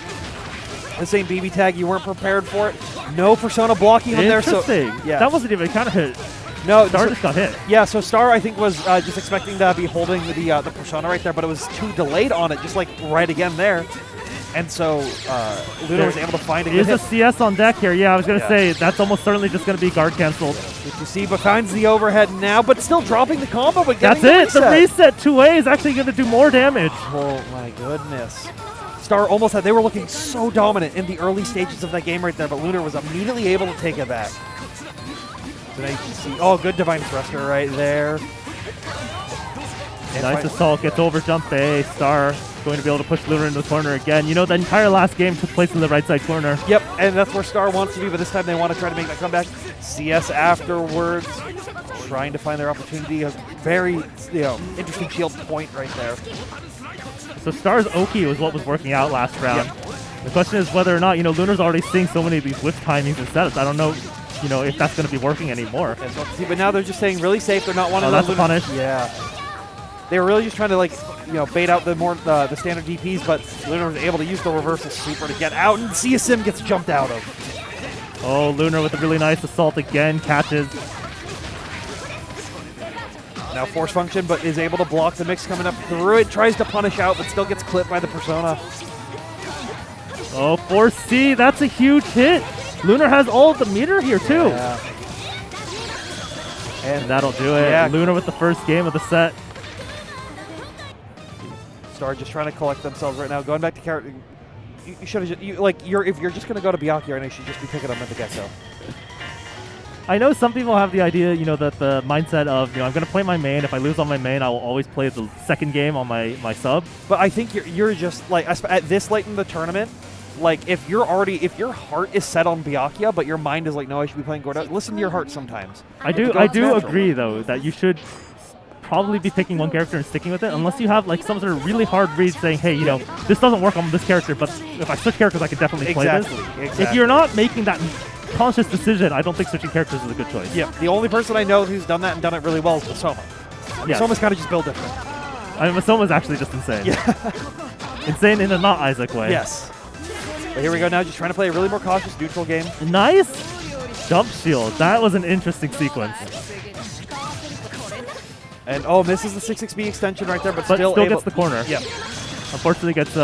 This ain't BB tag. You weren't prepared for it. No Persona blocking him there. So yeah, that wasn't even a counter hit. No, Star just got hit. Yeah, so Star I think was just expecting to be holding the Persona right there, but it was too delayed on it, just like right again there. And so Lunar was able to find a good hit. There's a CS on deck here. Yeah, I was going to say, that's almost certainly just going to be guard canceled. Which you see, but finds the overhead now, but still dropping the combo, but getting That's it. The reset 2A is actually going to do more damage. Oh my goodness. Star almost had, they were looking so dominant in the early stages of that game right there, but Lunar was immediately able to take it back. So now you can see, oh, good Divine Thruster right there. And nice assault, gets over jump A. Star going to be able to push Lunar into the corner again. You know, the entire last game took place in the right side corner. Yep, and that's where Star wants to be, but this time they want to try to make that comeback. CS afterwards, trying to find their opportunity. A very, interesting shield point right there. So Star's Oki was what was working out last round. Yep. The question is whether or not, Lunar's already seeing so many of these whiff timings and setups. I don't know, if that's going to be working anymore. Yeah, so see, but now they're just staying really safe. They're not wanting to that's a punish. Yeah. They were really just trying to bait out the standard DPs, but Lunar was able to use the reversal super to get out, and CSM gets jumped out of. Oh, Lunar with a really nice assault again, catches. Now force function, but is able to block the mix coming up through it. Tries to punish out, but still gets clipped by the Persona. Oh, 4C, that's a huge hit. Lunar has all of the meter here, too. Yeah. And that'll do it. Yeah. Lunar with the first game of the set. Star just trying to collect themselves right now. Going back to Carp, you should have if you're just going to go to Byakuya right now, you should just be picking them at the get-go. I know some people have the idea, that the mindset of, I'm going to play my main. If I lose on my main, I will always play the second game on my sub. But I think you're just, at this late in the tournament, if your heart is set on Byakuya, but your mind is no, I should be playing Gordo, listen to your heart sometimes. I do agree, though, that you should probably be picking one character and sticking with it, unless you have, some sort of really hard read saying, hey, this doesn't work on this character, but if I switch characters, I can definitely play this. Exactly. If you're not making that conscious decision, I don't think switching characters is a good choice. Yeah, the only person I know who's done that and done it really well is Masoma. Yes. Masoma's kind of just built different. Masoma's actually just insane. Yeah. Insane in a not Isaac way. Yes. But here we go now, just trying to play a really more cautious, neutral game. Nice jump shield. That was an interesting sequence. And misses the 6-6B extension right there, but still gets the corner. Yep. Unfortunately gets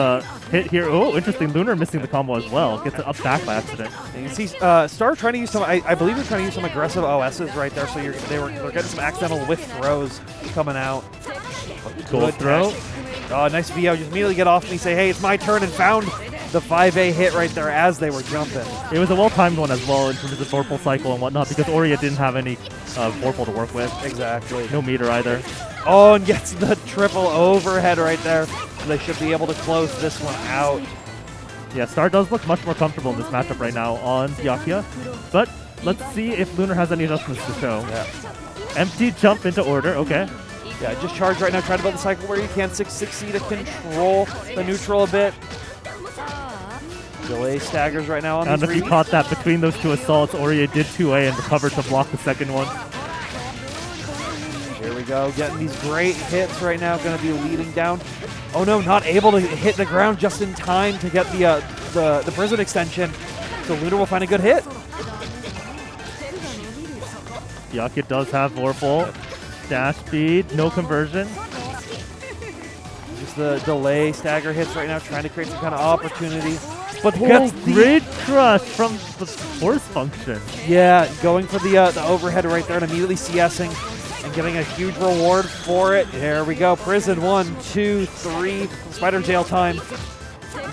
hit here. Oh, interesting. Lunar missing the combo as well. Gets it up back by accident. And you see Star trying to use some, I believe they're trying to use some aggressive OSs right there, so they're getting some accidental whiff throws coming out. Gold throw. Oh, nice VO. Just immediately get off me, say, hey, it's my turn, and found the 5A hit right there as they were jumping. It was a well-timed one as well in terms of the Vorpal cycle and whatnot because Aurea didn't have any Vorpal to work with. Exactly. No meter either. Oh, and gets the triple overhead right there. So they should be able to close this one out. Yeah, Star does look much more comfortable in this matchup right now on Byakuya, but let's see if Lunar has any adjustments to show. Yeah. Empty jump into order, okay. Yeah, just charge right now, try to build the cycle where you can. 660 to control the neutral a bit. Delay staggers right now on I don't know if you caught that between those two assaults. Aurea did 2A and recovered to block the second one. Here we go, getting these great hits right now, going to be leading down. Oh no, not able to hit the ground just in time to get the prison extension. So Lunar will find a good hit. Byakuya does have Vorpal. Dash speed, no conversion. Just the delay stagger hits right now, trying to create some kind of opportunity. But Oh, gets the grid crush from the force function. yeah, going for the overhead right there and immediately CSing and getting a huge reward for it. There we go, prison 1, 2, 3, spider jail time.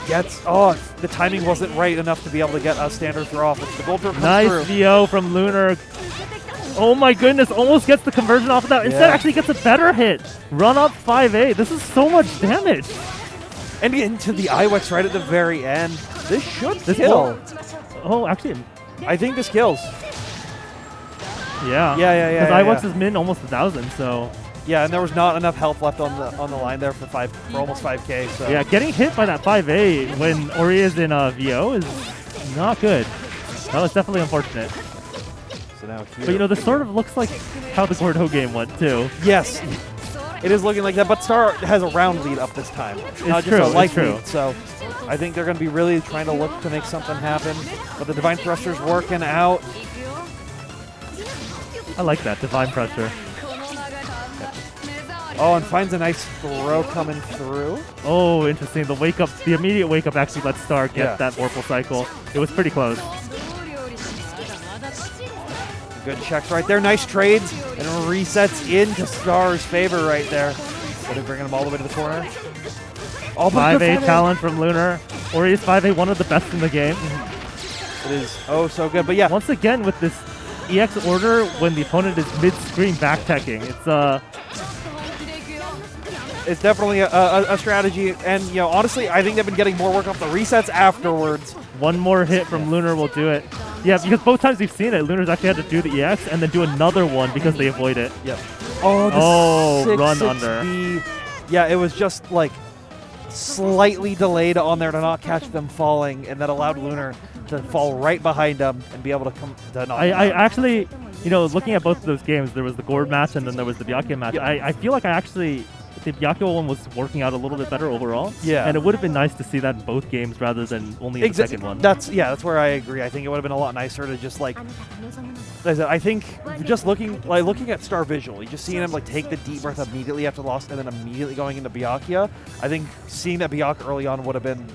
Gets the timing wasn't right enough to be able to get a standard throw off. The gold throw comes Nice through. VO from Lunar. Oh my goodness, almost gets the conversion off of that. Instead, Yeah. actually gets a better hit. Run up 5A. This is so much damage. And into the IWEX right at the very end. This should This kill. Oh, actually, I think this kills. yeah. Yeah. Because IWEX is min almost 1,000, so. Yeah, and there was not enough health left on the line there for almost 5K. So Yeah, getting hit by that 5A when Aurea is in VO is not good. That was definitely unfortunate. So now here. But you know, this sort of looks like how the Gordo game went too. Yes, it is looking like that. But Star has a round lead up this time, not just true, a it's life true. lead. So I think they're going to be really trying to look to make something happen. But the Divine Thruster's working out. I like that, divine pressure. Oh, and finds a nice throw coming through. Oh, interesting. The wake up, the immediate wake up actually lets Star get that Vorpal cycle. It was pretty close. Good checks right there. Nice trades and resets into Star's favor right there. But they're bringing him all the way to the corner. Oh, but 5A challenge from Lunar. Aurea's 5A, one of the best in the game. It is so good. But yeah, Once again with this EX order, when the opponent is mid-screen back-teching, it's definitely a strategy. And you know, honestly, I think they've been getting more work off the resets afterwards. one more hit from Lunar will do it. Yeah, because both times we've seen it, Lunar's actually had to do the EX and then do another one because they avoid it. Yep. Oh, the run 6-6B. under. Yeah, it was just like slightly delayed on there to not catch them falling, and that allowed Lunar to fall right behind them and be able to come to knock them I out. actually, you know, looking at both of those games, there was the Gord match and then there was the Byakuya match. Yep. I feel like the Byakuya one was working out a little bit better overall. Yeah. And it would have been nice to see that in both games rather than only in the second one. That's where I agree. I think it would have been a lot nicer to just like. I think just looking at Star visually, just seeing him like take the deep breath immediately after the loss and then immediately going into Byakuya. I think seeing that Byakuya early on would have been.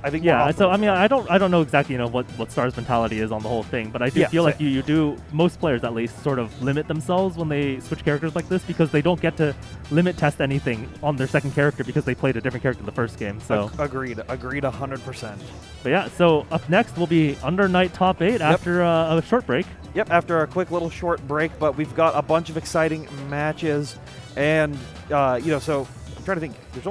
I think. Yeah, more so I optimal. mean, I don't know exactly, you know, what Star's mentality is on the whole thing, but I do Yeah, feel like same. you do, most players at least, sort of limit themselves when they switch characters like this because they don't get to limit test anything on their second character because they played a different character the first game. So, Agreed 100%. but yeah, so up next will be Under Night Top 8 after a short break. Yep, after a quick little short break, but we've got a bunch of exciting matches, and you know, so I'm trying to think. There's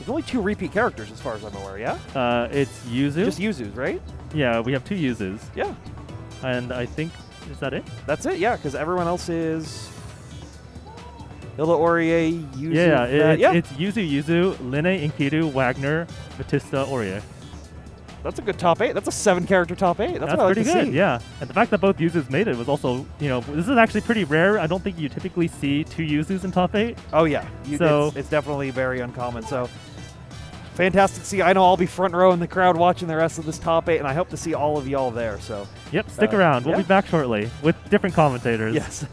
only 2 repeat characters as far as I'm aware. Yeah, It's Yuzu. just Yuzus, right? Yeah, we have 2 Yuzus. Yeah, And I think, is that it? that's it. Yeah, because everyone else is Hilda Aurea, Yuzu. Yeah, it's Yuzu, Linne, Enkidu, Wagner, Batista, Aurea. That's a good top 8. That's a 7-character top 8. That's what I like pretty to good, see. yeah. And the fact that both Yuzus made it was also, you know, this is actually pretty rare. I don't think you typically see 2 Yuzus in top 8. Oh yeah, So- it's definitely very uncommon. So fantastic to see. I know I'll be front row in the crowd watching the rest of this top 8, and I hope to see all of y'all there. So Yep, stick Uh, around. We'll yeah. be back shortly with different commentators. yes.